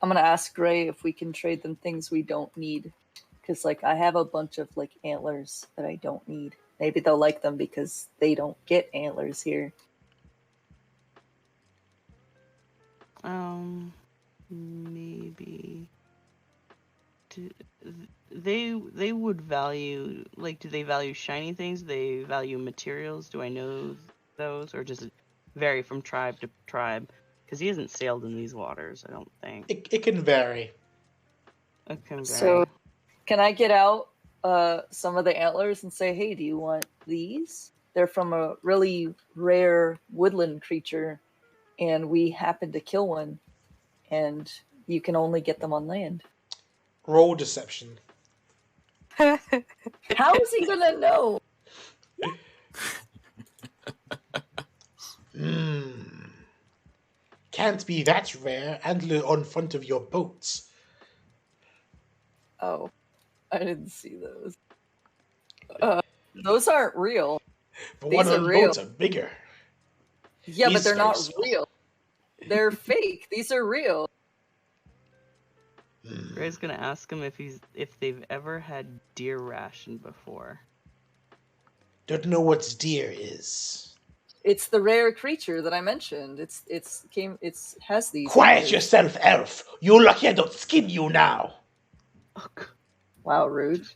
I'm gonna ask Gray if we can trade them things we don't need. Because, I have a bunch of, antlers that I don't need. Maybe they'll like them because they don't get antlers here. Maybe. They would value, do they value shiny things? Do they value materials? Do I know those? Or does it vary from tribe to tribe? Because he hasn't sailed in these waters, I don't think. It can vary. It can vary. So, can I get out some of the antlers and say, hey, do you want these? They're from a really rare woodland creature, and we happened to kill one, and you can only get them on land. Roll deception. How is he gonna know? Can't be that rare. Antler on front of your boats. Oh, I didn't see those. Those aren't real. The These one are on real. boats are bigger. Yeah, but These they're are not small. real. They're fake. These are real. Gray's gonna ask him if they've ever had deer ration before. Don't know what deer is. It's the rare creature that I mentioned. It has these. Quiet ears. yourself, elf. You're lucky I don't skin you now. Wow, rude.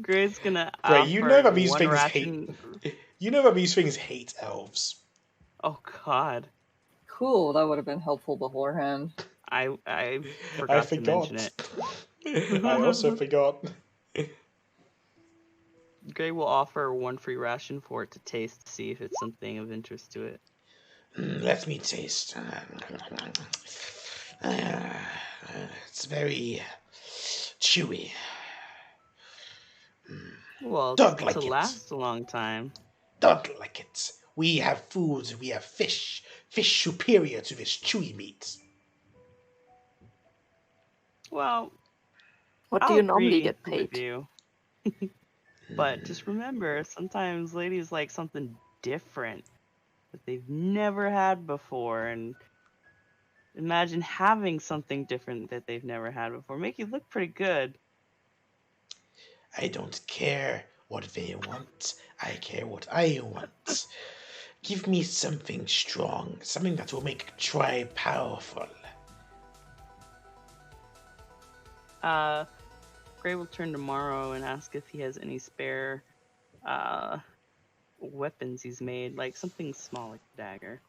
Gray's gonna Gray, offer you know that these one things ration. You know that these things hate elves. Oh God, Cool. That would have been helpful beforehand. I I forgot to forgot. mention it. I also forgot. Gray will offer one free ration for it to taste to see if it's something of interest to it. Let me taste. It's very chewy. Well, Don't to like it. last a long time. Don't like it. We have foods, we have fish. Fish superior to this chewy meat. Well, What do I'll you normally agree get with paid? you. But just remember, sometimes ladies like something different that they've never had before, and imagine having something different that they've never had before. Make you look pretty good. I don't care what they want. I care what I want. Give me something strong, something that will make a tribe powerful. Gray will turn to Morrow and ask if he has any spare weapons he's made, like something small like a dagger.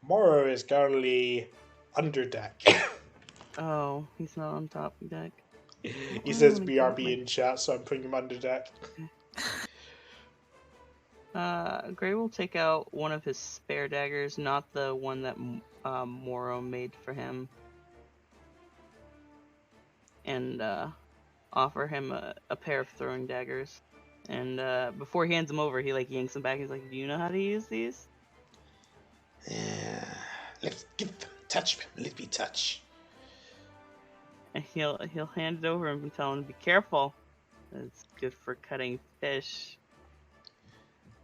Morrow is currently under deck. Oh, he's not on top deck. He says BRB in chat, so I'm putting him under deck. Gray will take out one of his spare daggers, not the one that Morrow made for him, and offer him a pair of throwing daggers. And before he hands them over, he like yanks them back. He's like, "Do you know how to use these?" Let's give them, touch them, let me touch. And he'll hand it over and tell him to be careful. It's good for cutting fish.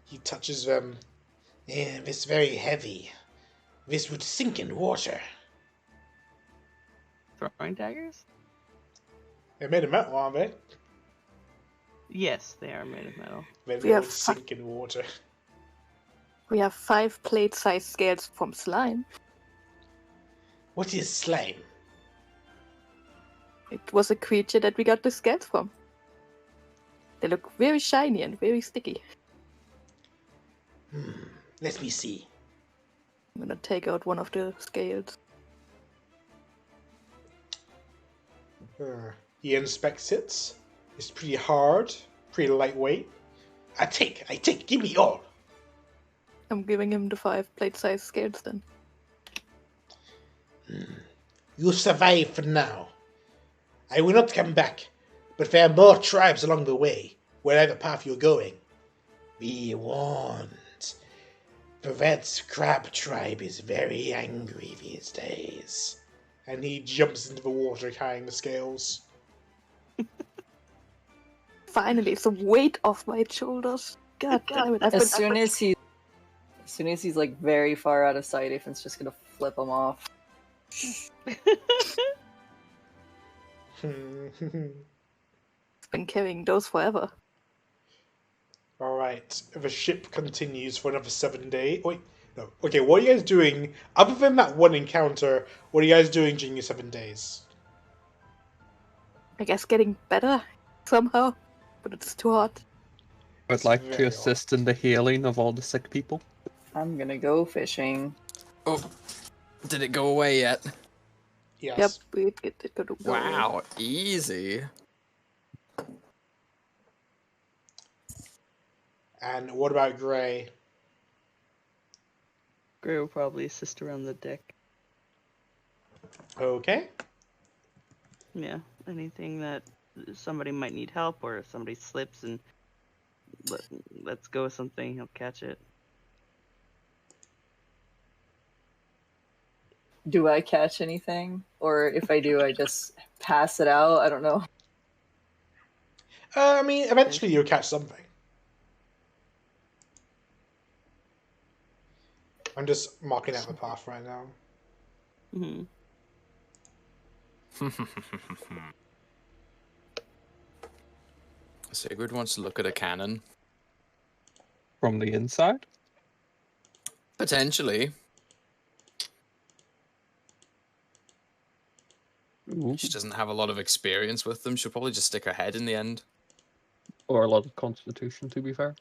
He touches them. This very heavy. This would sink in water. Throwing daggers? They're made of metal, aren't they? Yes, they are made of metal. Maybe We they have would sink in water. We have 5 plate-sized scales from slime. What is slime? It was a creature that we got the scales from. They look very shiny and very sticky. Let me see. I'm gonna take out one of the scales. He inspects it. It's pretty hard, pretty lightweight. I take, give me all. I'm giving him the 5 plate-sized scales then. You survive for now. I will not come back, but there are more tribes along the way, wherever path you're going. Be warned. The Red Crab tribe is very angry these days. And he jumps into the water carrying the scales. Finally, some weight off my shoulders. God damn it! As soon as he's like very far out of sight, Ethan's just gonna flip him off. been carrying those forever. Alright, the ship continues for another 7 days. Wait, no. Okay, what are you guys doing? Other than that one encounter, what are you guys doing during your 7 days? I guess getting better somehow, but it's too hot. I'd like to assist in the healing of all the sick people. I'm gonna go fishing. Oh, did it go away yet? Yes. Yep, it could go. Wow, easy. And what about Gray? Gray will probably assist around the deck. Okay. Yeah, anything that somebody might need help, or if somebody slips and let's go with something, he'll catch it. Do I catch anything? Or if I do, I just pass it out? I don't know. I mean, eventually you'll catch something. I'm just marking out the path right now. Mm-hmm. Sigurd wants to look at a cannon. From the inside? Potentially. Ooh. She doesn't have a lot of experience with them. She'll probably just stick her head in the end. Or a lot of constitution, to be fair.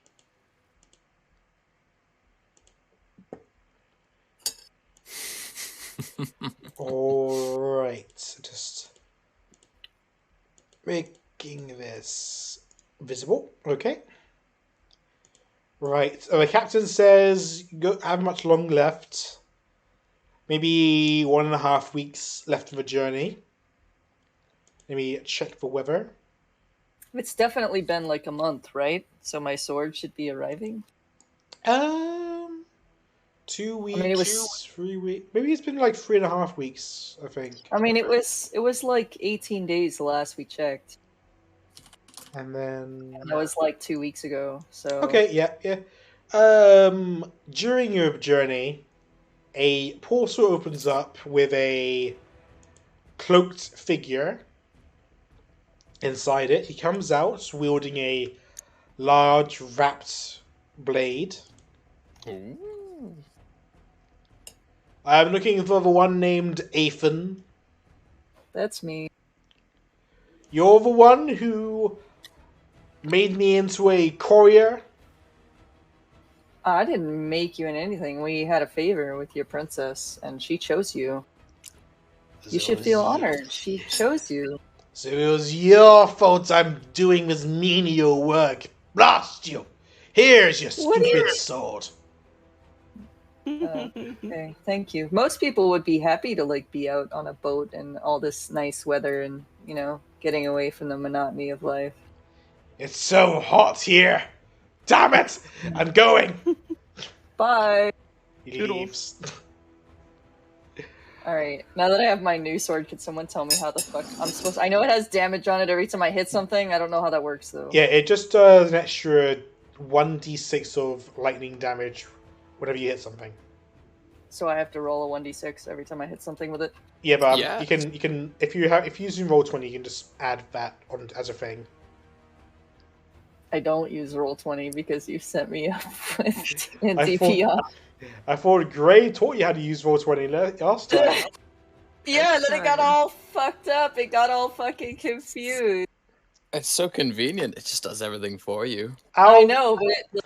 Alright, just making this visible. Okay. Right. The captain says you don't have much long left. Maybe 1.5 weeks left of a journey. Maybe check the weather. It's definitely been like a month, right? So my sword should be arriving. 2 weeks, I mean, it was. 3 weeks. Maybe it's been like 3.5 weeks, I think. I mean, it was like 18 days the last we checked. And then And that was like 2 weeks ago. So okay, yeah. During your journey, a portal opens up with a cloaked figure inside it. He comes out wielding a large wrapped blade. Ooh. I'm looking for the one named Athan. that's me. You're the one who made me into a courier. I didn't make you in anything. We had a favor with your princess, and she chose you. You should feel honored. She chose you. So it was your fault I'm doing this menial work. Blast you! Here's your What do stupid sword. Okay, thank you. Most people would be happy to like be out on a boat in all this nice weather and, you know, getting away from the monotony of life. It's so hot here. Damn it! I'm going. Bye. He Toodles. leaves. Alright, now that I have my new sword, could someone tell me how the fuck I'm supposed to... I know it has damage on it every time I hit something. I don't know how that works though. Yeah, it just does an extra 1d6 of lightning damage whenever you hit something. So I have to roll a 1d6 every time I hit something with it. Yeah, but Yeah. you can if you're using Roll20, you can just add that on as a thing. I don't use Roll20 because you set me up with I DPI. I thought Gray taught you how to use Roll20 last time. Yeah, and then it got Sorry. all fucked up. It got all fucking confused. It's so convenient. It just does everything for you. I know, but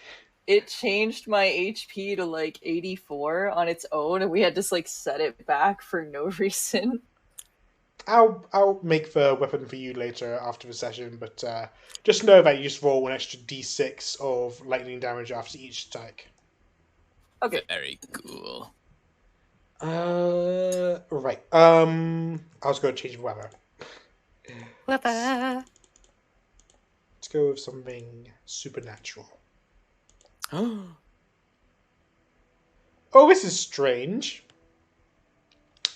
it changed my HP to like 84 on its own, and we had to like set it back for no reason. I'll make the weapon for you later after the session, but just know that you just roll an extra d6 of lightning damage after each attack. Okay. Very cool. Right. I was going to change the weather. Weather. Let's go with something supernatural. Oh, this is strange.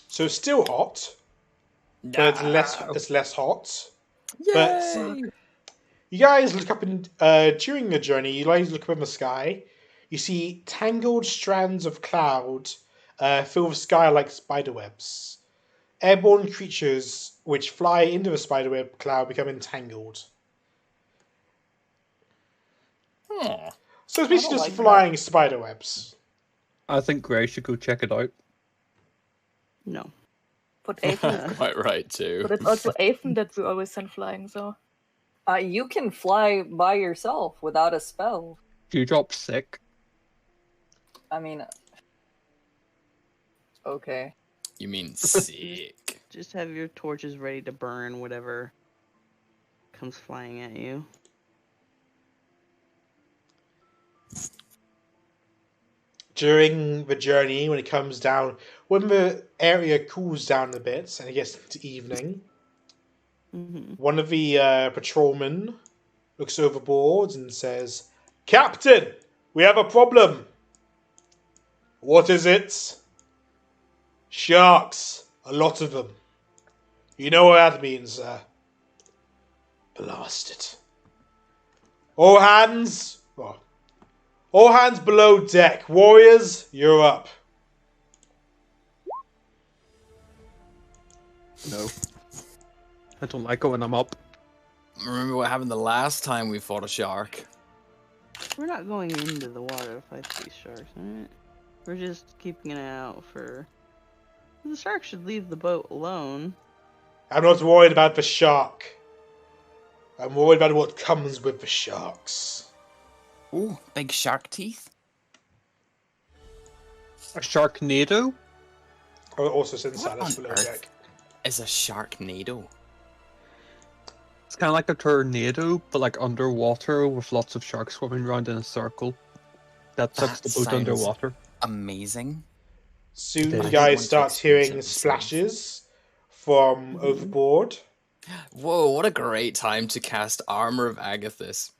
So it's still hot, but it's less hot. But Yay! you guys look up and during the journey, you guys look up in the sky. You see tangled strands of cloud fill the sky like spiderwebs. Airborne creatures which fly into the spiderweb cloud become entangled. Huh. So it's basically I don't just like flying spiderwebs. I think Gray should go check it out. No. But Aethan, Quite right, too. but it's also Aethan that we always send flying, so. You can fly by yourself without a spell. Do you drop sick? I mean, okay. You mean sick. Just have your torches ready to burn whatever comes flying at you. During the journey, when it comes down, when the area cools down a bit and it gets to evening, one of the patrolmen looks overboard and says, "Captain, we have a problem." "What is it?" "Sharks. A lot of them." "You know what that means, sir." "Blast it. All hands... Oh. All hands below deck. Warriors, you're up." No. I don't like it when I'm up. Remember what happened the last time we fought a shark? We're not going into the water to fight these sharks, alright? We're just keeping an eye out for. The shark should leave the boat alone. I'm not worried about the shark. I'm worried about what comes with the sharks. Ooh, big shark teeth. A Sharknado? I'll also send What Silas on a little earth? check. Is a sharknado. It's kind of like a tornado, but like underwater with lots of sharks swimming around in a circle. That sucks the That boat sounds underwater. amazing. Soon It you is. guys want to start experience hearing it myself. splashes from overboard. Whoa, what a great time to cast Armor of Agathis.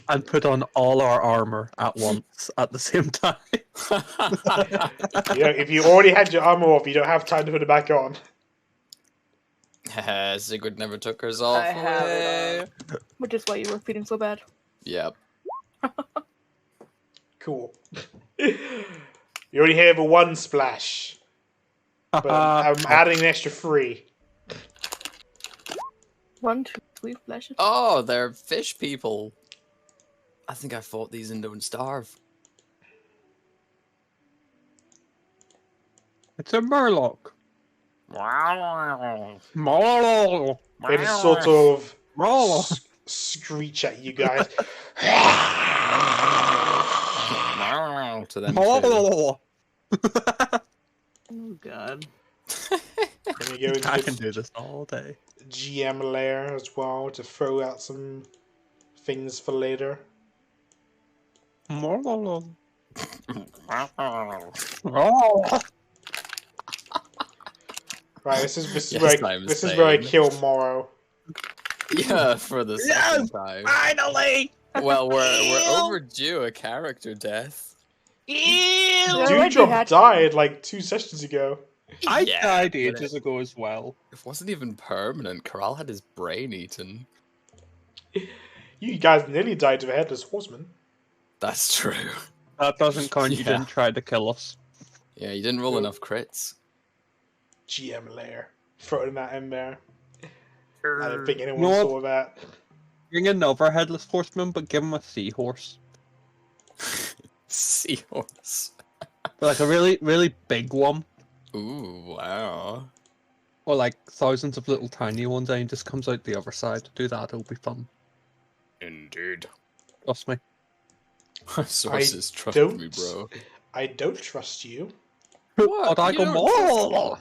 And put on all our armor at once at the same time. You know, if you already had your armor off, you don't have time to put it back on. Sigurd never took hers off. I have it on. Which is why you were feeling so bad. Yep. Cool. You only hear the one splash, but I'm adding an extra 3. 1, 2, 3 flashes. Oh, they're fish people. I think I fought these and don't starve. It's a Murloc. Murloc. They just sort of Murloc. screech at you guys. To them too. Murloc. Oh god. Let me go into I the can do this all day. GM layer as well to throw out some things for later. Murloc. Murloc. Right, this is Yes, where I same. kill Morrow. Yeah, for the second time. Finally! Well, we're overdue a character death. We already Dewdrop had- died like 2 sessions ago. I Yeah, died but ages ago as well. It wasn't even permanent. Corral had his brain eaten. You guys nearly died to the Headless Horseman. That's true. That doesn't count. You Yeah. didn't try to kill us. Yeah, you didn't roll enough crits. GM layer. Throwing that in there. I don't think anyone You know saw that. Bring another headless horseman, but give him a seahorse. Seahorse. But like a really, really big one. Ooh, wow. Or like thousands of little tiny ones, and he just comes out the other side. Do that, it'll be fun. Indeed. Trust me. Sources trust don't- me, bro. I don't trust you. What? But I You go, don't trust "Oh,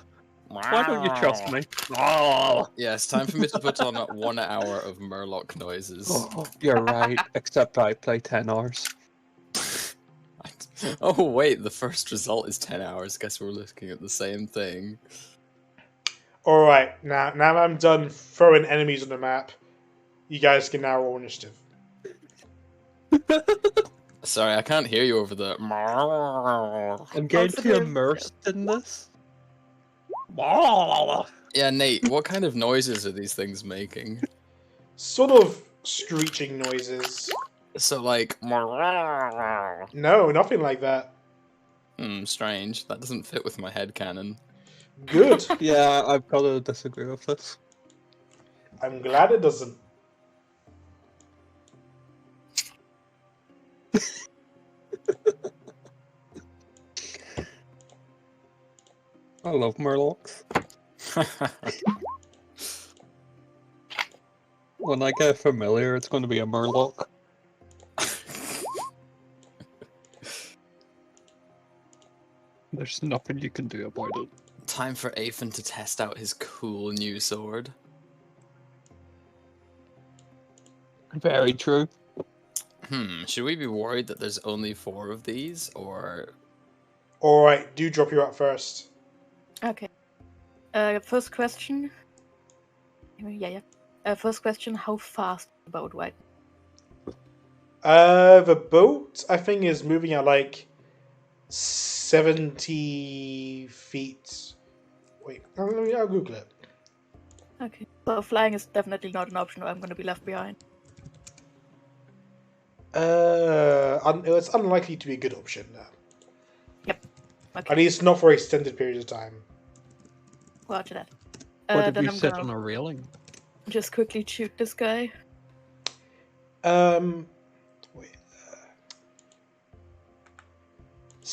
why don't you trust me? Oh, Yeah, it's time for me to put on 1 hour of Murloc noises. you're right, except I play 10 hours. Oh wait, the first result is 10 hours. Guess we're looking at the same thing. Alright, now I'm done throwing enemies on the map. You guys can now roll initiative. Sorry, I can't hear you over the. I'm getting too Positive. immersed in this. Yeah, Nate, what kind of noises are these things making? Sort of screeching noises. So, like. No, nothing like that. Strange. That doesn't fit with my headcanon. Good. Yeah, I've got to disagree with this. I'm glad it doesn't. I love Murlocs. When I get familiar, it's going to be a Murloc. There's nothing you can do about it. Time for Afen to test out his cool new sword. Very true. Should we be worried that there's only 4 of these, or... Alright, Dewdrop, you're up first. Okay. First question. Yeah. First question, how fast is the boat right The boat, I think, is moving at like 70 feet. Wait, I'll Google it. now? Okay. So flying is definitely not an option or I'm going to be left behind. It's unlikely to be a good option now. Okay. At least not for extended periods of time. Roger that. What if Then you I'm sit gonna on a railing? just quickly shoot this guy. Wait.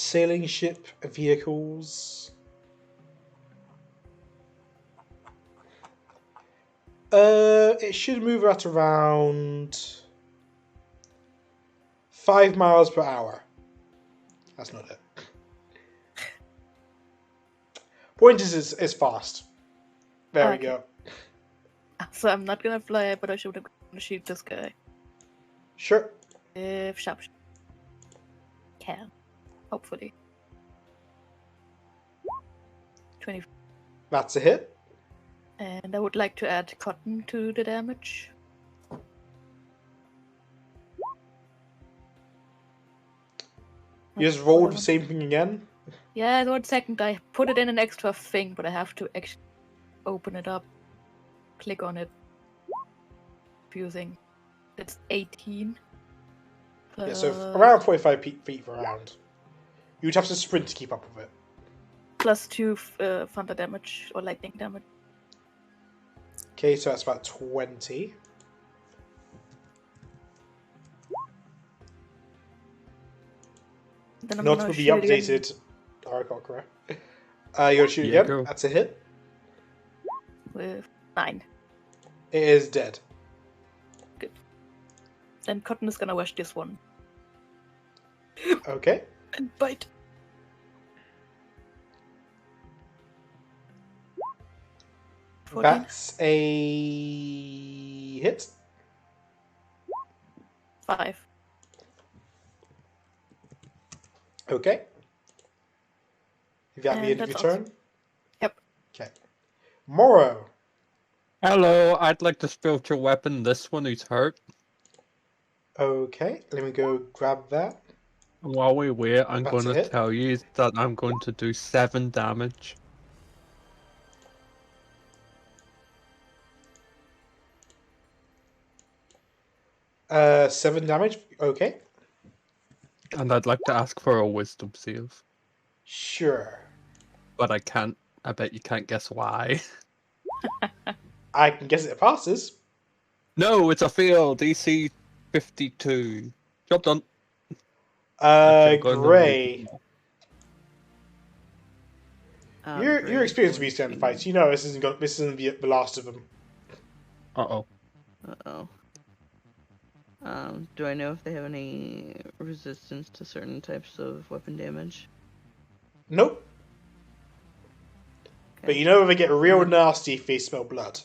Sailing ship vehicles. It should move at around 5 miles per hour. That's not it. Point is, it's fast. There we Okay. go. So I'm not gonna fly, but I should have gonna shoot this guy. Sure. If sharp can, hopefully. 20. That's a hit. And I would like to add cotton to the damage. You just rolled the same thing again. Yeah, 1 second. I put it in an extra thing, but I have to actually open it up. Click on it. Confusing. It's 18. Yeah, so around 45 feet per round. You'd have to sprint to keep up with it. Plus 2 thunder damage or lightning damage. Okay, so that's about 20. Then I'm Not gonna with the shoot again updated Oracle, correct? You're gonna shoot Yeah, again. go. That's a hit. with 9. It is dead. Then cotton is gonna wash this one Okay. and bite. That's a hit. 5. Okay. Is that the And end of your that's turn? Yep. Okay. Morrow. Hello, I'd like to spiritual weapon this one who's hurt. Okay, let me go grab that. And while we wait, I'm That's a going to hit. tell you that I'm going to do 7 damage. Seven damage. Okay. And I'd like to ask for a wisdom save. Sure. But I can't. I bet you can't guess why. I can guess it passes. No, it's a fail. DC 52. Job done. Actually, I'm going to Gray. read them. You're experienced with these kind of fights. You know this isn't the last of them. Uh-oh. Uh-oh. Do I know if they have any resistance to certain types of weapon damage? Nope. Okay. But you know they get real nasty if they smell blood.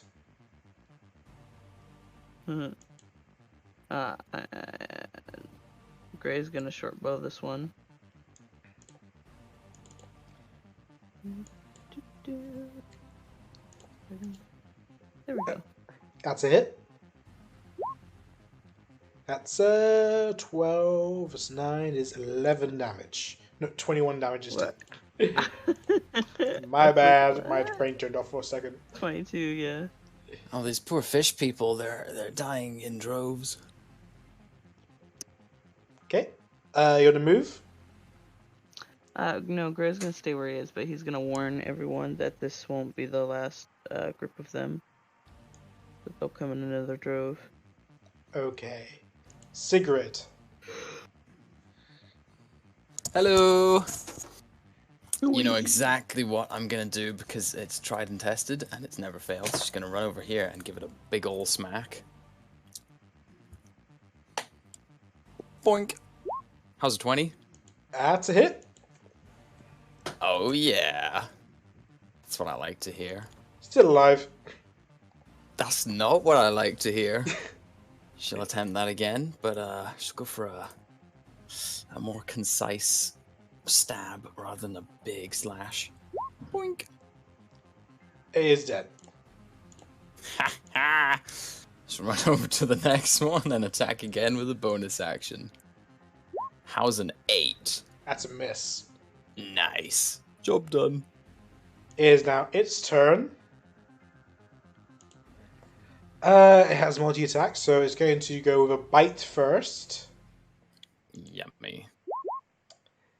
Mhm. Gray's gonna short bow this one. There we go. That's a hit. That's 12 plus 9 is 11 damage. No, 21 damage instead. My bad. My brain turned off for a second. 22, yeah. Oh, these poor fish people, they're dying in droves. Okay. You want to move? No, Gray's gonna stay where he is, but he's gonna warn everyone that this won't be the last group of them. That they'll come in another drove. Okay. Sigrid. Hello! You know exactly what I'm gonna do because it's tried and tested and it's never failed. Just gonna run over here and give it a big ol' smack. Boink! How's a 20? That's a hit. Oh yeah! That's what I like to hear. Still alive. That's not what I like to hear. She'll attempt that again, but she'll go for a more concise stab rather than a big slash. Boink! It is dead. Ha ha! Just run over to the next one and attack again with a bonus action. How's an 8? That's a miss. Nice. Job done. It is now its turn. It has multi-attack, so it's going to go with a bite first. Yummy.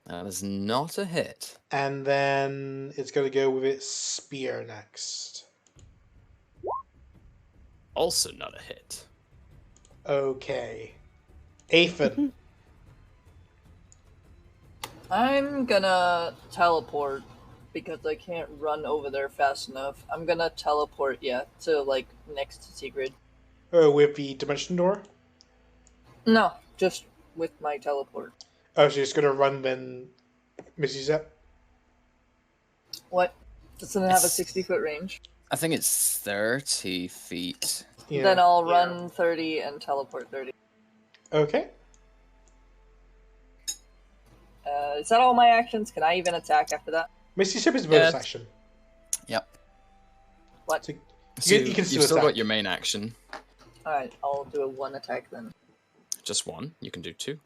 That is not a hit. And then it's going to go with its spear next. Also not a hit. Okay. Aethan. I'm gonna teleport because I can't run over there fast enough. I'm gonna teleport, to like next to Sigrid. With the dimension door? No, just with my teleport. Oh, so you're just gonna run when Missy's up? What? Doesn't it have a It's- 60-foot range? I think it's 30 feet. Yeah. Then I'll run 30 and teleport 30. Okay. Is that all my actions? Can I even attack after that? Missy's ship is a bonus Yeah. action. Yep. What? So So you can still you've still attack. got your main action. Alright, I'll do a 1 attack then. Just one. You can do 2.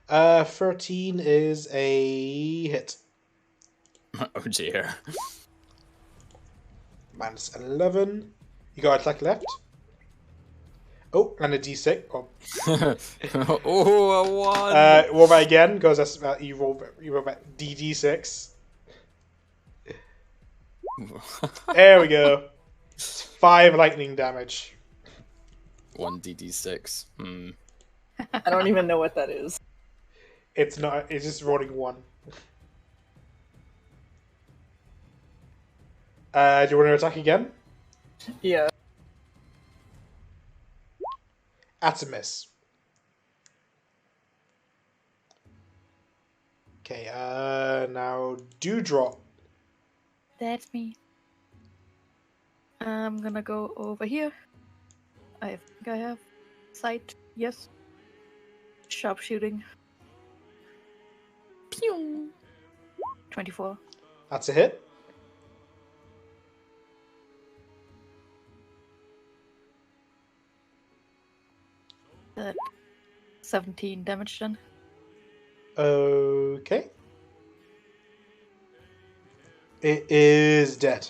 13 is a hit. Oh dear. Minus 11. You got attack left. Oh, and a d6. Oh. Oh, a 1. Roll that again, because that's you roll that d6. There we go. 5 lightning damage. 1 DD6. Hmm. I don't even know what that is. It's not. It's just rolling 1. Do you want to attack again? Yeah. That's a miss. Okay. Now Dewdrop. That's me. I'm gonna go over here. I think I have sight. Yes. Sharpshooting. Pew! 24. That's a hit. That 17 damage then. Okay. It is dead.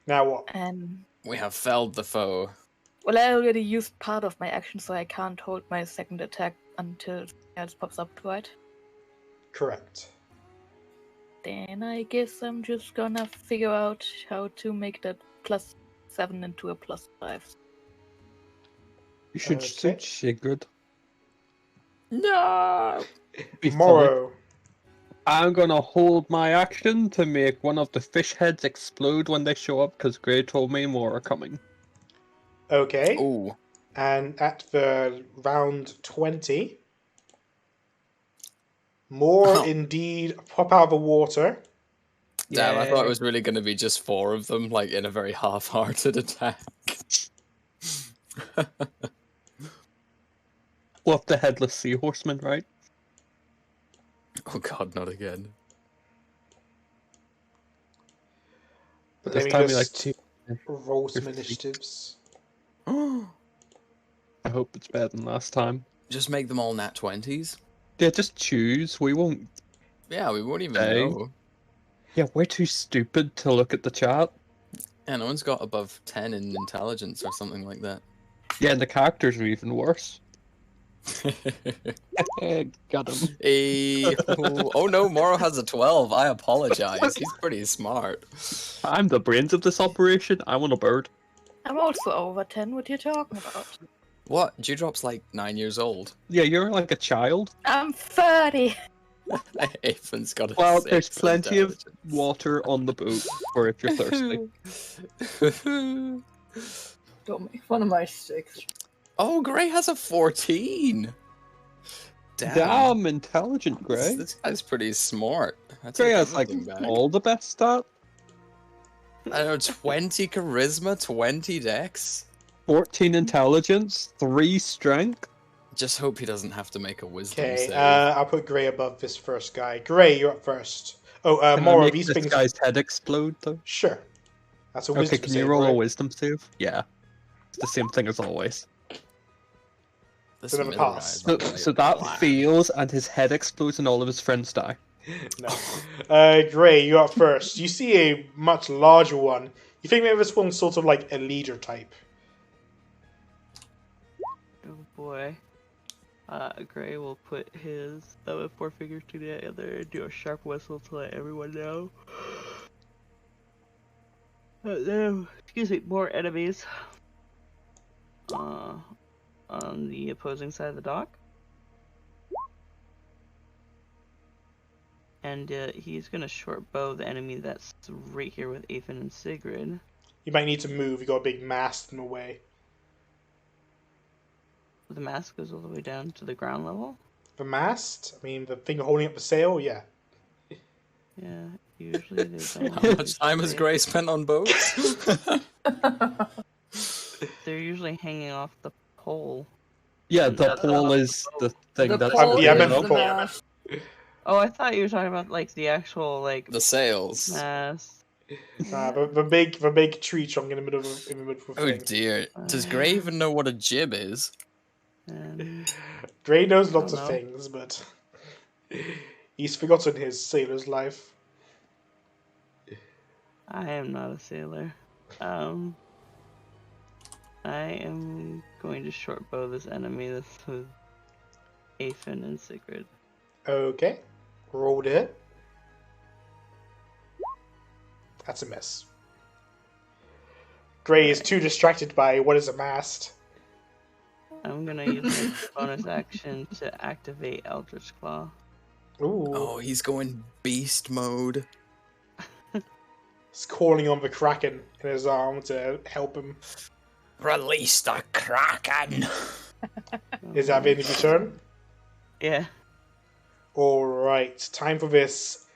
Now what? And We have felled the foe. well, I already used part of my action, so I can't hold my second attack until something else pops up, right? Correct. Then I guess I'm just gonna figure out how to make that +7 into a +5. You should Okay. shoot Sigrid. No. Be funny. Morrow. I'm gonna hold my action to make one of the fish heads explode when they show up, because Gray told me more are coming. Okay. Oh. And at the round 20, more Oh. indeed pop out of the water. Damn, I thought Yay. it was really going to be just 4 of them, like in a very half-hearted attack. Love the headless sea horseman, right? Oh god, not again. But Let this me time we like just two. roll some Fifty. initiatives. I hope it's better than last time. Just make them all nat 20s? Yeah, just choose. We won't. Yeah, we won't even Dang. know. Yeah, we're too stupid to look at the chat. Yeah, no one's got above 10 in intelligence or something like that. Yeah, and the characters are even worse. Got him. Oh no, Morrow has a 12. I apologize. He's pretty smart. I'm the brains of this operation. I want a bird. I'm also over 10. What are you talking about? What? Dewdrop's like 9 years old. Yeah, you're like a child. I'm 30. Aven's got a Well, 6 there's plenty of intelligence. water on the boat for if you're thirsty. Don't make fun of my 6. Oh, Gray has a 14. Damn, intelligent Gray. This guy's pretty smart. I Gray take has like everything back. all the best stats. I don't know, 20 charisma, 20 dex. 14 intelligence, 3 strength. Just hope he doesn't have to make a wisdom Okay, save. I'll put Gray above this first guy. Gray, you're up first. Oh, Can I Morrow, make these this things. guy's head explode though? Sure. That's a Okay, wisdom can you save, roll a right? wisdom save? Yeah. It's the same thing as always. This Bit of a middle pass. guy So, is like so that black. fails and his head explodes and all of his friends die. No. Gray, you're up first. You see a much larger one. You think maybe this one's sort of like a leader type. Oh boy. Gray will put his thumb and forefinger together and do a sharp whistle to let everyone know. No, excuse me, more enemies. on the opposing side of the dock. And he's gonna short bow the enemy that's right here with Aethan and Sigrid. You might need to move. You got a big mast in the way. The mast goes all the way down to the ground level. The mast? I mean, the thing holding up the sail? Yeah. Yeah, usually they don't. How much time has Gray spent on boats? They're usually hanging off the pole. Yeah, the pole is the thing The that's pole yeah, I is meant the the pole. mast. Oh, I thought you were talking about like the actual like The sails. mast. The big tree trunk in the middle of the Oh thing. dear. Does Gray even know what a jib is? And Gray knows lots don't of know. things, but he's forgotten his sailor's life. I am not a sailor. I am going to short bow this enemy that's with Aethan and Sigrid. Okay. Roll to hit. That's a miss. Gray is too distracted by what is a mast. I'm gonna use my bonus action to activate Eldritch Claw. Ooh. Oh, he's going beast mode. He's calling on the Kraken in his arm to help him. Release the Kraken! Is that the end of your turn? Yeah. Alright, time for this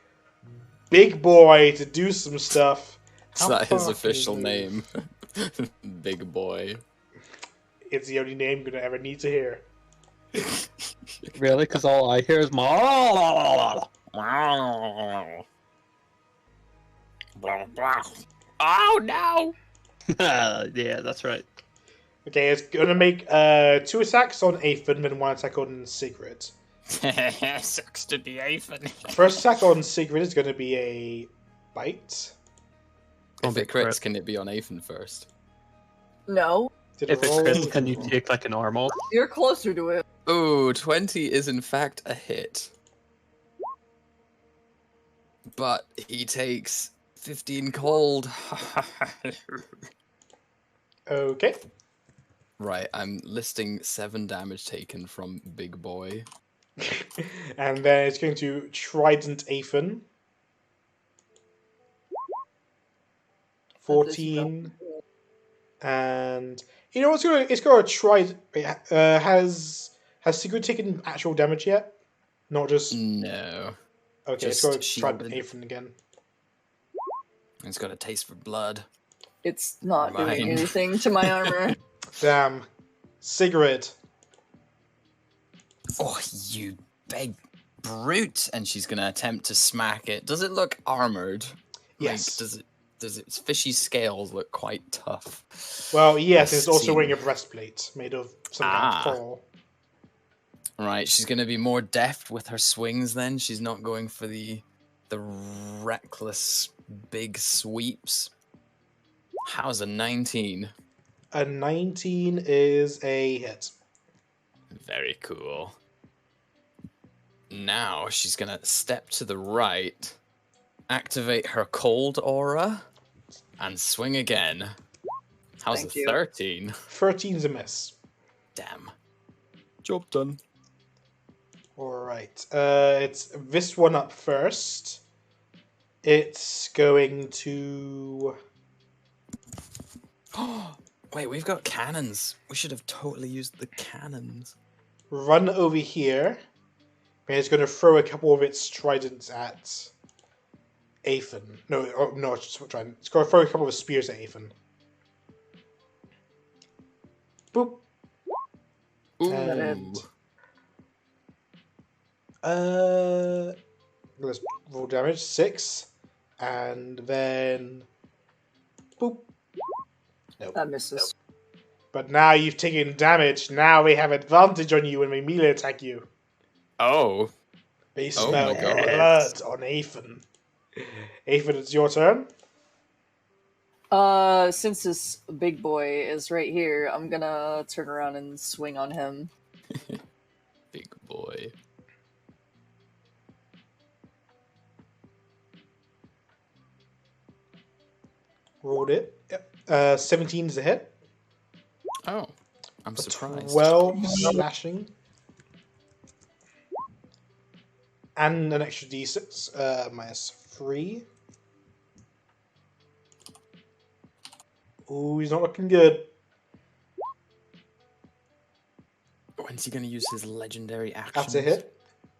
big boy to do some stuff. Is How that far his can he official move? name? Big boy. It's the only name you're gonna ever need to hear. Really? Because all I hear is Oh no! yeah, that's right. Okay, it's gonna make 2 attacks on Aethan and 1 attack on Sigrid. Sucks to be Aethan. First attack on Sigrid is gonna be a bite. If it crits, can it be on Aethan first? No, Did If it roll? crits, can you take like a normal? you're closer to it. Oh, 20 is in fact a hit. But he takes 15 cold. Okay. Right, I'm listing 7 damage taken from Big Boy. And then it's going to Trident Aethan. 14. And you know what's gonna? It's got a Trident. Has Sigrid taken actual damage yet? Not just No. okay. It's just got a Trident shielded. Aethan again. It's got a taste for blood. It's not doing Mine. anything to my armor. Damn, Sigrid. Oh, you big brute! And she's gonna attempt to smack it. Does it look armored? Yes. Like, does its fishy scales look quite tough? Well, yes. I It's also see. wearing a breastplate made of some kind of coral. Right, she's gonna be more deft with her swings then. She's not going for the reckless big sweeps. How's a 19? A 19 is a hit. Very cool. Now she's gonna step to the right, activate her cold aura, and swing again. How's Thank a you. 13? 13's a miss. Damn. Job done. Alright. It's this one up first. It's going to... Wait, we've got cannons. We should have totally used the cannons. run over here. And it's going to throw a couple of its tridents at Aethan. No, it's just trident. It's going to throw a couple of spears at Aethan. Boop. Ooh. And let's roll damage. 6. And then boop. Nope. That misses. But now you've taken damage. Now we have advantage on you when we melee attack you. Oh. They Oh smell my God. blood on Aethan. Aethan, it's your turn. Since this big boy is right here, I'm gonna turn around and swing on him. Big boy. Rolled it. Yep. 17 is a hit. Oh. I'm surprised. 12 slashing. And an extra d6, minus 3. Ooh, he's not looking good. When's he going to use his legendary action? That's a hit.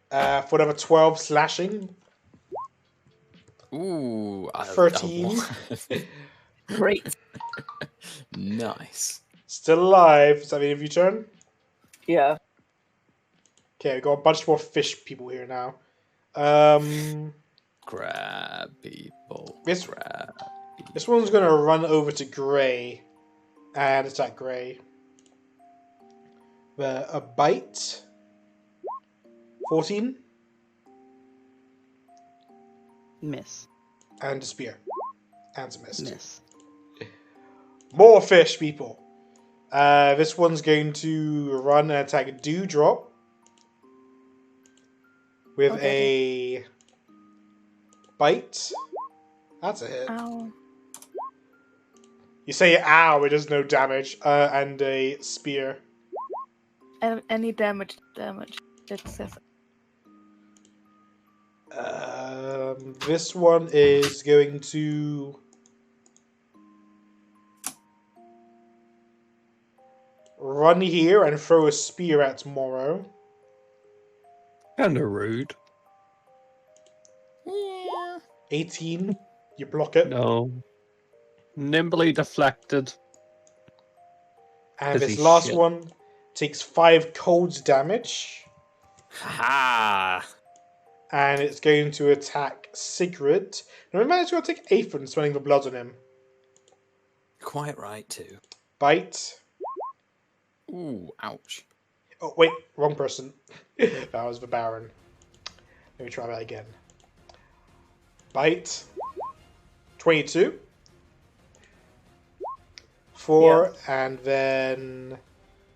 For another 12 slashing. Ooh, 13. Great. Nice. Still alive. Does that mean if you turn? Yeah. Okay, we've got a bunch more fish people here now. Crab people. This- Crab. This one's going to run over to Grey and attack Grey. A bite. 14. Miss. And a spear. And a missed. Miss. More fish people. This one's going to run and attack a Dewdrop. With a bite. That's a hit. Ow. You say ow, it does no damage. And a spear. Any damage. It says. This one is going to run here and throw a spear at Morrow. Kinda rude. Yeah. 18. You block it. No. Nimbly deflected. And 'Cause this he's last shit. one takes 5 cold damage. Ha! And it's going to attack Sigrid. Now remember, it's going to take Aethon, smelling the blood on him. Quite right, too. Bite. Ooh, ouch. Oh, wait, wrong person. That was the Baron. Let me try that again. Bite. 22. 4, and then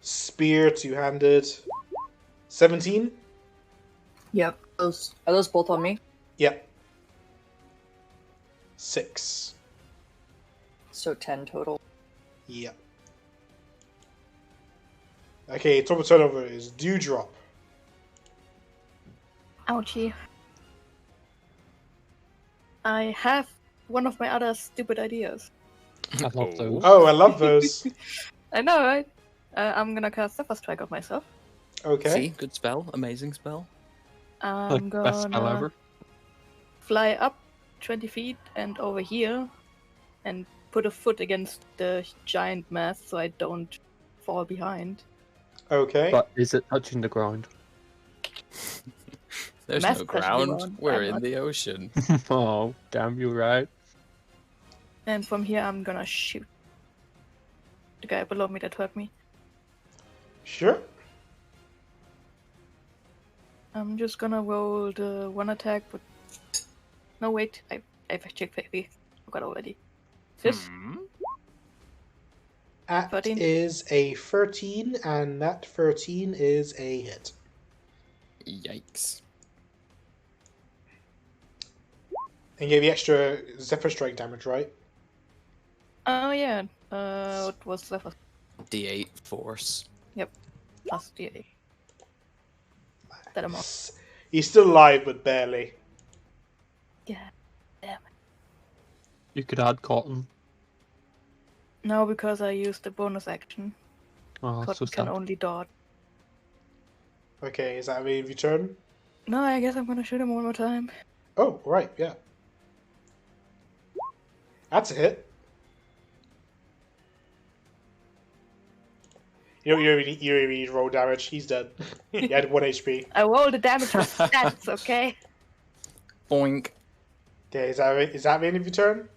spear two-handed. 17. Yep. Are those both on me? Yep. 6. So 10 total. Yep. Okay, top of turnover is Dewdrop. Ouchie. I have one of my other stupid ideas. I love those. Oh, I love those. I know, right? I'm gonna cast Zephyr Strike on myself. Okay. See, good spell, amazing spell. I'm Like, best spell gonna ever. fly up 20 feet and over here and put a foot against the giant mass so I don't fall behind. Okay. But is it touching the ground? There's Mass no question ground. ground. We're I'm in not. the ocean. Oh, damn you right. And from here I'm gonna shoot the guy below me that hurt me. Sure. I'm just gonna roll the one attack, but no wait, I've checked quickly. Forgot already. This That 13. is a 13, and that 13 is a hit. Yikes. And gave you extra Zephyr Strike damage, right? Oh yeah, what was left? D8 force. Plus D8. That amount. He's still alive, but barely. Yeah. Damn it. You could add cotton. No, because I used the bonus action. Oh, so Cotton can sad. only dodge. Okay, is that the end of your turn? No, I guess I'm gonna shoot him one more time. Oh, right, yeah. That's a hit. You don't even need to roll damage. He's dead. He had 1 HP. I rolled the damage with stats, okay? Boink. Okay, is that the end of your turn?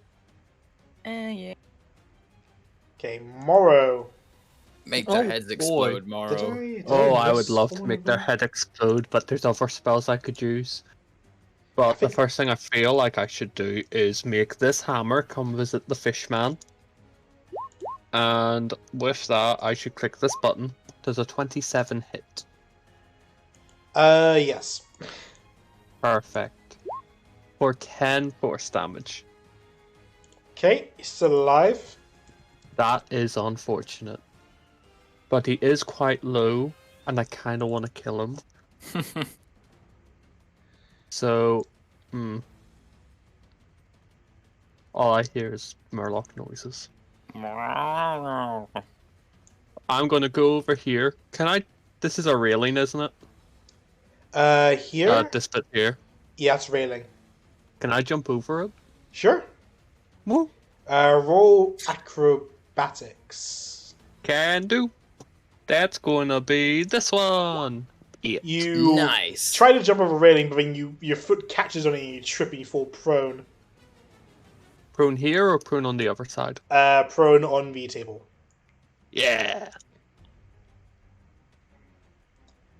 Yeah. Okay, Morrow. Make their Oh, heads boy. explode, Morrow. Oh, I would love to make their head explode, but there's other spells I could use. But the think- first thing I feel like I should do is make this hammer come visit the fishman. And with that, I should click this button. Does a 27 hit? Yes. Perfect. For 10 force damage. Okay, he's still alive. That is unfortunate. but he is quite low, and I kind of want to kill him. So, all I hear is Murloc noises. I'm gonna go over here. Can I? This is a railing, isn't it? Here? This bit here. Yeah, it's railing. Can I jump over it? Sure. Woo. Roll acrobatics. Can do. That's gonna be this one. Yeah. You Nice. try to jump over a railing, but then your foot catches on it and you trip and you fall prone. Prone here or prone on the other side? Prone on the table. Yeah.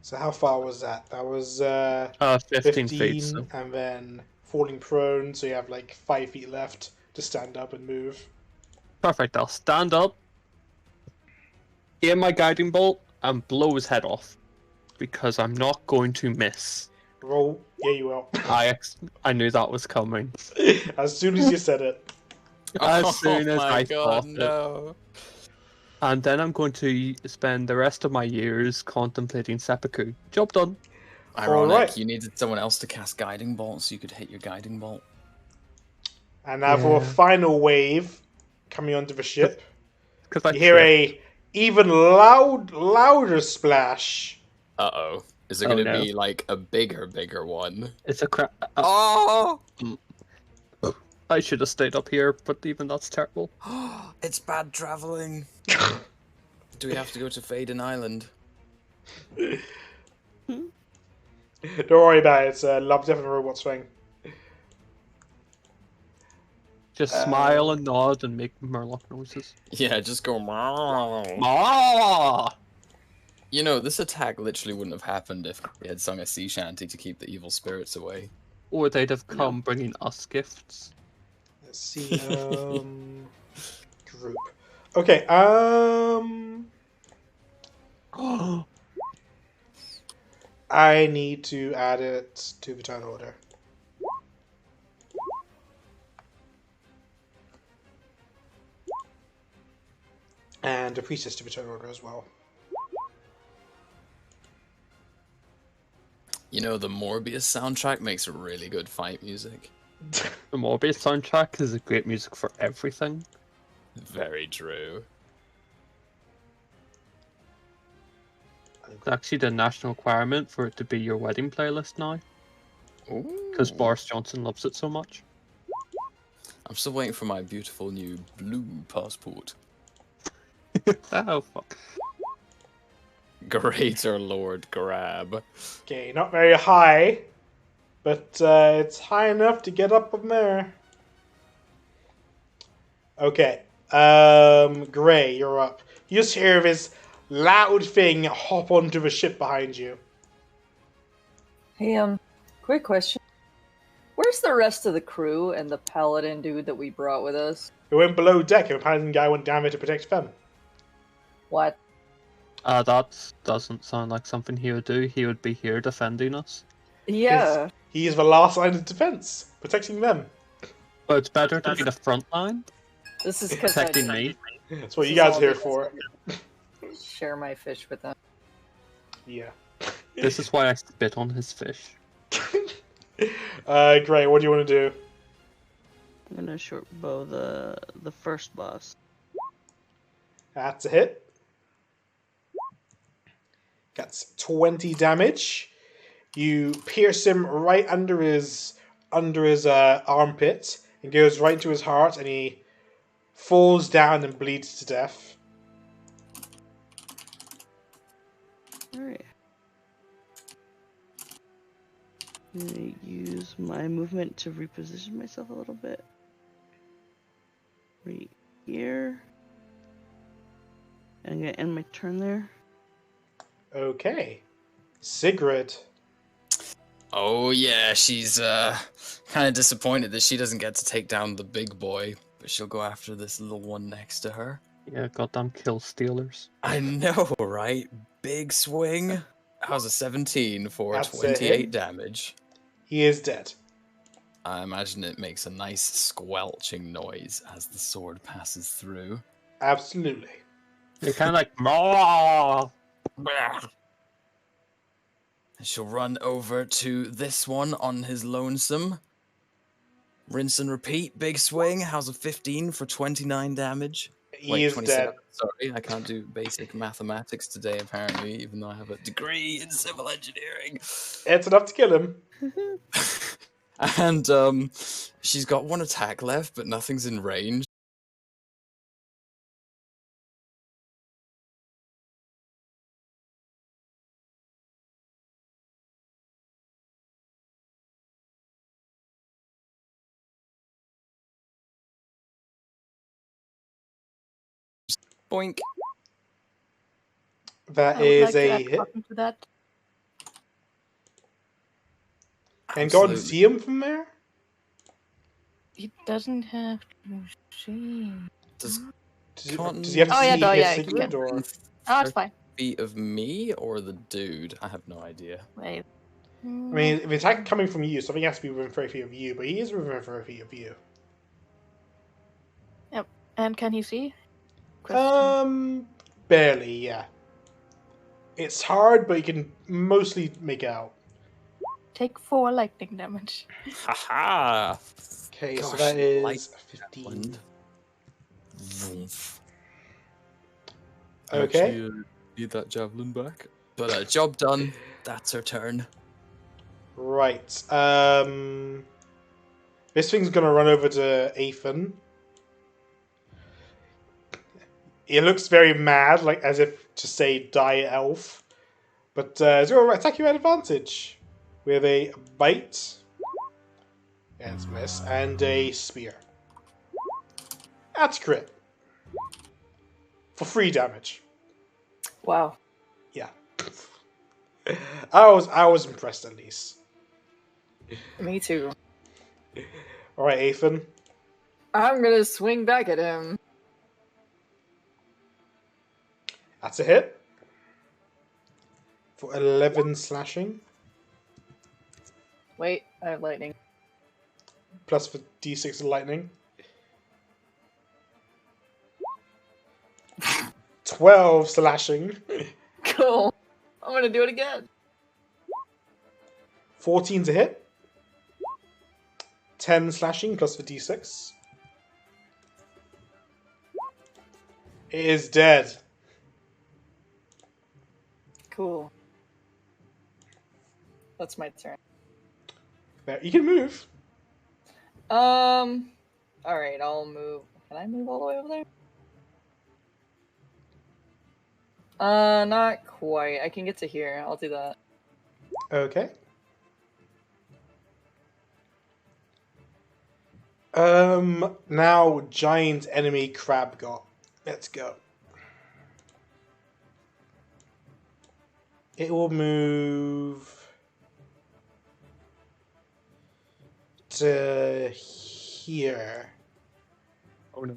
So how far was that? That was 15 feet. So. and then falling prone, so you have like 5 feet left to stand up and move. Perfect. I'll stand up, aim my guiding bolt, and blow his head off. Because I'm not going to miss. Roll. Yeah, you will. I knew that was coming. As soon as you said it. As soon as I thought no. it. And then I'm going to spend the rest of my years contemplating seppuku. Job done. Ironic, Alright. you needed someone else to cast Guiding Bolt so you could hit your Guiding Bolt. And now for a final wave coming onto the ship. Because You hear a even louder splash. Uh-oh. Is it going to no. be like a bigger one? It's a crap. Oh! I should have stayed up here, but even that's terrible. It's bad traveling. Do we have to go to Faden Island? Don't worry about it. It's a Love, Death and Robots thing. Just smile and nod and make Murloc noises. Yeah, just go. Ah! You know, this attack literally wouldn't have happened if we had sung a sea shanty to keep the evil spirits away. Or they'd have come bringing us gifts. Let's see. Group. Okay. I need to add it to the turn order. And a priestess to the turn order as well. You know, the Morbius soundtrack makes really good fight music. The Morbius soundtrack is a great music for everything. Very true. It's actually the national requirement for it to be your wedding playlist now. Because Boris Johnson loves it so much. I'm still waiting for my beautiful new blue passport. Oh, fuck. Greater Lord Grab. Okay, not very high, but it's high enough to get up from there. Okay, Gray, you're up. You just hear this loud thing hop onto the ship behind you. Hey, quick question. Where's the rest of the crew and the paladin dude that we brought with us? It went below deck, and the paladin guy went down there to protect them. What? That doesn't sound like something he would do. He would be here defending us. Yeah. He is the last line of defense, protecting them. But it's better to be the front line, This is because I protecting me. That's what you guys are here for. share my fish with them. Yeah. This is why I spit on his fish. Gray, what do you want to do? I'm gonna short bow the first boss. That's a hit. That's 20 damage. You pierce him right under his armpit and goes right into his heart, and he falls down and bleeds to death. Alright. I'm gonna use my movement to reposition myself a little bit. Right here. And I'm gonna end my turn there. Okay. Sigrid. Oh yeah, she's kind of disappointed that she doesn't get to take down the big boy, but she'll go after this little one next to her. Yeah, goddamn kill stealers. I know, right? Big swing. How's a 17 for That's a 28 hit. damage? He is dead. I imagine it makes a nice squelching noise as the sword passes through. Absolutely. You're kind of like, "Maw." She'll run over to this one on his lonesome. Rinse and repeat. Big swing. How's a 15 for 29 damage? He Wait, is 27. dead. Sorry, I can't do basic mathematics today, apparently, even though I have a degree in civil engineering. It's enough to kill him. And she's got one attack left, but nothing's in range. Boink. That I would is like to a add hit. cotton to that. And go and Absolutely. see him from there? He doesn't have to see. Does Does he have to Oh, yeah, see no, his yeah, he cigarette, can. or? Oh, it's fine. feet of me or the dude? I have no idea. Wait. I mean, if it's attack coming from you, something has to be within 30 feet of you, but he is within 30 feet of you. Yep. And can he see? Question. Barely, yeah. It's hard, but you can mostly make out. Take 4 lightning damage. Haha! Okay, so Gosh, that is light 15. Wind. Vroom. Okay. Actually, need that javelin back. But job done. That's her turn. Right. This thing's gonna run over to Ethan. It looks very mad, like as if to say "die, elf." But it's gonna attack you at advantage with a bite. Yeah, it's a miss, and a spear. That's crit for 3 damage. Wow. Yeah. I was impressed at least. Me too. All right, Ethan. I'm gonna swing back at him. That's a hit for 11 slashing, Wait, I have lightning. plus for d6 of lightning. 12 slashing, Cool. I'm gonna do it again. 14 to hit, 10 slashing plus for d6. It is dead. Cool. That's my turn. There, you can move. Alright, I'll move. Can I move all the way over there? Not quite. I can get to here. I'll do that. Okay. Now giant enemy crab got. Let's go. It will move to here. Oh no.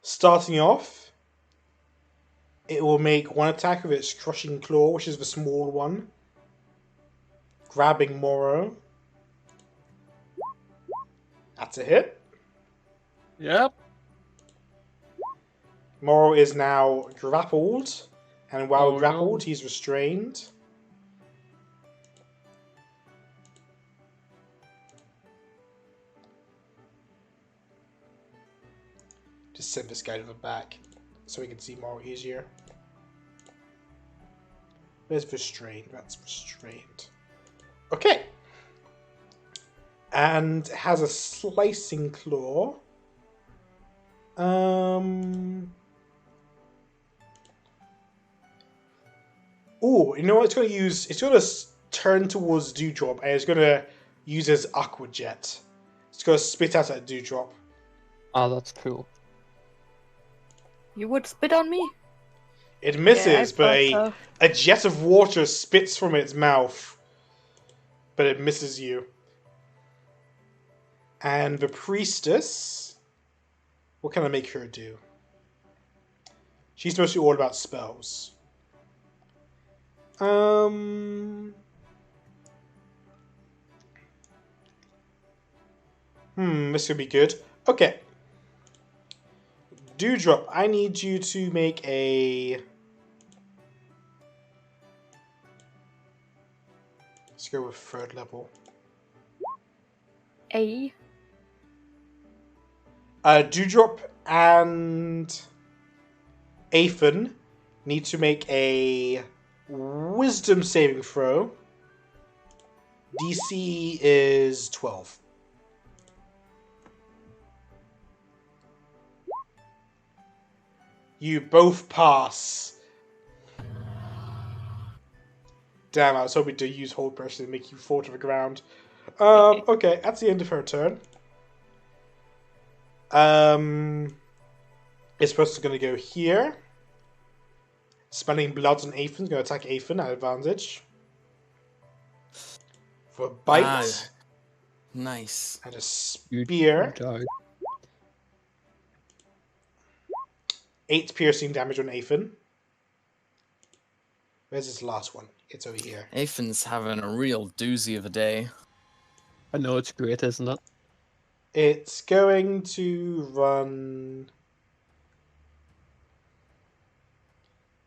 Starting off, it will make one attack with its crushing claw, which is the small one, grabbing Moro. That's a hit. Yep. Moro is now grappled, and while Oh, grappled, no. he's restrained. Just send this guy to the back so we can see Moro easier. Where's restrained? That's restrained. Okay. And has a slicing claw. Oh, you know what? It's going to use. It's going to turn towards Dewdrop, and it's going to use his Aqua Jet. It's going to spit out at Dewdrop. Oh, that's cool. You would spit on me? It misses, Yeah, but I thought so. a jet of water spits from its mouth, but it misses you. And the priestess, what can I make her do? She's mostly all about spells. This could be good. Okay. Dewdrop, I need you to make a... Let's go with 3rd level. A. Dewdrop and Aethan need to make a wisdom saving throw. DC is 12. You both pass. Damn, I was hoping to use hold pressure to make you fall to the ground. Okay, that's the end of her turn. It's supposed to going to go here. Smelling blood on Aethan's going to attack Aethan at advantage. For a bite. Ah, nice. And a You spear. die. 8 piercing damage on Aethan. Where's his last one? It's over here. Aethan's having a real doozy of a day. I know it's great, isn't it? It's going to run...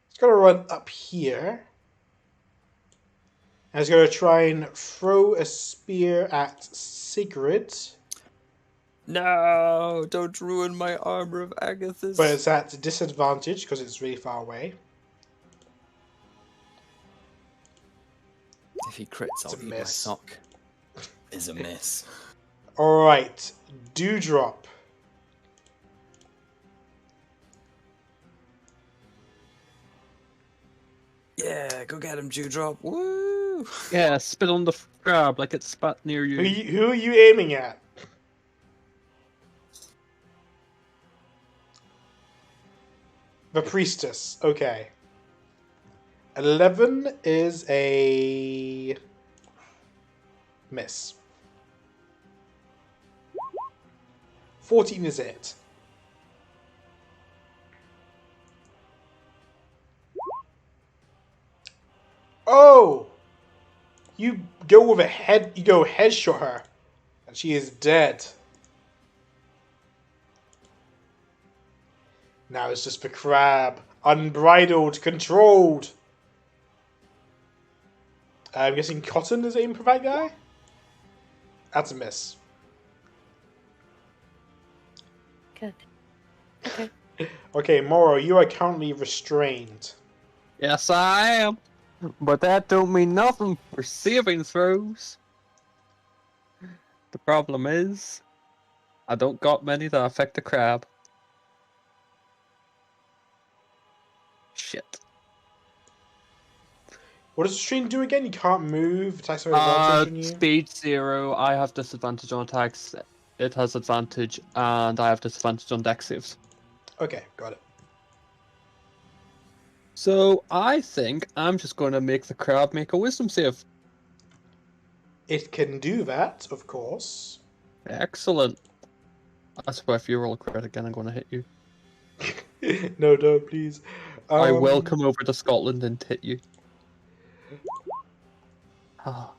It's going to run up here. And it's going to try and throw a spear at Sigrid. No, don't ruin my armor of Agathis. But it's at disadvantage because it's really far away. If he crits, It's I'll a eat my miss. sock. Is a miss. Alright, Dewdrop. Yeah, go get him, Dewdrop. Woo! Yeah, spit on the crab like it's spat near you. Who are you aiming at? The priestess. Okay. 11 is a miss. 14 is it. Oh! You go with a head. You go headshot her, and she is dead. Now it's just the crab, unbridled, controlled. I'm guessing Cotton is aiming for that guy. That's a miss. Good. Okay. Okay, Moro, you are currently restrained. Yes, I am. But that don't mean nothing for saving throws. The problem is, I don't got many that affect the crab. Shit. What does restrained do again? You can't move. Attacks are advantage on you. Speed 0, I have disadvantage on attacks. It has advantage, and I have disadvantage on dex saves. Okay, got it. So I think I'm just going to make the crab make a wisdom save. It can do that, of course. Excellent. That's why if you roll a crit again, I'm going to hit you. No, don't, please. I will come over to Scotland and hit you. Ah.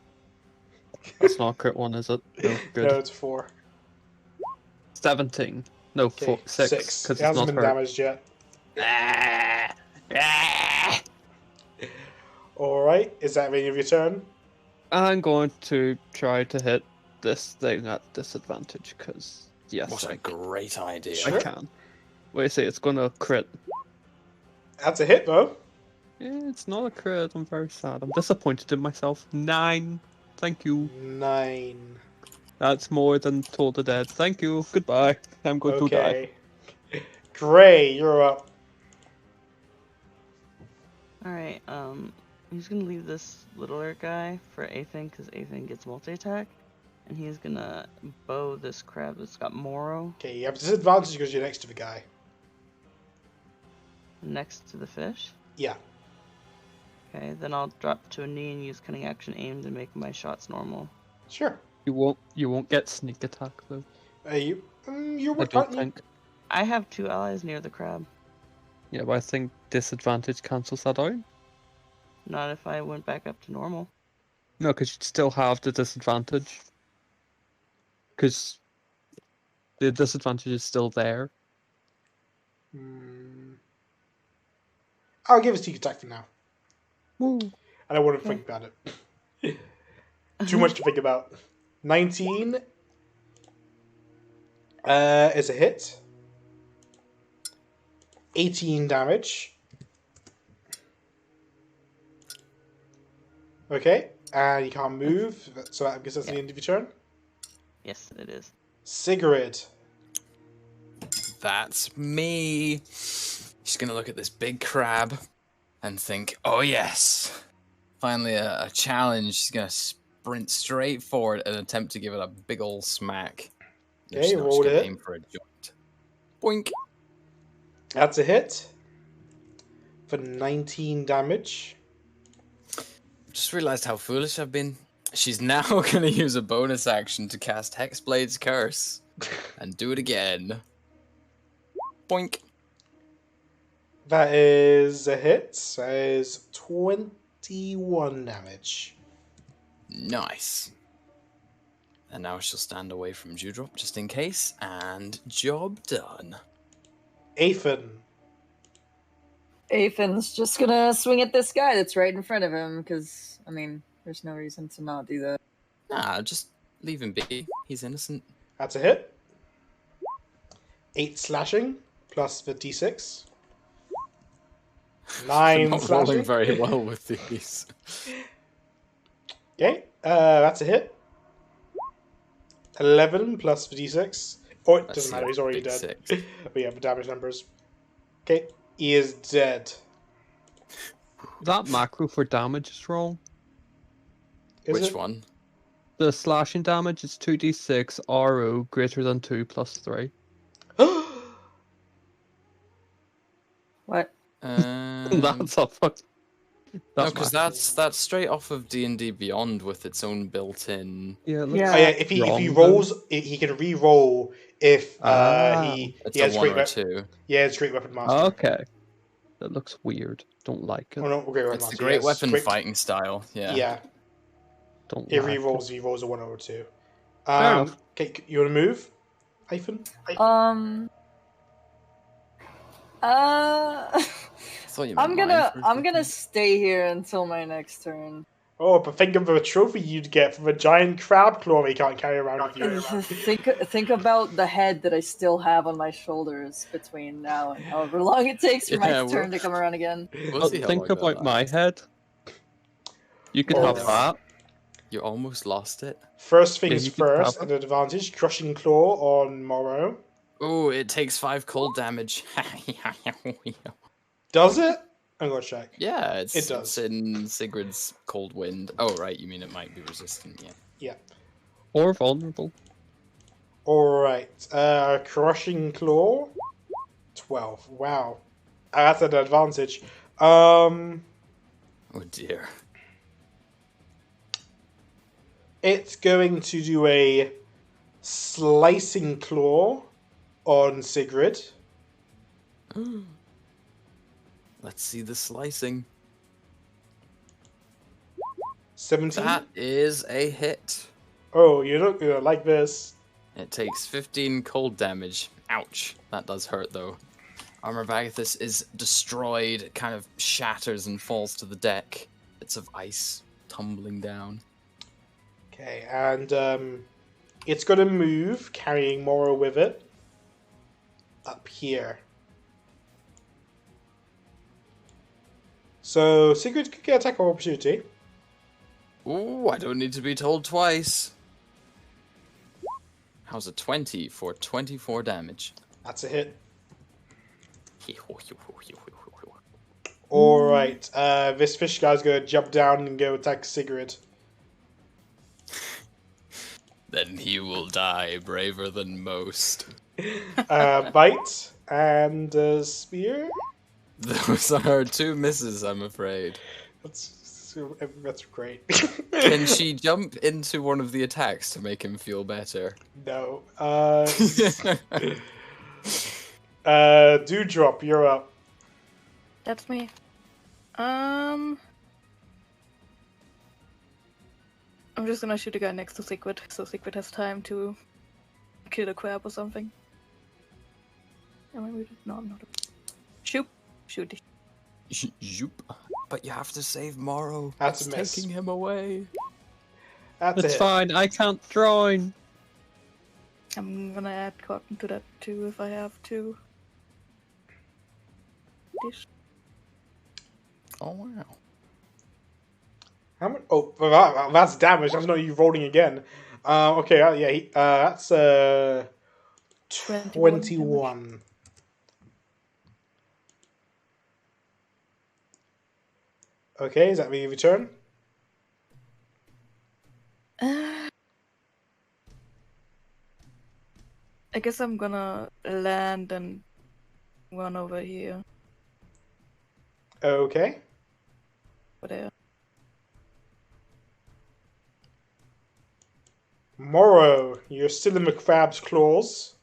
That's not a crit one, is it? No, good. No, it's 4. 17. No, Okay, 6. 6. Because It it's hasn't not been hurt. damaged yet. Alright, is that the end of your turn? I'm going to try to hit this thing at disadvantage, because, yes, What a great idea. Sure. I can. Wait, say it's going to crit. That's a hit, though. It's not a crit, I'm very sad. I'm disappointed in myself. 9. Thank you. 9. That's more than Toll the Dead. Thank you. Goodbye. I'm going to die. Okay. Gray, you're up. Alright, he's gonna leave this littler guy for Aethan, because Aethan gets multi-attack. And he's gonna bow this crab that's got Moro Okay, you have disadvantage because you're next to the guy. next to the fish. Yeah. Okay, then I'll drop to a knee and use cunning action aimed and make my shots normal. Sure. You won't get sneak attack though. You I don't think. I have 2 allies near the crab. Yeah, but I think disadvantage cancels that out. Not if I went back up to normal. No, because you'd still have the disadvantage. Because The disadvantage is still there. I'll give it sneak attack for now. Woo. I don't want to think about it. Too much to think about. 19 is a hit. 18 damage. Okay, and you can't move, so that gives us the end of your turn. Yes, it is. Sigrid. That's me. She's gonna look at this big crab and think, oh yes, finally a challenge. She's gonna sprint straight forward and attempt to give it a big ol' smack. If Okay, she's not, roll she's gonna it. aim for a joint. Boink. That's a hit. For 19 damage. Just realized how foolish I've been. She's now gonna use a bonus action to cast Hexblade's Curse and do it again. Boink. That is a hit. That is 21 damage. Nice. And now she'll stand away from Dewdrop just in case, and job done. Aethan. Aethan's just gonna swing at this guy that's right in front of him, because, I mean, there's no reason to not do that. Nah, just leave him be. He's innocent. That's a hit. 8 slashing plus the d6. I'm 9 not slashing. rolling very well with these. Okay, that's a hit. 11 plus the d6. Oh, it Let's doesn't see matter, a he's already big dead. 6. But yeah, the damage numbers. Okay, he is dead. That macro for damage is wrong. Is Which it? one? The slashing damage is 2d6 RO greater than 2 plus 3. What? That's a fuck. No, That's because macro. that's straight off of D&D Beyond with its own built-in. Yeah, it looks Yeah. Oh yeah, if he wrong, rolls, he can re-roll if Ah. he It's has a 1 great or weapon. 2. Yeah, it's great weapon master. Okay. That looks weird. Don't like it. Oh no, great weapon It's the master. great yes, weapon great- fighting style. Yeah. Yeah, Don't if like he it. rolls a 1 or 2. Fair enough. Okay, you want to move, Hyphen? I thought you meant I'm mine gonna for a I'm gonna second. stay here until my next turn. Oh, but think of the trophy you'd get from a giant crab claw you can't carry around with you. Think about the head that I still have on my shoulders between now and however long it takes for Yeah, my turn to come around again. We'll But see how think long that about my lasts. head. You can Oh. have that. You almost lost it. First Yeah, things you can first, have an advantage, crushing claw on Morrow. Oh, it takes 5 cold damage. Does it? I'm gonna check. Yeah, it's It does. It's in Sigrid's cold wind. Oh, right, you mean it might be resistant, yeah. Yeah. Or vulnerable. Alright. Crushing claw. 12. Wow. That's an advantage. Oh dear. It's going to do a slicing claw on Sigrid. Let's see the slicing. 17. That is a hit. Oh, you're not gonna like this. It takes 15 cold damage. Ouch. That does hurt, though. Armor Bagathus is destroyed. It kind of shatters and falls to the deck. Bits of ice tumbling down. Okay, and it's gonna move, carrying Morrow with it. Up here. So Sigrid could get attack of opportunity. Ooh, I don't need to be told twice. How's a 20 for 24 damage? That's a hit. Alright, this fish guy's gonna jump down and go attack Sigrid. Then he will die braver than most. Bite and spear. Those are 2 misses, I'm afraid. That's great. Can she jump into one of the attacks to make him feel better? No. Dewdrop, you're up. That's me. I'm just gonna shoot a guy next to Sigrid, so Sigrid has time to kill a crab or something. Am I muted? No, I'm not. Shoot. Shoot. Zoop. But you have to save Morrow. That's It's a miss. taking him away. That's It's it. fine. I can't join. I'm gonna add cotton to that too if I have to. Dish. Oh wow. How much? Oh, well, that's damage. That's not you rolling again. Okay, yeah, that's 21. Okay, is that me return? I guess I'm gonna land and run over here. Okay. Over there. Morrow, you're still in the crab's claws.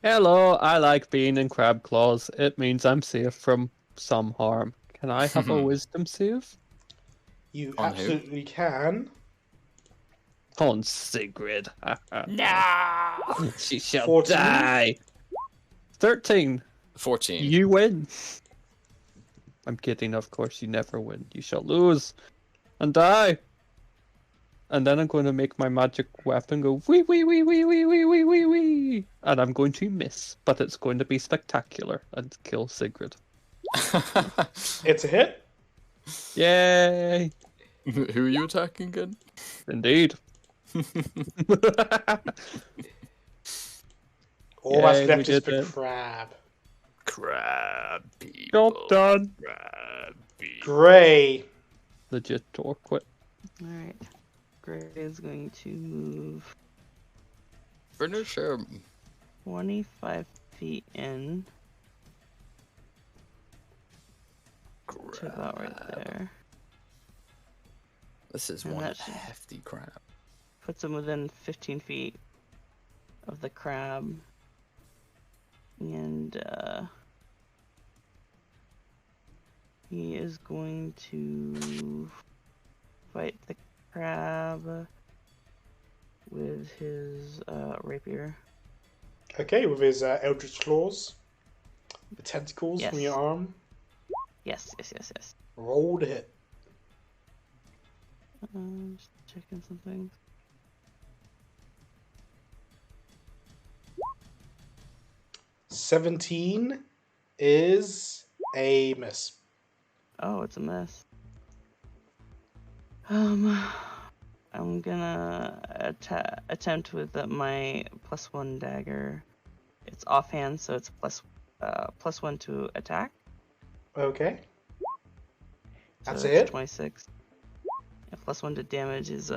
Hello, I like being in crab claws. It means I'm safe from some harm. Can I have a wisdom save? You On who? absolutely can. On Sigrid. No. She shall 14? die. 13. 14. You win. I'm kidding, of course you never win. You shall lose. And die. And then I'm going to make my magic weapon go wee wee wee wee wee wee wee wee wee. And I'm going to miss, but it's going to be spectacular and kill Sigrid. It's a hit. Yay! Who are you attacking again? Indeed. All that's Yay, we left is did the it. crab. Crab Job people. done. Crab people. Gray. Legit or quit. Alright. Gray is going to move Finish him. 25 feet in to about right there. This is And one that should- hefty crab. Puts him within 15 feet of the crab. And he is going to fight the crab with his rapier. Okay, with his eldritch claws. The tentacles from Yes. your arm. Yes. Roll to hit. Just checking something. $17 is a miss. Oh, it's a miss. I'm gonna attempt with my +1 dagger. It's offhand, so it's +1 to attack. Okay. So That's it's it? 26. And +1 to damage is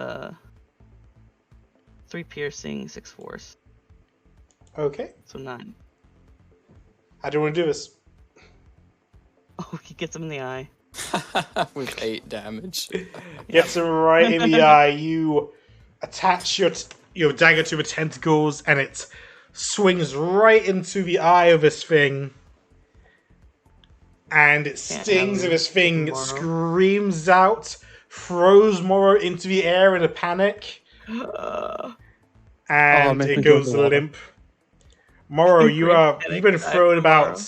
3 piercing, 6 force, Okay. so 9. How do you want to do this? Oh, he gets him in the eye. With 8 damage. Gets him right in the eye. You attach your dagger to the tentacles, and it swings right into the eye of this thing. And it stings, and this thing Morrow. screams out, throws Morrow into the air in a panic, and make it me go goes in the water. limp. Morrow, Great you've been panic thrown attack, about. Morrow.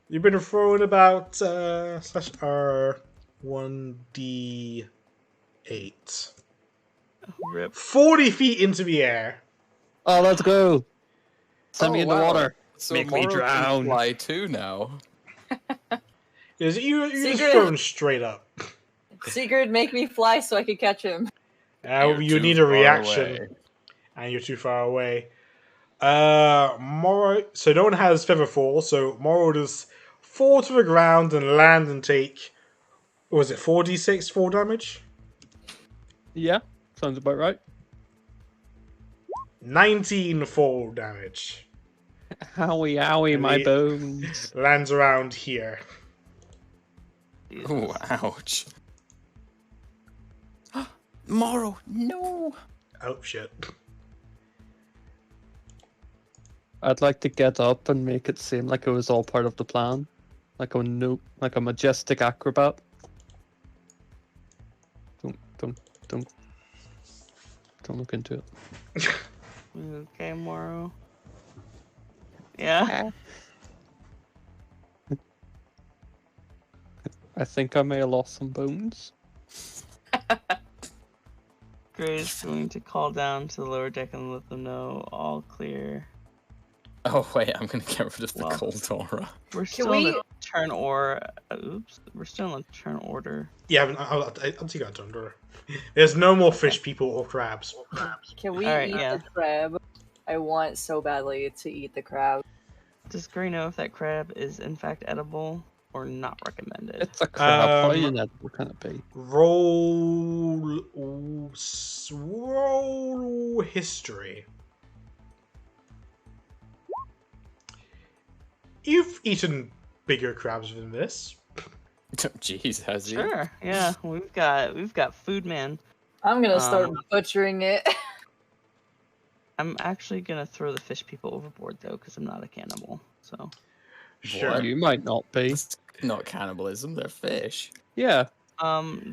You've been thrown about /R 1d8. Rip. 40 feet into the air. Oh, let's go. Send me Oh, in the wow. water. So Make me Morrow can drown. fly too now. You're just Secret. thrown straight up. Sigurd, make me fly so I can catch him. You're You too need a far reaction, away. and you're too far away. Morrow. So no one has feather fall. So Morrow does fall to the ground and land and take. What was it 4d6 fall damage? Yeah, sounds about right. 19 fall damage. Owie, owie, And my the- bones. Lands around here. Oh, ouch. Morrow, no. Oh shit. I'd like to get up and make it seem like it was all part of the plan. Like a majestic acrobat. Don't look into it. You okay, Moro? Yeah. I think I may have lost some bones. Gray's going to call down to the lower deck and let them know all clear. Oh wait, I'm gonna get rid of the Well, cold aura. We're still in the turn or oops, we're still in the turn order. Yeah, I'll take that under. There's no more fish people or crabs. Can we Alright, eat yeah. the crab? I want so badly to eat the crab. Does Gray know if that crab is in fact edible or not recommended? It's a crab. How inedible can it be? Roll history. You've eaten bigger crabs than this. Jeez, has he? Sure. Yeah, we've got food man. I'm gonna start butchering it. I'm actually gonna throw the fish people overboard though, because I'm not a cannibal. So Sure. You might not be. It's not cannibalism, they're fish. Yeah.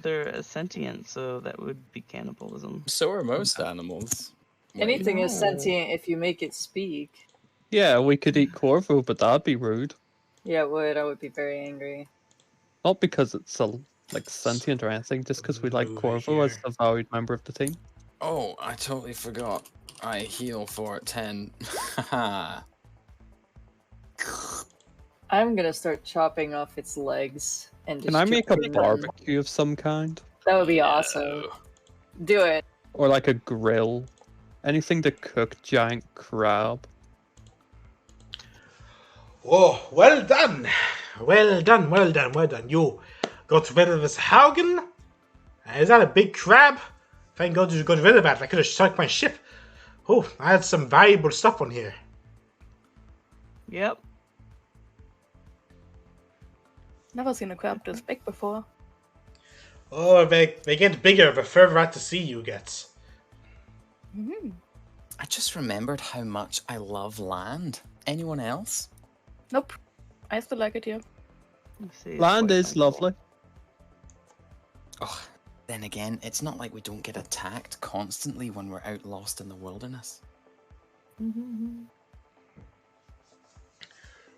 they're sentient, so that would be cannibalism. So are most animals. Wait. Anything is No. sentient if you make it speak. Yeah, we could eat Corvo, but that'd be rude. Yeah, it would. I would be very angry. Not because it's like sentient or anything, just because we like Over Corvo as here. a valued member of the team. Oh, I totally forgot. I heal for 10. Haha. I'm gonna start chopping off its legs and Can I make a distributing them. barbecue of some kind? That would be awesome. Do it. Or like a grill? Anything to cook giant crab? Oh, well done. Well done, well done, well done. You got rid of this Haugen? Is that a big crab? Thank God you got rid of that. I could have sunk my ship. Oh, I had some valuable stuff on here. Yep. Never seen a crab this big before. Oh, they get bigger the further out to sea you get. Hmm. I just remembered how much I love land. Anyone else? Nope. I still like it here. Let's see, Land it's is quite lovely. Oh, then again, it's not like we don't get attacked constantly when we're out lost in the wilderness.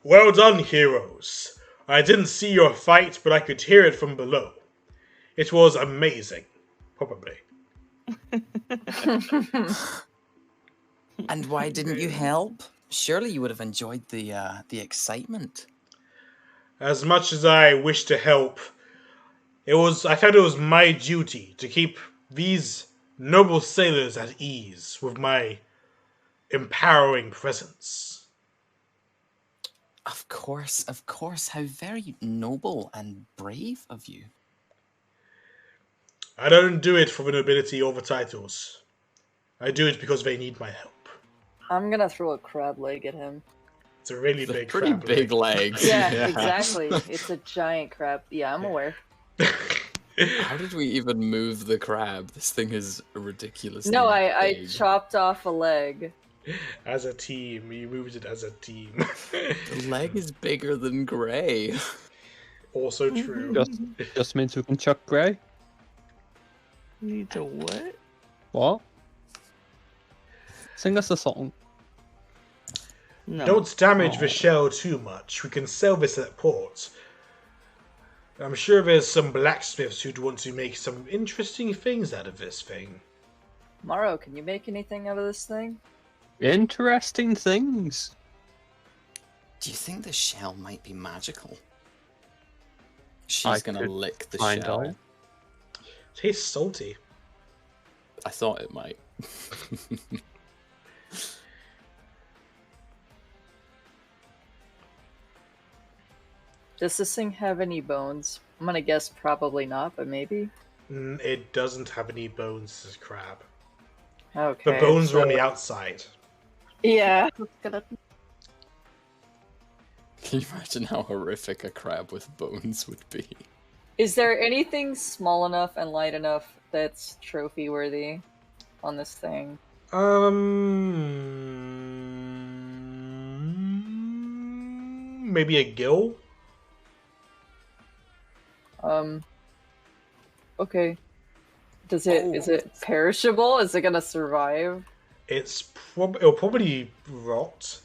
Well done, heroes. I didn't see your fight, but I could hear it from below. It was amazing. Probably. And why didn't you help? Surely you would have enjoyed the excitement. As much as I wish to help, I felt it was my duty to keep these noble sailors at ease with my empowering presence. Of course, how very noble and brave of you. I don't do it for the nobility or the titles. I do it because they need my help. I'm gonna throw a crab leg at him. It's a really They're big pretty crab big leg. legs. Yeah, exactly. It's a giant crab. Yeah, I'm aware. How did we even move the crab? This thing is ridiculously No, I big. chopped off a leg. As a team, we moved it as a team. The leg is bigger than Gray. Also true. Just means we can chuck Grey. Need to what? What? Sing us a song. No. Don't damage the Aw. shell too much. We can sell this at port. I'm sure there's some blacksmiths who'd want to make some interesting things out of this thing. Morrow, can you make anything out of this thing? Interesting things. Do you think the shell might be magical? I She's gonna could lick the find shell. out. Tastes salty. I thought it might. Does this thing have any bones? I'm gonna guess probably not, but maybe. It doesn't have any bones, this crab. Okay. The bones are on so- the outside. Yeah. Skeleton. Can you imagine how horrific a crab with bones would be? Is there anything small enough and light enough that's trophy worthy on this thing? Maybe a gill? Okay. Is it perishable? Is it gonna survive? It'll probably rot.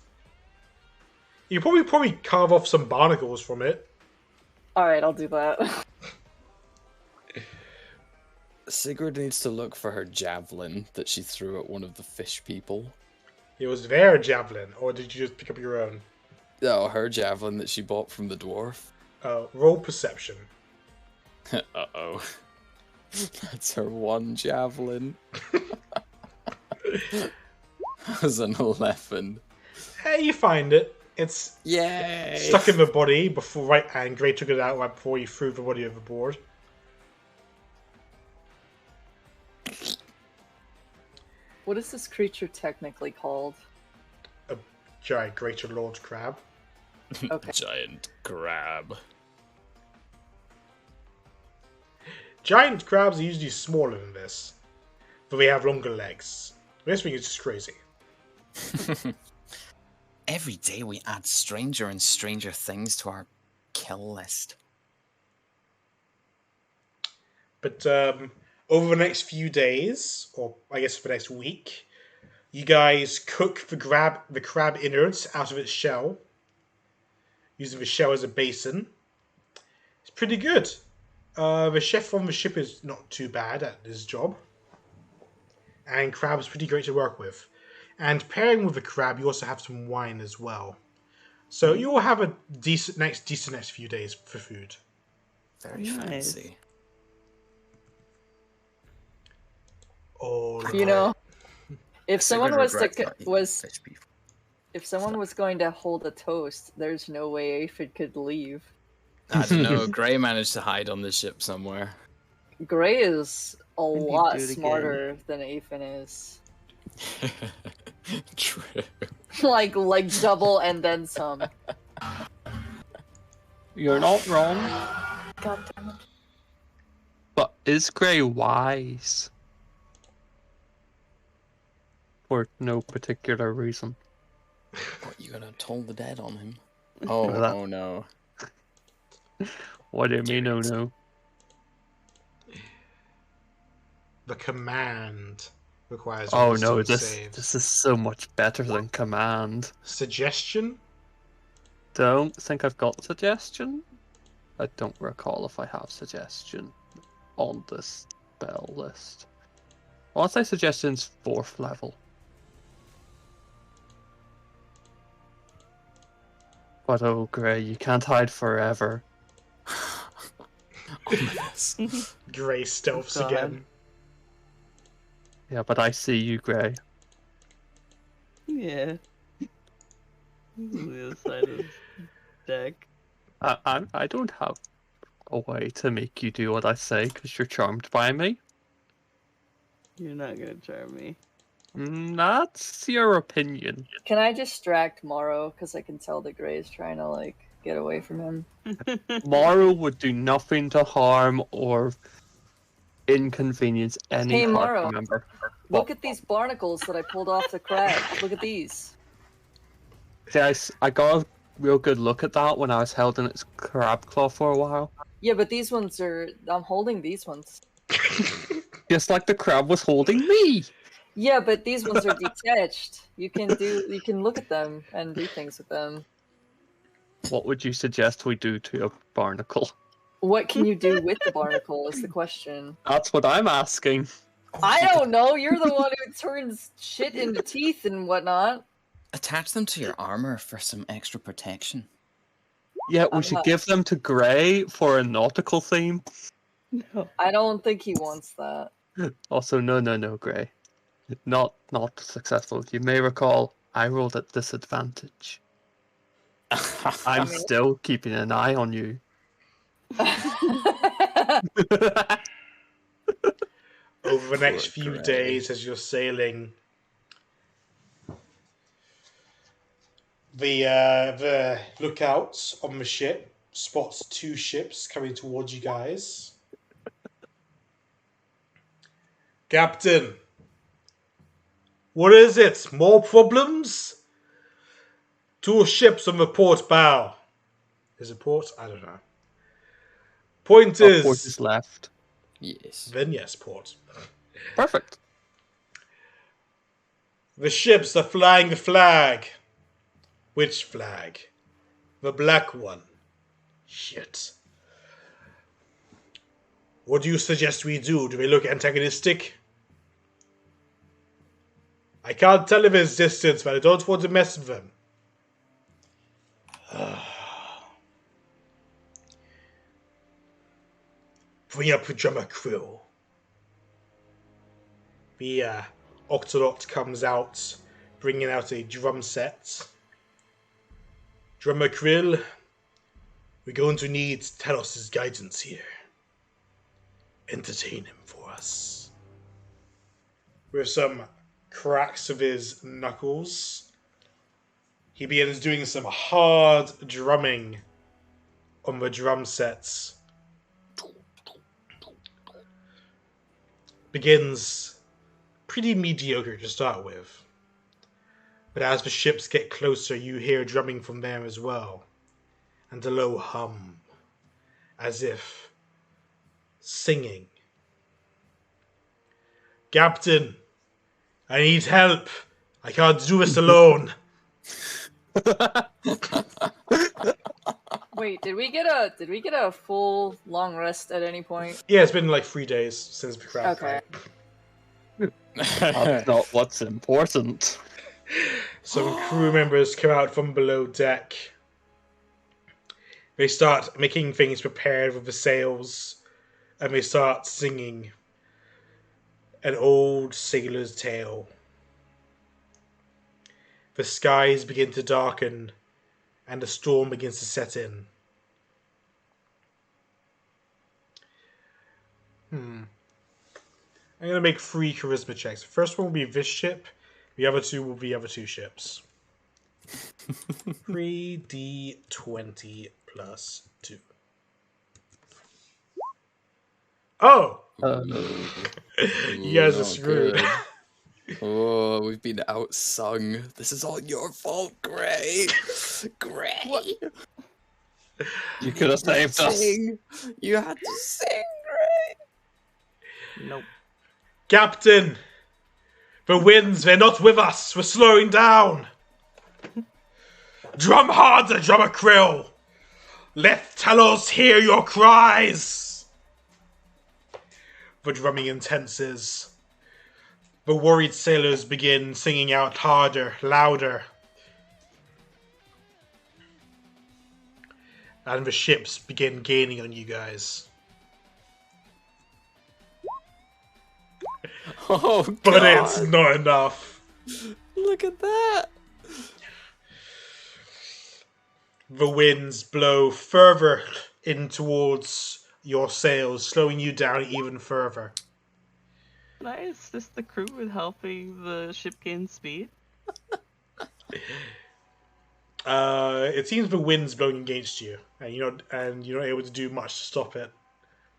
You probably carve off some barnacles from it. Alright, I'll do that. Sigrid needs to look for her javelin that she threw at one of the fish people. It was their javelin, or did you just pick up your own? No, her javelin that she bought from the dwarf. Roll perception. Uh-oh. That's her one javelin. That was an 11. Hey, you find it. It's Yay! stuck in the body and Gray took it out right before he threw the body overboard. What is this creature technically called? A giant greater lord crab. Okay. Giant crab. Giant crabs are usually smaller than this, but they have longer legs. This thing is just crazy. Every day we add stranger and stranger things to our kill list. But over the next few days, or I guess for the next week, you guys cook the crab innards out of its shell, using the shell as a basin. It's pretty good. The chef on the ship is not too bad at his job, and crab is pretty great to work with. And pairing with the crab, you also have some wine as well. So you will have a decent next few days for food. Very Nice. fancy. Oh, You know, if Sigrid someone was regrets not eating fish before. if someone was going to hold a toast, there's no way Aphid could leave. I don't know. Gray managed to hide on the ship somewhere. Gray is a And he'd lot do it again. smarter than Aphid is. True. like double and then some. You're not wrong, God damn it. but is Grey wise? For no particular reason. What, you gonna toll the dead on him? Oh, That- oh no. What do you mean, oh no? the command requires. Oh wisdom no, this saves. is so much better than command. Suggestion. Don't think I've got suggestion. I don't recall if I have suggestion on this spell list. I want to say suggestion's 4th level. But oh Grey, you can't hide forever. Ominous. Gray stealths God. again. Yeah, but I see you, Grey. Yeah. The other side of the deck. I don't have a way to make you do what I say because you're charmed by me. You're not gonna charm me. That's your opinion. Can I distract Morrow? Because I can tell that Gray is trying to, like, get away from him. Morrow would do nothing to harm or inconvenience any Hey, party Morrow. member. Look at these barnacles that I pulled off the crab. Look at these. See, I got a real good look at that when I was held in its crab claw for a while. Yeah, but these ones are... I'm holding these ones. Just like the crab was holding me. Yeah, but these ones are detached. You can look at them and do things with them. What would you suggest we do to a barnacle? What can you do with the barnacle is the question. That's what I'm asking. I don't know. You're the one who turns shit into teeth and whatnot. Attach them to your armor for some extra protection. Yeah, we I'm should not- give them to Grey for a nautical theme. No. I don't think he wants that. Also, no, Grey. Not successful. You may recall I rolled at disadvantage. I'm mean- still keeping an eye on you. Over the next Poor few Gray. days, as you're sailing, the lookouts on the ship spots 2 ships coming towards you guys. Captain, what is it? More problems? 2 ships on the port bow. Is it port? I don't know. Point Of course, is, is left. Yes. then yes, port. Perfect. The ships are flying the flag. Which flag? The black one. Shit. What do you suggest we do? Do we look antagonistic? I can't tell if it's distance, but I don't want to mess with them. Bring up the drummer quill. The Octolot comes out, bringing out a drum set. Drummer Krill, we're going to need Talos' guidance here. Entertain him for us. With some cracks of his knuckles, he begins doing some hard drumming on the drum sets. Begins pretty mediocre to start with. But as the ships get closer, you hear drumming from there as well. And a low hum, as if singing. Captain, I need help. I can't do this alone. Wait, did we get a full long rest at any point? Yeah, it's been like 3 days since the crowd Okay. fight. That's not what's important. Some crew members come out from below deck. They start making things prepared with the sails, and they start singing an old sailor's tale. The skies begin to darken, and the storm begins to set in. I'm going to make 3 charisma checks. The first one will be this ship. The other 2 will be the other 2 ships. 3d20 plus 2. Oh! You guys are screwed. Good. Oh, we've been outsung. This is all your fault, Gray. Gray. You could have saved us. You had to sing, Gray. Nope. Captain! The winds, they're not with us. We're slowing down. Drum harder, drummer Krill. Let Talos hear your cries. The drumming intenses. The worried sailors begin singing out harder, louder. And the ships begin gaining on you guys. Oh, But God. it's not enough. Look at that. The winds blow further in towards your sails, slowing you down even further. Nice. Just the crew with helping the ship gain speed. It seems the wind's blowing against you, and you're not able to do much to stop it.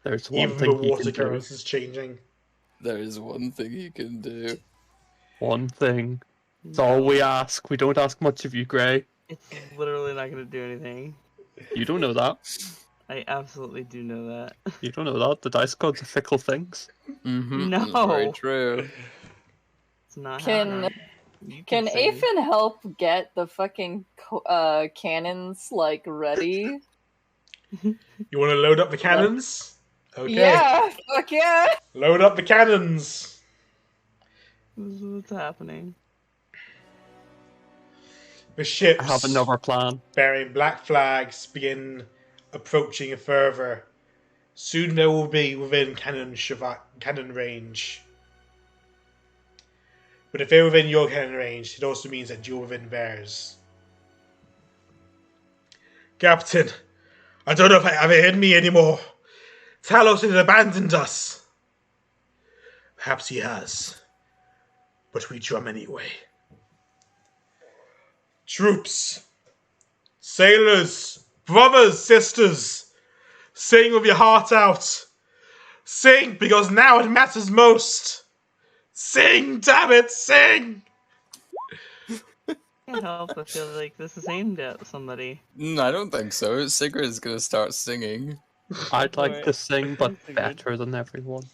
There's one Even thing the you water can do. currents is changing. There is one thing you can do. One thing. It's all we ask. We don't ask much of you, Gray. It's literally not going to do anything. You don't know that. I absolutely do know that. You don't know that. The dice gods are fickle things. Mm-hmm. No. That's very true. It's not Can happening. You can sing. Afen help get the fucking cannons like ready? You want to load up the cannons? Okay. Yeah, fuck yeah. Load up the cannons. This is what's happening. The ships I have another plan. bearing black flags begin approaching further. Soon they will be within cannon range. But if they're within your cannon range, it also means that you're within theirs. Captain, I don't know if I have it in me anymore. Talos has abandoned us. Perhaps he has. But we drum anyway. Troops, sailors, brothers, sisters, sing with your heart out. Sing, because now it matters most. Sing, damn it, sing! Can't help but feel like this is aimed at somebody. I don't think so. Sigrid's gonna start singing. I'd like Alright. to sing, but That's a good- better than everyone.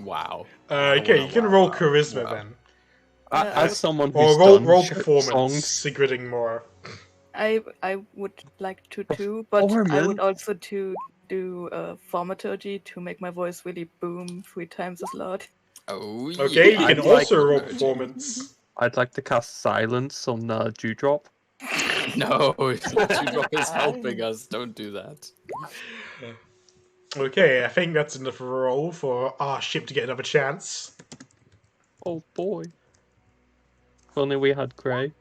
Wow. Okay, you can roll wow. charisma Wow. then. As someone Or who's roll, done roll ship performance, songs, Sigrid and Mora. I would like to too, but I Performance? would also to do thaumaturgy to make my voice really boom 3 times as loud. Oh yeah. Okay, you can I'd like- also roll Thaumaturgy. performance. I'd like to cast silence on Dewdrop. No, Dewdrop is helping us. Don't do that. Okay, I think that's enough of a roll for our ship to get another chance. Oh boy. If only we had Grey.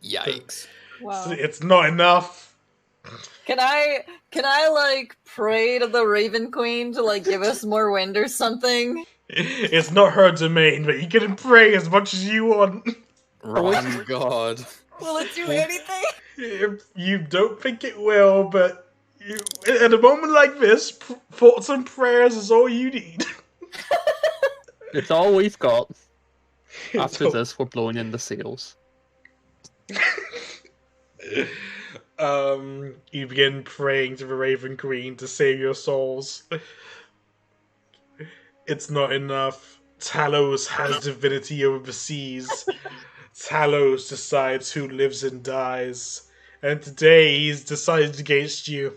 Yikes. So it's not enough. Can I like pray to the Raven Queen to like give us more wind or something? It's not her domain, but you can pray as much as you want. Run, God. Will it do anything? You don't think it will, but you, at a moment like this, thoughts and prayers is all you need. It's all we've got. After So, this, we're blowing in the sails. you begin praying to the Raven Queen to save your souls. It's not enough. Talos has divinity over the seas. Talos decides who lives and dies. And today he's decided against you.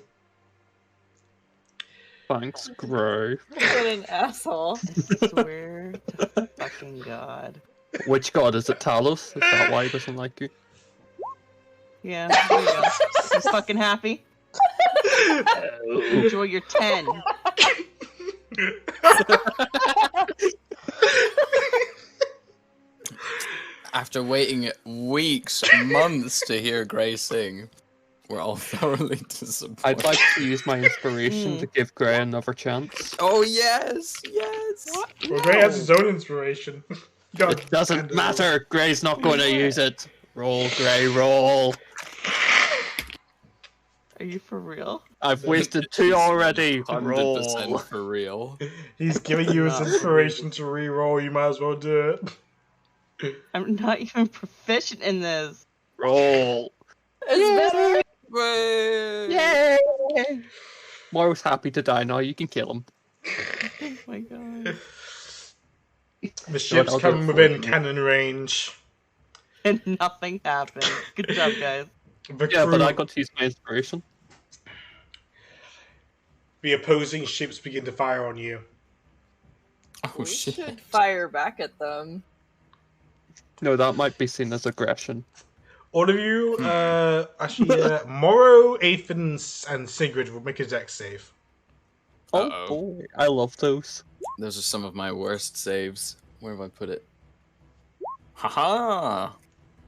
Thanks, Grey. What an asshole. I swear to fucking God. Which god is it, Talos? Is that why he doesn't like you? Yeah, there you go. He's fucking happy. Enjoy your 10. After waiting weeks, months to hear Grey sing, we're all thoroughly disappointed. I'd like to use my inspiration to give Grey another chance. Oh yes, yes. Well, Gray has his own inspiration. God, It doesn't and, matter. Grey's not going to use it. Roll, Grey, roll. Are you for real? I've wasted 2 already. 100% Roll. for real. He's giving you his inspiration to re-roll. You might as well do it. I'm not even proficient in this. Roll. It's better. Yay! Yay! Morrow's happy to die now. You can kill him. Oh my God. The ship's I'll do coming it for within you. cannon range. And nothing happened. Good job, guys. The Yeah, but crew- I got to use my inspiration. the opposing ships begin to fire on you. Oh We shit. should fire back at them. No, that might be seen as aggression. All of you, Morrow, Athens, and Sigrid will make a dex save. Oh Uh-oh. boy, I love those. Those are some of my worst saves. Where have I put it? Haha!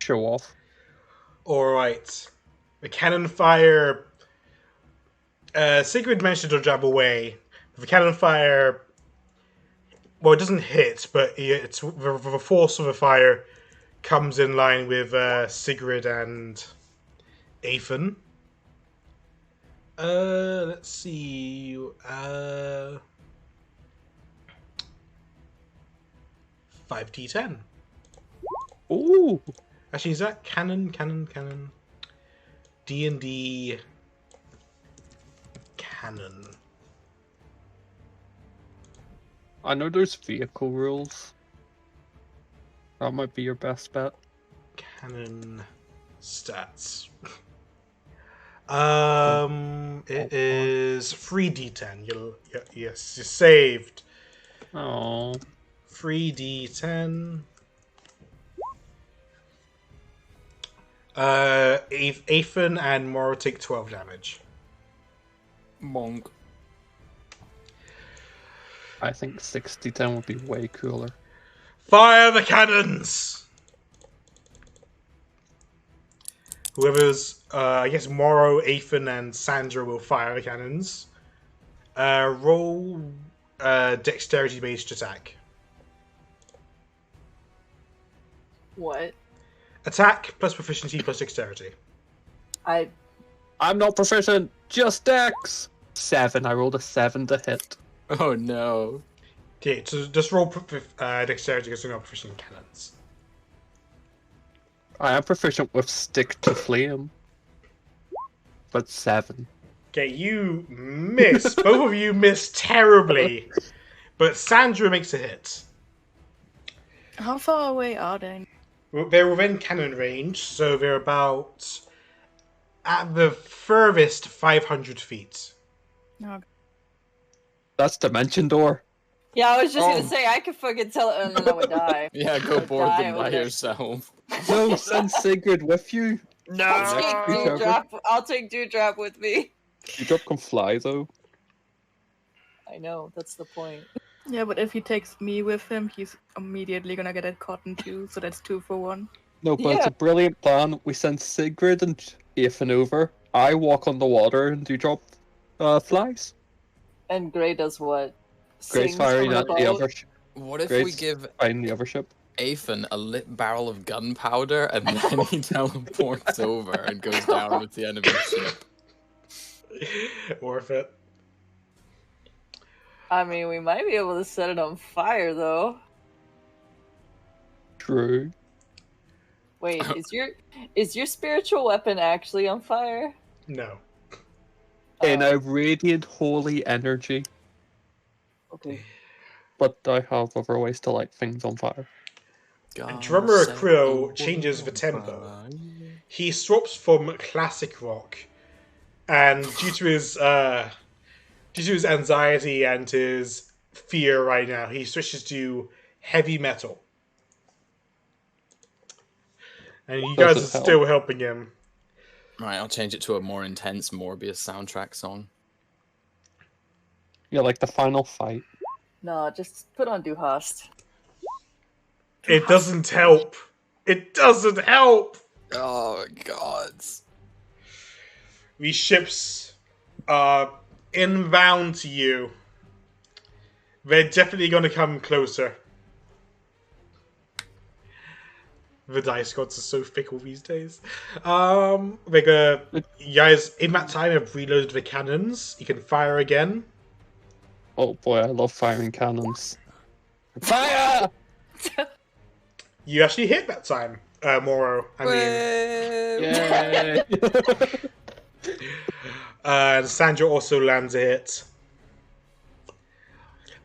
Show off. Alright. The cannon fire... Sigrid managed to jab away. The cannon fire... Well, it doesn't hit, but it's the force of the fire comes in line with Sigrid and Athen. Let's see... 5d10. Ooh. Actually, is that cannon? D&D cannon. I know there's vehicle rules. That might be your best bet. Cannon stats. It is 3d10. Yes, you're saved. Oh. 3d10. Athen and Mora take 12 damage. Monk. I think 60-10 would be way cooler. Fire the cannons! Whoever's, I guess Morrow, Athen, and Sandra will fire the cannons. Roll dexterity-based attack. What? Attack plus proficiency plus dexterity. I'm not proficient, just Dex! 7. I rolled a 7 to hit. Oh no. Okay, so just roll dexterity because you're not proficient in cannons. I am proficient with stick to flame. But 7. Okay, you miss. Both of you miss terribly. But Sandra makes a hit. How far away are they? They're within cannon range, so they're about at the furthest 500 feet. Okay. That's Dimension Door. Yeah, I was just Oh. gonna say I could fucking tell it, and then I would die. Yeah, go Or board die them over by there. yourself. No, send Sigrid with you. I'll Next take to each other. Dewdrop. I'll take Dewdrop with me. Dewdrop can fly though. I know, that's the point. Yeah, but if he takes me with him, he's immediately gonna get a cotton too, so that's 2 for 1. No, but it's Yeah. a brilliant plan. We send Sigrid and Ethan over. I walk on the water and Dewdrop flies. And Gray does what? Gray's Sings firing from at the boat? other What if we Gray's give firing the other ship. Athan a lit barrel of gunpowder and then he teleports over and goes down with the enemy ship? Worth it. I mean, we might be able to set it on fire, though. True. Wait, is your spiritual weapon actually on fire? No. In Oh, a radiant holy energy. okay. But I have other ways to light things on fire. And drummer Crow changes the tempo. He swaps from classic rock, and due to his anxiety and his fear right now, he switches to heavy metal. And you Does guys it are help? still helping him. Right, I'll change it to a more intense Morbius soundtrack song. Yeah, like the final fight. No, just put on Du Hast. It doesn't help. It doesn't help. Oh god. These ships are inbound to you. They're definitely going to come closer. The dice gods are so fickle these days. They're gonna, you guys, in that time, have reloaded the cannons. You can fire again. Oh boy, I love firing cannons. Fire! You actually hit that time, Moro. I mean, Yay! and Sandra also lands a hit.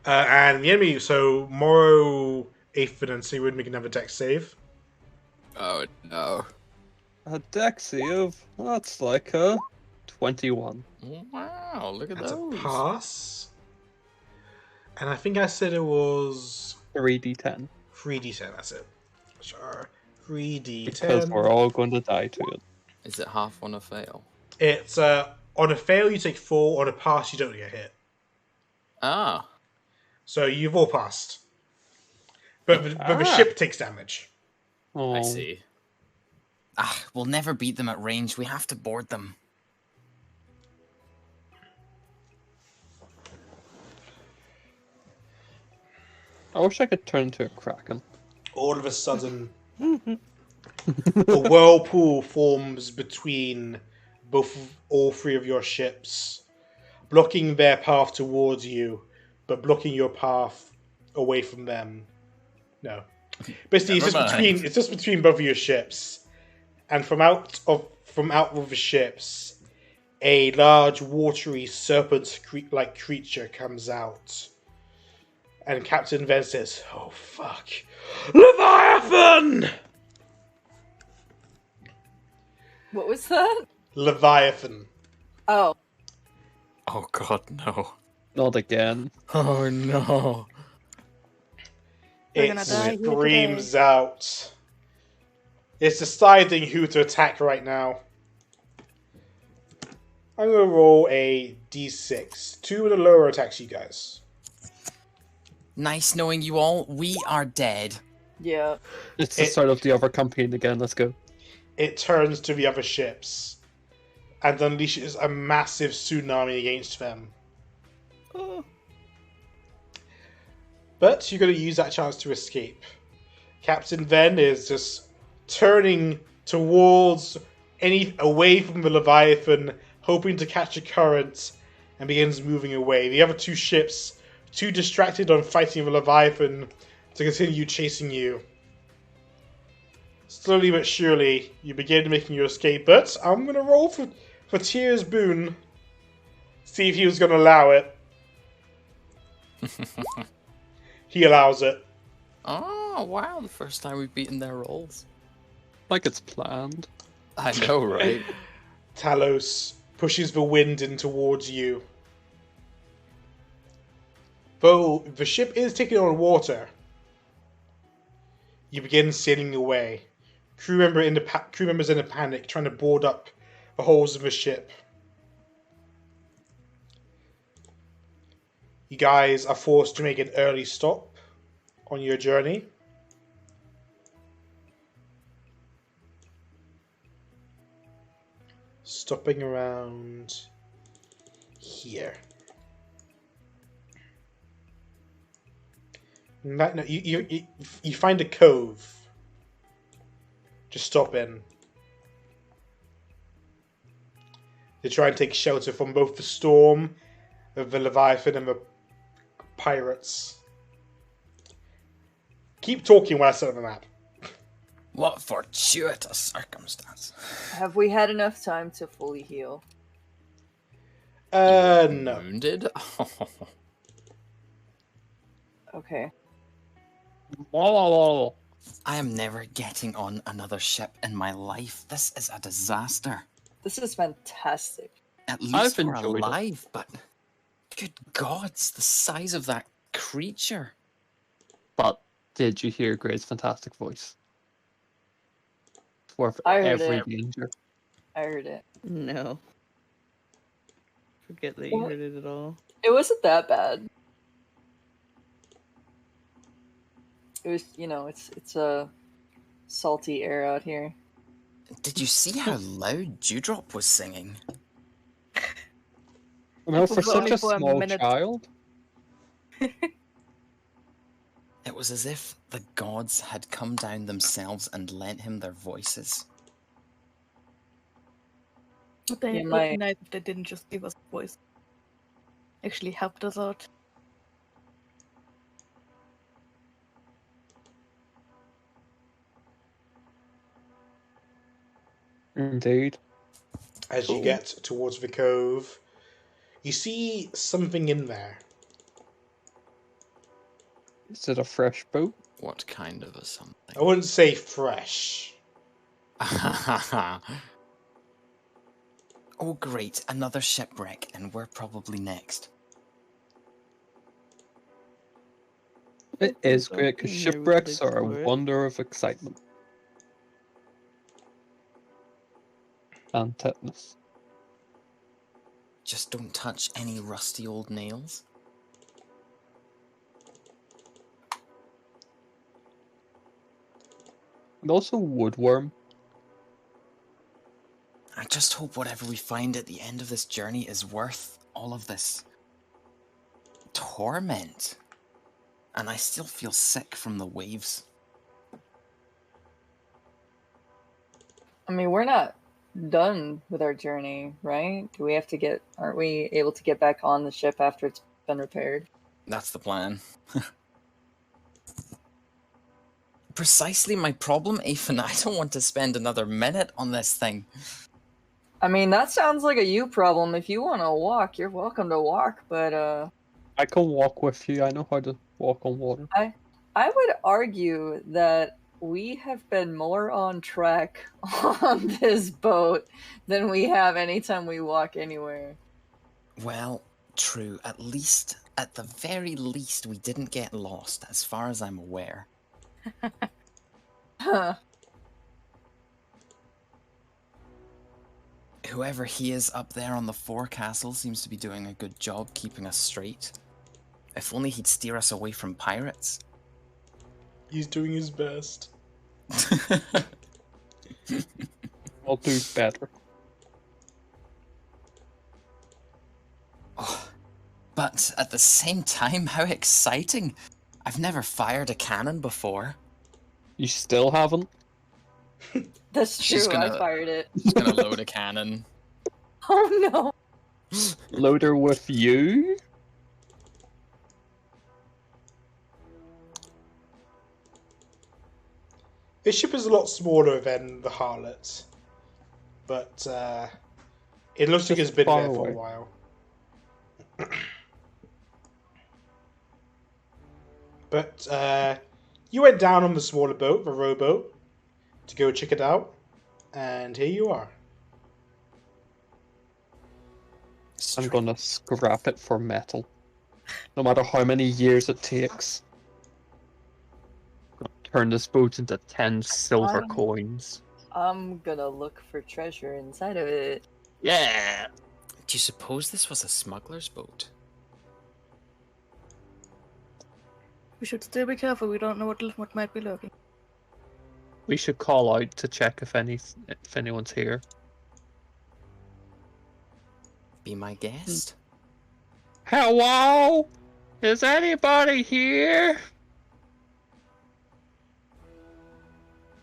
And the enemy, so Moro, Ethan, and Sea would make another dex save. Oh no. A dex save? That's like a 21. Wow, look at That's a those. pass. And I think I said it was 3d10. 3d10, that's it. Sure. 3d10. Because we're all going to die to it. Is it half on a fail? It's, on a fail you take 4, on a pass you don't get hit. Ah. So you've all passed. But the ship takes damage. Oh, I see. Ah, we'll never beat them at range. We have to board them. I wish I could turn into a kraken. All of a sudden, a whirlpool forms between all three of your ships, blocking their path towards you, but blocking your path away from them. No, basically, Never mind. it's just between both of your ships, and from out of the ships, a large watery serpent-like creature comes out. And Captain Ven says, "Oh fuck, Leviathan!" What was that? Leviathan. Oh, Oh god, no. Not again. Oh no. We're It gonna die here screams out. It's deciding who to attack right now. I'm gonna roll a d6. 2 of the lower attacks, you guys. Nice knowing you all. We are dead. yeah. It's the start of the other campaign again. Let's go. It turns to the other ships and unleashes a massive tsunami against them. But you're going to use that chance to escape. Captain Ven is just turning towards away from the Leviathan, hoping to catch a current, and begins moving away. The other two ships, too distracted on fighting the Leviathan, to continue chasing you. Slowly but surely, you begin making your escape, but I'm going to roll for Tyr's boon. See if he was going to allow it. He allows it. Oh. Oh wow, the first time we've beaten their rolls. Like it's planned. I know, right? Talos pushes the wind in towards you. Though the ship is taking on water, you begin sailing away. Crew members in a panic, trying to board up the holes of the ship. You guys are forced to make an early stop on your journey. Stopping around here. No, you find a cove. Just stop in. To try and take shelter from both the storm of the Leviathan and the pirates. Keep talking while I set up the map. What fortuitous circumstance. Have we had enough time to fully heal? No. Wounded? Okay. Whoa. I am never getting on another ship in my life. This is a disaster. This is fantastic. At least I've we're enjoyed it. alive, but good gods, the size of that creature. But did you hear Gray's fantastic voice? It's worth I heard every it. danger. I heard it. No. Forget that you heard it at all. It wasn't that bad. It was, it's a salty air out here. Did you see how loud Dewdrop was singing? No, for was such only a for a small minute. child. It was as if the gods had come down themselves and lent him their voices. But they Yeah, would my- be nice if they didn't just give us a voice. Actually helped us out. Indeed. As you get towards the cove, you see something in there. Is it a fresh boat? What kind of a something? I wouldn't say fresh. Oh great, another shipwreck, and we're probably next. It is great because Something here we could shipwrecks are explore a it. wonder of excitement. And tetanus. Just don't touch any rusty old nails. And also woodworm. I just hope whatever we find at the end of this journey is worth all of this torment. And I still feel sick from the waves. I mean, we're not done with our journey, right? Aren't we able to get back on the ship after it's been repaired? That's the plan. Precisely my problem, Ethan. I don't want to spend another minute on this thing. I mean, that sounds like a you problem. If you want to walk, you're welcome to walk, but I can walk with you. I know how to walk on water. I would argue that we have been more on track on this boat than we have anytime we walk anywhere. Well, true. At the very least, we didn't get lost, as far as I'm aware. Huh. Whoever he is up there on the forecastle seems to be doing a good job keeping us straight. If only he'd steer us away from pirates. He's doing his best. I'll do better. Oh, but at the same time, how exciting! I've never fired a cannon before. You still haven't? That's true, She's gonna- I fired it. He's gonna load a cannon. Oh no! Loader with you? This ship is a lot smaller than the Harlot, but it looks like it's been far there for a away. while. But You went down on the smaller boat, the rowboat, to go check it out, and here you are. I'm gonna scrap it for metal. No matter how many years it takes. I'm gonna turn this boat into 10 silver I'm- coins. I'm gonna look for treasure inside of it. Yeah! Do you suppose this was a smuggler's boat? We should still be careful. We don't know what might be lurking. We should call out to check if anyone's here. Be my guest. Hello? Is anybody here?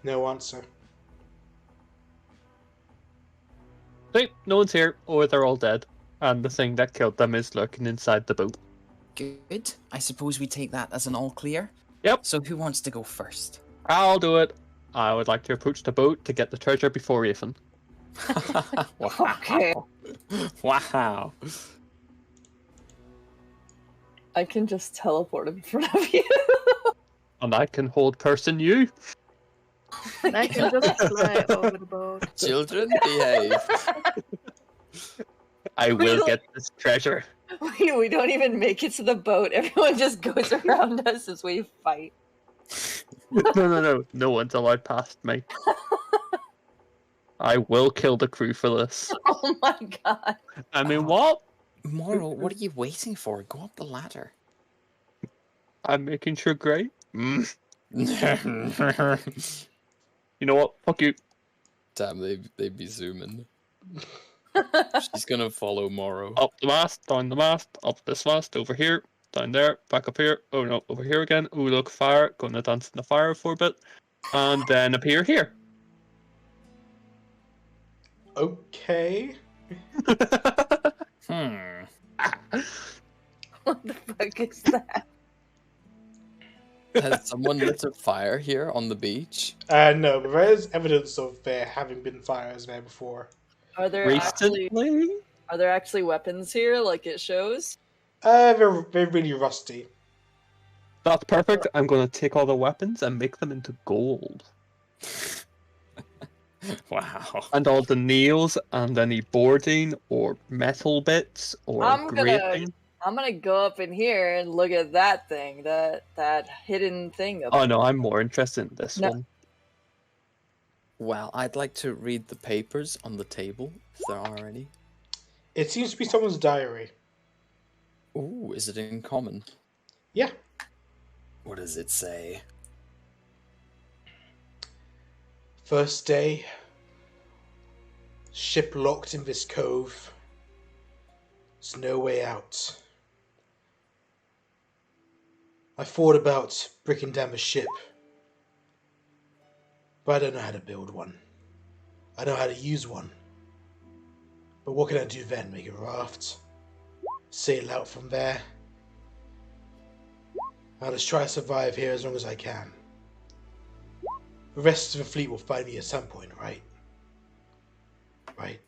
No answer. Nope, no one's here. Or they're all dead. And the thing that killed them is lurking inside the boat. Good. I suppose we take that as an all clear. Yep. So who wants to go first? I'll do it. I would like to approach the boat to get the treasure before Ethan. Okay. Wow. I can just teleport in front of you. And I can hold person you. And I can just fly over the boat. Children, behave. I will Really? get this treasure. We don't even make it to the boat. Everyone just goes around us as we fight. No. No one's allowed past me. I will kill the crew for this. Oh my god. I mean, what? Moro, what are you waiting for? Go up the ladder. I'm making sure great. You know what? Fuck you. Damn, they'd be zooming. She's gonna follow Moro. Up the mast, down the mast, up this mast, over here, down there, back up here. Oh no, over here again. Oh look, fire. Gonna dance in the fire for a bit. And then appear here. Okay. What the fuck is that? Has someone lit a fire here on the beach? No, but there is evidence of there having been fires there before. Are there Recently? actually weapons here like it shows? They're really rusty. That's perfect. I'm gonna take all the weapons and make them into gold. Wow. And all the nails and any boarding or metal bits or I'm grating. gonna go up in here and look at that thing, that hidden thing. Oh no, I'm more interested in this No. one. Well, I'd like to read the papers on the table, if there are any. It seems to be someone's diary. Ooh, is it in common? Yeah. What does it say? First day. Ship locked in this cove. There's no way out. I thought about breaking down the ship. But I don't know how to build one. I know how to use one. But what can I do then? Make a raft? Sail out from there? I'll just try to survive here as long as I can. The rest of the fleet will find me at some point, right? Right.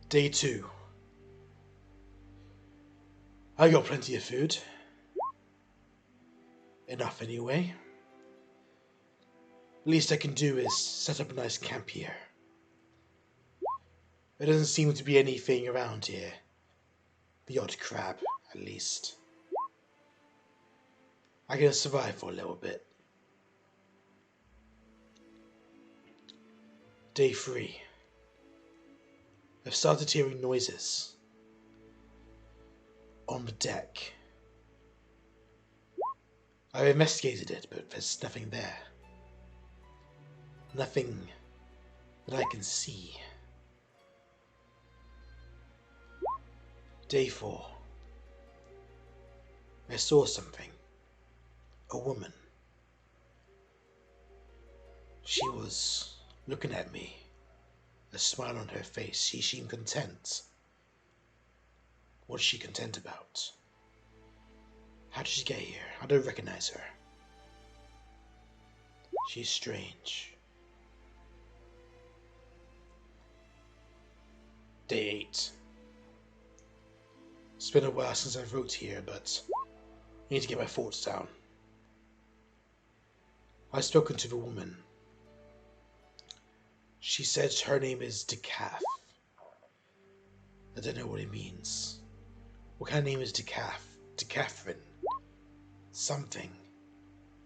Day 2. I got plenty of food. Enough anyway. Least I can do is set up a nice camp here. There doesn't seem to be anything around here. The odd crab, at least. I can survive for a little bit. Day 3. I've started hearing noises. On the deck. I've investigated it, but there's nothing there. Nothing that I can see. Day 4. I saw something. A woman. She was looking at me. A smile on her face. She seemed content. What's she content about? How did she get here? I don't recognize her. She's strange. Day 8. It's been a while since I wrote here, but need to get my thoughts down. I've spoken to the woman. She said her name is Decaf. I don't know what it means. What kind of name is Decaf? Decatherine? Something.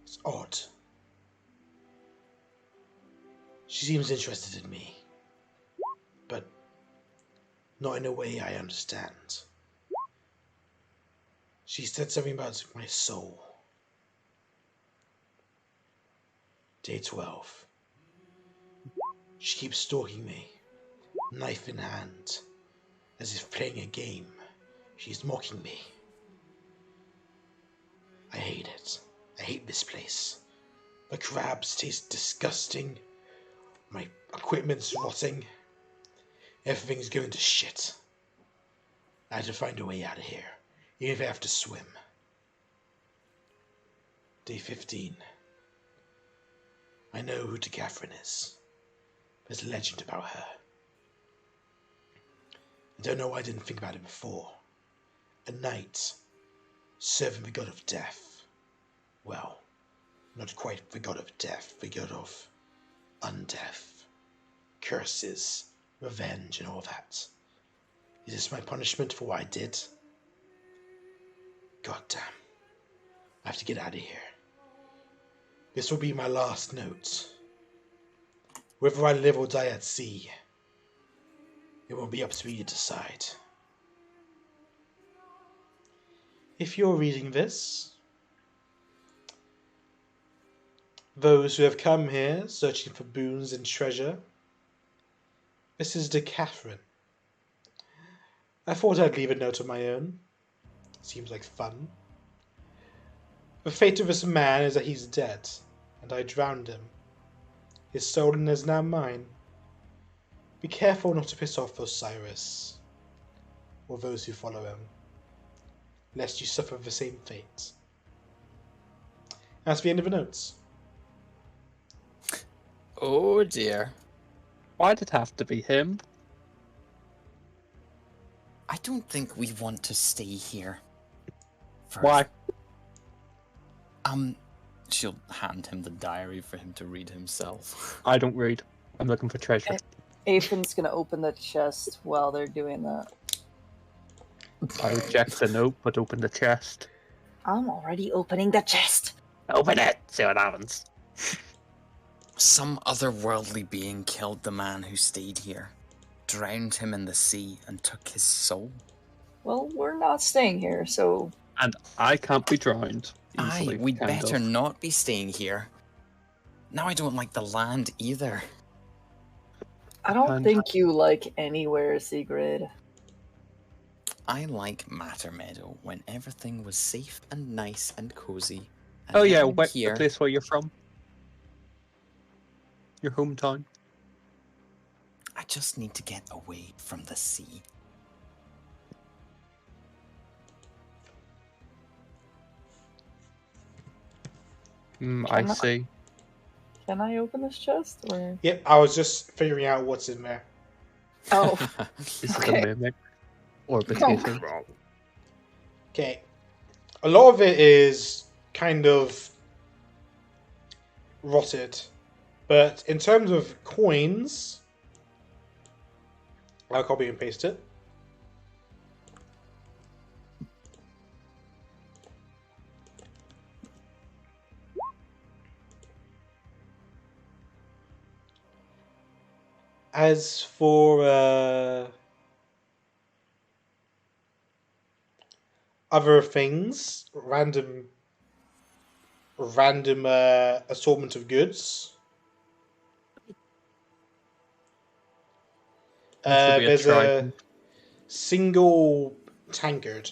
It's odd. She seems interested in me, but not in a way I understand. She said something about my soul. Day 12. She keeps stalking me, knife in hand, as if playing a game. She's mocking me. I hate it. I hate this place. The crabs taste disgusting. My equipment's rotting. Everything's going to shit. I had to find a way out of here, even if I have to swim. Day 15. I know who Catherine is. There's a legend about her. I don't know why I didn't think about it before. A knight serving the god of death. Well, not quite the god of death, the god of undeath. Curses, revenge, and all that. Is this my punishment for what I did? God damn. I have to get out of here. This will be my last note. Whether I live or die at sea, it will be up to me to decide. If you're reading this, those who have come here searching for boons and treasure, this is Catherine. I thought I'd leave a note of my own. Seems like fun. The fate of this man is that he's dead, and I drowned him. His soul is now mine. Be careful not to piss off Osiris, or those who follow him, lest you suffer the same fate. That's the end of the notes. Oh dear. Why'd it have to be him? I don't think we want to stay here. Why? She'll hand him the diary for him to read himself. I don't read. I'm looking for treasure. Aphan's gonna open the chest while they're doing that. I reject the note, but open the chest. I'm already opening the chest. Open it! See what happens. Some otherworldly being killed the man who stayed here, drowned him in the sea, and took his soul. Well, we're not staying here, so... And I can't be drowned. Aye, Easily, we'd kind better of. not be staying here. Now I don't like the land either. I don't And- think you like anywhere, Sigrid. I like Matter Meadow when everything was safe and nice and cozy. And Oh yeah, now I'm the here. place where you're from. Your hometown. I just need to get away from the sea. I Can I- see. Can I open this chest, or... Yep, I was just figuring out what's in there. Oh, This is Okay. a mimic. Or potato. Okay. A lot of it is kind of rotted. But in terms of coins, I'll copy and paste it. As for other things, random assortment of goods. This will be There's a trident. single tankard.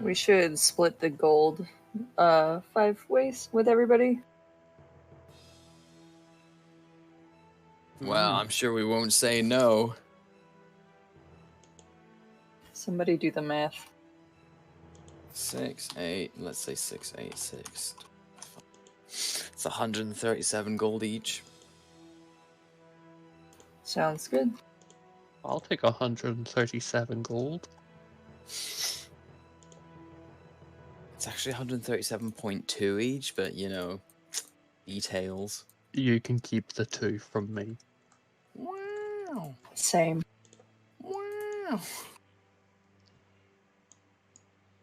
we should split the gold 5 ways with everybody. Well, I'm sure we won't say no. Somebody do the math. 6, 8, let's say 6, 8, 6. It's 137 gold each. Sounds good. I'll take 137 gold. It's actually 137.2 each, but you know, details. You can keep the 2 from me. Wow. Same. Wow.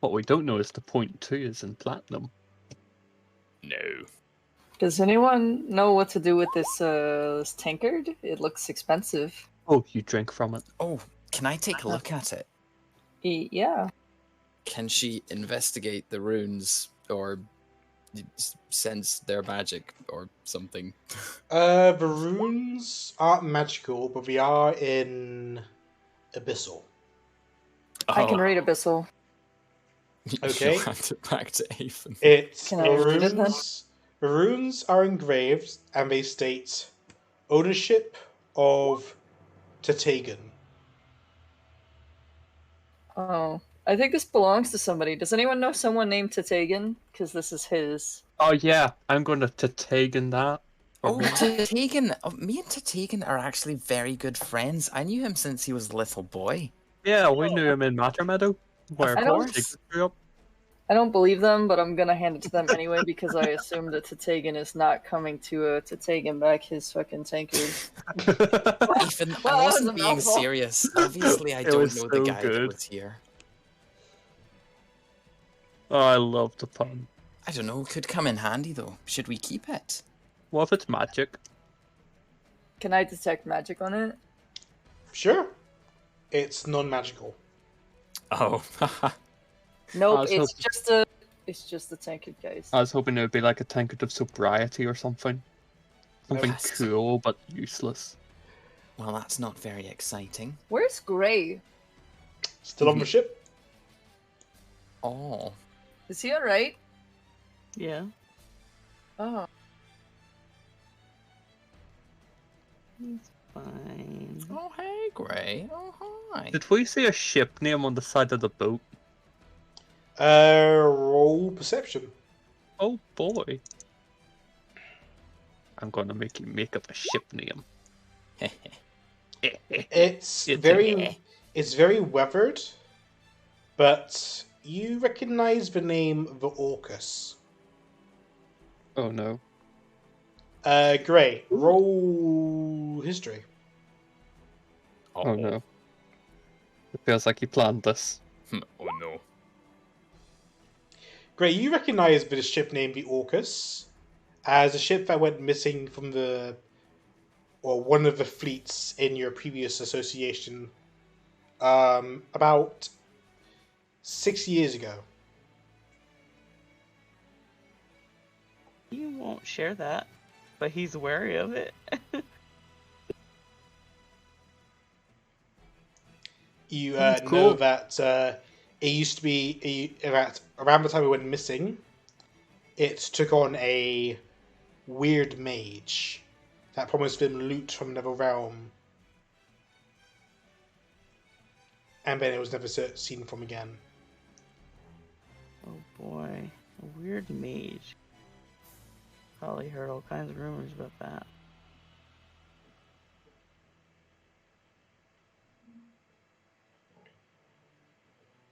What we don't know is the 0.2 is in platinum. No. Does anyone know what to do with this tankard? It looks expensive. Oh, you drink from it. Oh, can I take a look at it? Yeah. Can she investigate the runes or sense their magic or something? The runes aren't magical, but we are in Abyssal. I can Oh. read Abyssal. Okay. You'll hand it back to Aethan. It's Can I read it then? the runes are engraved and they state ownership of Tatagan. Oh. I think this belongs to somebody. Does anyone know someone named Tatagan? Because this is his. Oh yeah, I'm going to Tatagan that. for Oh, me. Tatagan. Oh, me and Tatagan are actually very good friends. I knew him since he was a little boy. Yeah, we knew him in Matter Meadow. Where I don't- Tatagan grew up. I don't believe them, but I'm gonna hand it to them anyway because I assume that Tatagan is not coming to Tatagan back his fucking tankard. Ethan, Well, that I was a wasn't being mouthful. serious. Obviously, I It don't was know the so guy that good. was here. Oh, I love the pun. I don't know. Could come in handy though. Should we keep it? What if it's magic? Can I detect magic on it? Sure. It's non-magical. Oh. Nope, was it's just a tankard, guys. I was hoping it would be like a tankard of sobriety or something. Something Yes. cool but useless. Well, that's not very exciting. Where's Gray? Still on the ship? Oh. Is he alright? Yeah. Oh. He's fine. Oh, hey, Gray. Oh, hi. Did we see a ship name on the side of the boat? Roll perception. Oh boy. I'm gonna make you make up a ship name. It's It's very weathered, but you recognize the name the Orcus. Oh no. Gray, roll history. Oh no. It feels like he planned this. Oh no. Gray, you recognize the ship named the Orcus as a ship that went missing from one of the fleets in your previous association about 6 years ago. He won't share that, but he's wary of it. You That's know cool. that it used to be that around the time it went missing, it took on a weird mage that promised them loot from another realm, and then it was never seen from again. Oh boy, a weird mage. Probably heard all kinds of rumors about that.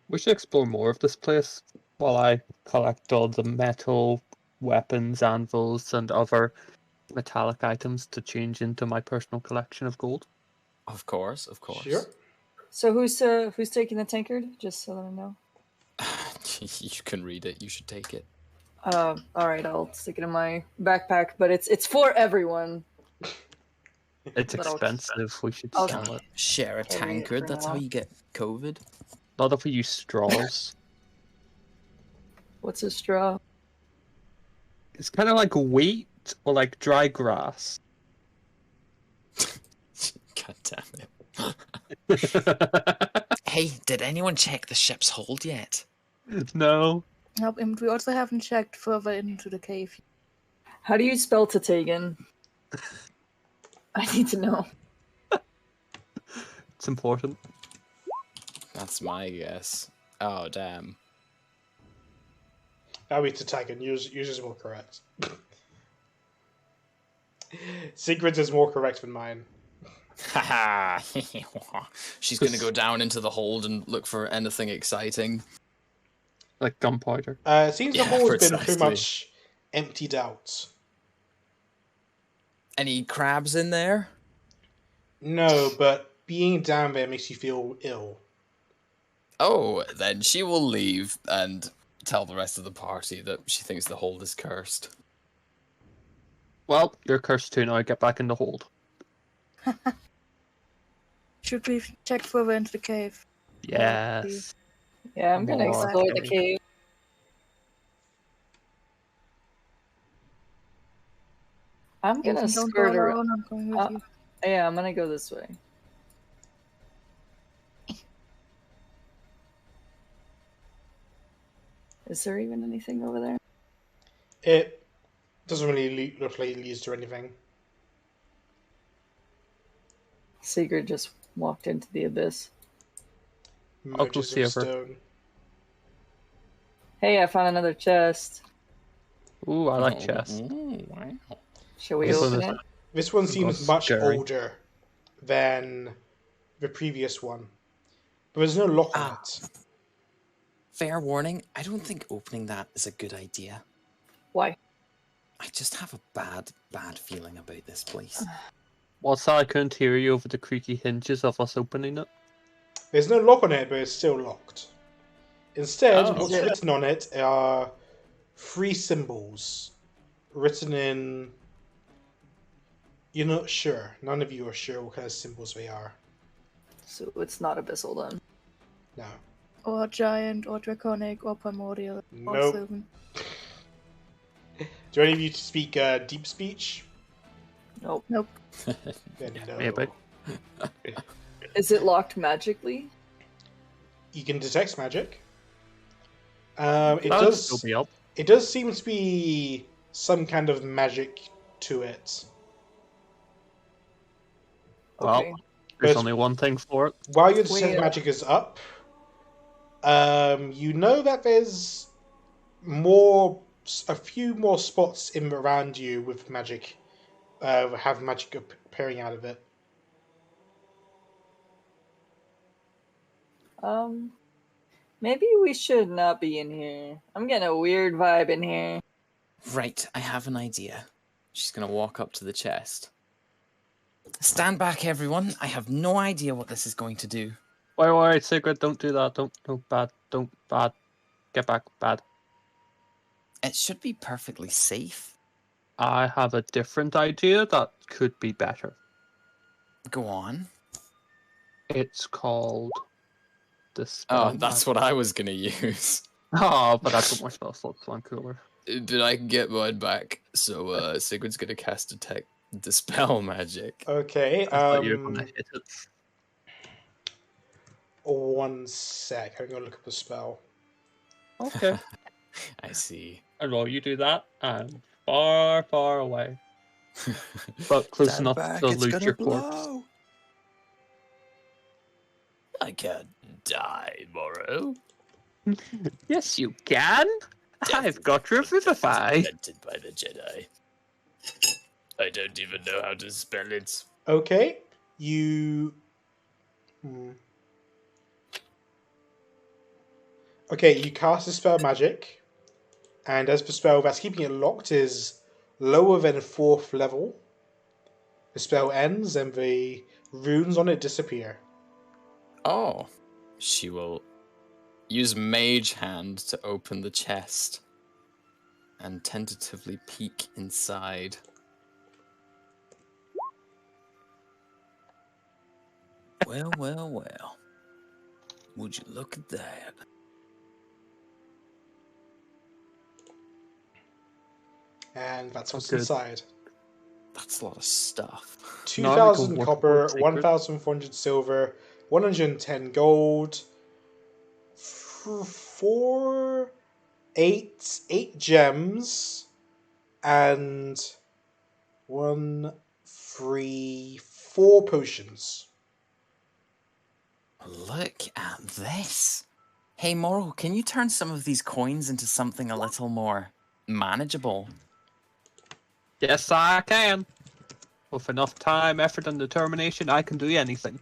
We should explore more of this place while I collect all the metal, weapons, anvils, and other metallic items to change into my personal collection of gold. Of course, of course. Sure. So who's taking the tankard? Just so that I know. You can read it. You should take it. Alright, I'll stick it in my backpack, but it's for everyone. It's But I'll- expensive. We should I'll- sell it. Share a Carry it tankard. for That's how now. you get COVID. Not if we use straws. What's a straw? It's kind of like wheat or like dry grass. God damn it. Hey, did anyone check the ship's hold yet? No. Nope, and we also haven't checked further into the cave. How do you spell Tatagan? I need to know. It's important. That's my guess. Oh, damn. That means Tatagan. Yours is more correct. Secret is more correct than mine. Haha. She's gonna go down into the hold and look for anything exciting. Like gunpowder. It seems the Yeah, hole's been pretty precisely. much emptied out. Any crabs in there? No, but being down there makes you feel ill. Oh, then she will leave and tell the rest of the party that she thinks the hold is cursed. Well, you're cursed too now. Get back in the hold. Should we check further into the cave? Yes. Yeah, I'm gonna More explore the cave. cave. I'm gonna Ethan, don't skirt go around. alone. I'm going with you. Yeah, I'm gonna go this way. Is there even anything over there? It doesn't really look like it leads to anything. Sigurd just walked into the abyss. I'll go Merges see of her. stone. Hey, I found another chest. Ooh, I like chess. Ooh, wow. Shall we This open one it? is- This one Got seems much scary. older than the previous one. But there's no lock on Ah. it. Fair warning, I don't think opening that is a good idea. Why? I just have a bad feeling about this place. What's that? I couldn't hear you over the creaky hinges of us opening it. There's no lock on it, but it's still locked. Instead, Oh. what's Is it- written on it are 3 symbols written in. You're not sure. None of you are sure what kind of symbols they are. So it's not abyssal then. No. Or giant, or draconic, or primordial, or Nope. sylvan. Do any of you speak deep speech? Nope. Nope. Then no. Maybe. Is it locked magically? You can detect magic. It That'll does. still be up. It does seem to be some kind of magic to it. Well, Okay. there's But- only one thing for it. While your detect We, magic is up, you know that there's a few more spots in around you with magic, have magic appearing out of it. Maybe we should not be in here. I'm getting a weird vibe in here. Right, I have an idea. She's gonna walk up to the chest. Stand back, everyone. I have no idea what this is going to do. Wait, Sigurd, don't do that. Don't bad. Get back, bad. It should be perfectly safe. I have a different idea that could be better. Go on. It's called the Oh, spell. that's what I was gonna use. Oh, but I've got more spell slots, so I'm cooler. Did I get mine back? So Sigurd's gonna cast detect dispel magic. Okay. I thought you were gonna hit it. One sec. I'm gonna look up a spell. Okay. I see. And while you do that, I'm far, far away, but close Stand enough back, to it's loot gonna your corpse. blow. I can't die, Morrow. Yes, you can. I've got Revivify. Invented by the Jedi. I don't even know how to spell it. Okay. You. Okay, you cast a spell magic, and as the spell that's keeping it locked is lower than 4th level, the spell ends and the runes on it disappear. Oh. She will use Mage Hand to open the chest and tentatively peek inside. Well. Would you look at that? And that's what's good. inside. That's a lot of stuff. 2,000 Nautical copper, Warlord Secret. 1,400 silver, 110 gold, 8 gems, and 4 potions. Look at this. Hey, Morrow, can you turn some of these coins into something a little more manageable? Yes, I can. With enough time, effort, and determination, I can do anything.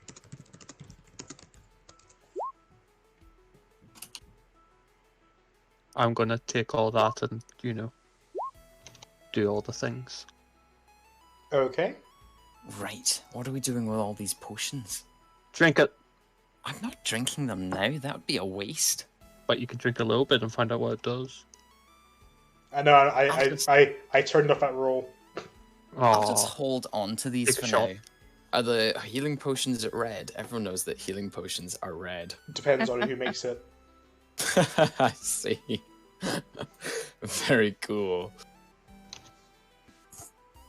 I'm gonna take all that and, do all the things. Okay. Right. What are we doing with all these potions? Drink it, I'm not drinking them now. That would be a waste. but you can drink a little bit and find out what it does. I know. I turned off that roll. I'll just Oh, hold on to these Take a for shot. now. Are the healing potions red? Everyone knows that healing potions are red. Depends on who makes it. I see. Very cool.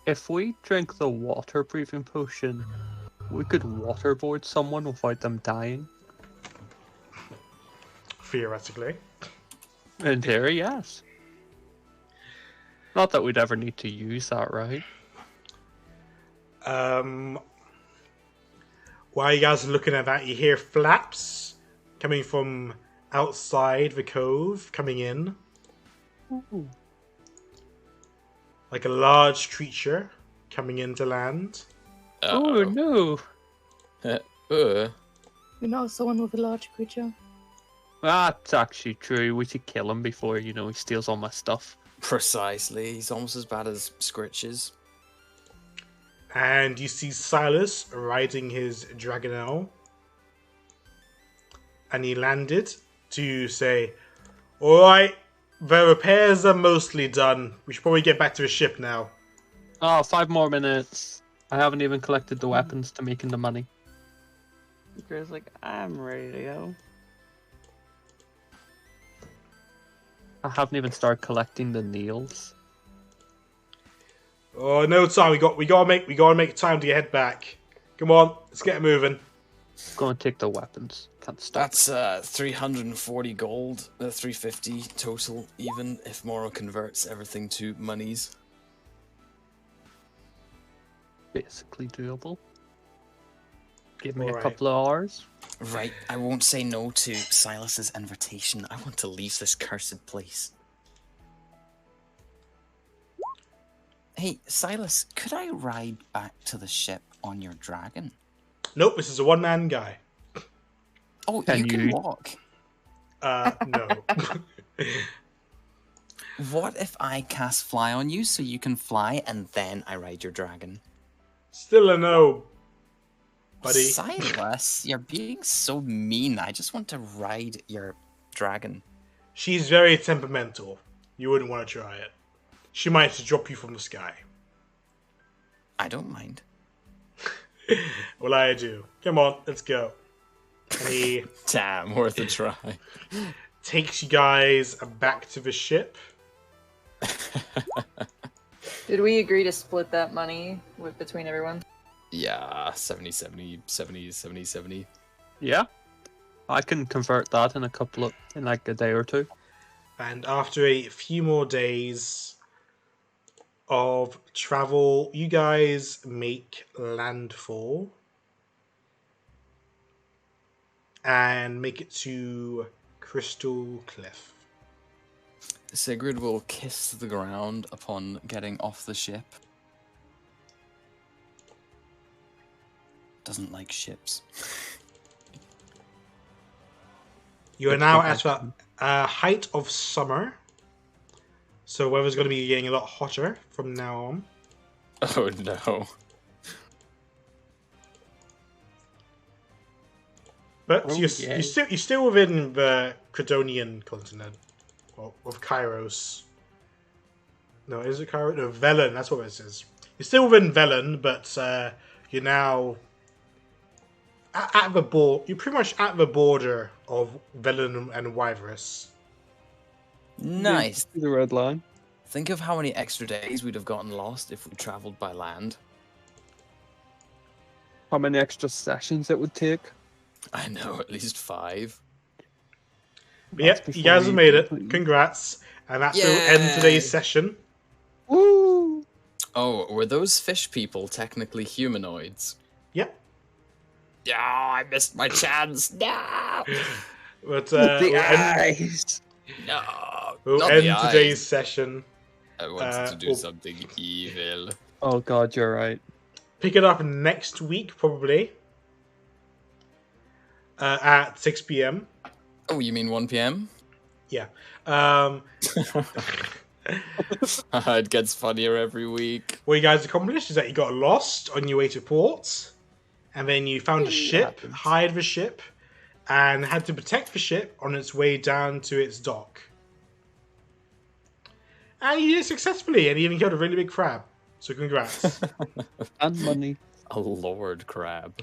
if we drink the water-breathing potion, we could waterboard someone without them dying. Theoretically. In theory, yes. Not that we'd ever need to use that, right? While you guys are looking at that, you hear flaps coming from outside the cove, coming in. Ooh. Like a large creature coming into land. Oh no! You know, someone with a large creature. That's actually true. We should kill him before, he steals all my stuff. Precisely. He's almost as bad as Scritches. And you see Silas riding his Dragonel. And he landed to say, "Alright, the repairs are mostly done. We should probably get back to the ship now." Oh, 5 more minutes. I haven't even collected the weapons to making the money. Girl's like, I'm ready to go. I haven't even started collecting the nails. Oh, no time. We gotta make time to head back. Come on, let's get moving. Go and take the weapons. Can't stop. That's 340 gold, 350 total, even if Moro converts everything to monies. Basically doable. Give me Alright. a couple of hours. Right, I won't say no to Silas's invitation. I want to leave this cursed place. Hey, Silas, could I ride back to the ship on your dragon? Nope, this is a one-man guy. Oh, Can you can you- walk. No. What if I cast fly on you so you can fly and then I ride your dragon? Still a no, buddy. Silas, you're being so mean. I just want to ride your dragon. She's very temperamental. You wouldn't want to try it. She might just drop you from the sky. I don't mind. Well, I do. Come on, let's go. And he Damn, worth a try. takes you guys back to the ship. Did we agree to split that money between everyone? Yeah, 70, 70, 70, 70, 70. Yeah. I can convert that in in like a day or two. And after a few more days of travel, you guys make landfall and make it to Crystal Cliff. Sigrid will kiss the ground upon getting off the ship. Doesn't like ships. You are now at a height of summer, so weather's going to be getting a lot hotter from now on. Oh no. But Oh, you're yay. still within the Credonian continent, of Kairos. No, is it Kairos? No, Velen. That's what it is. You're still within Velen, but you're now at the border. You're pretty much at the border of Velen and Wyverus. Nice. The red line. Think of how many extra days we'd have gotten lost if we travelled by land. How many extra sessions it would take? I know, at least 5. But yeah, That's you before guys have we made it. complete. Congrats. And that will end Yay. today's session. Woo! Oh, were those fish people technically humanoids? Yep. Yeah, I missed my chance. No, But The we'll end, eyes! no. we'll not end the eyes. today's session. I wanted to do we'll- something evil. Oh god, you're right. pick it up next week, probably. At 6 p.m. Oh, you mean 1 p.m.? Yeah. It gets funnier every week. What you guys accomplished is that you got lost on your way to port, and then you found a ship, happens. hired the ship, and had to protect the ship on its way down to its dock. And you did it successfully, and you even killed a really big crab. So congrats. And money. A lord crab.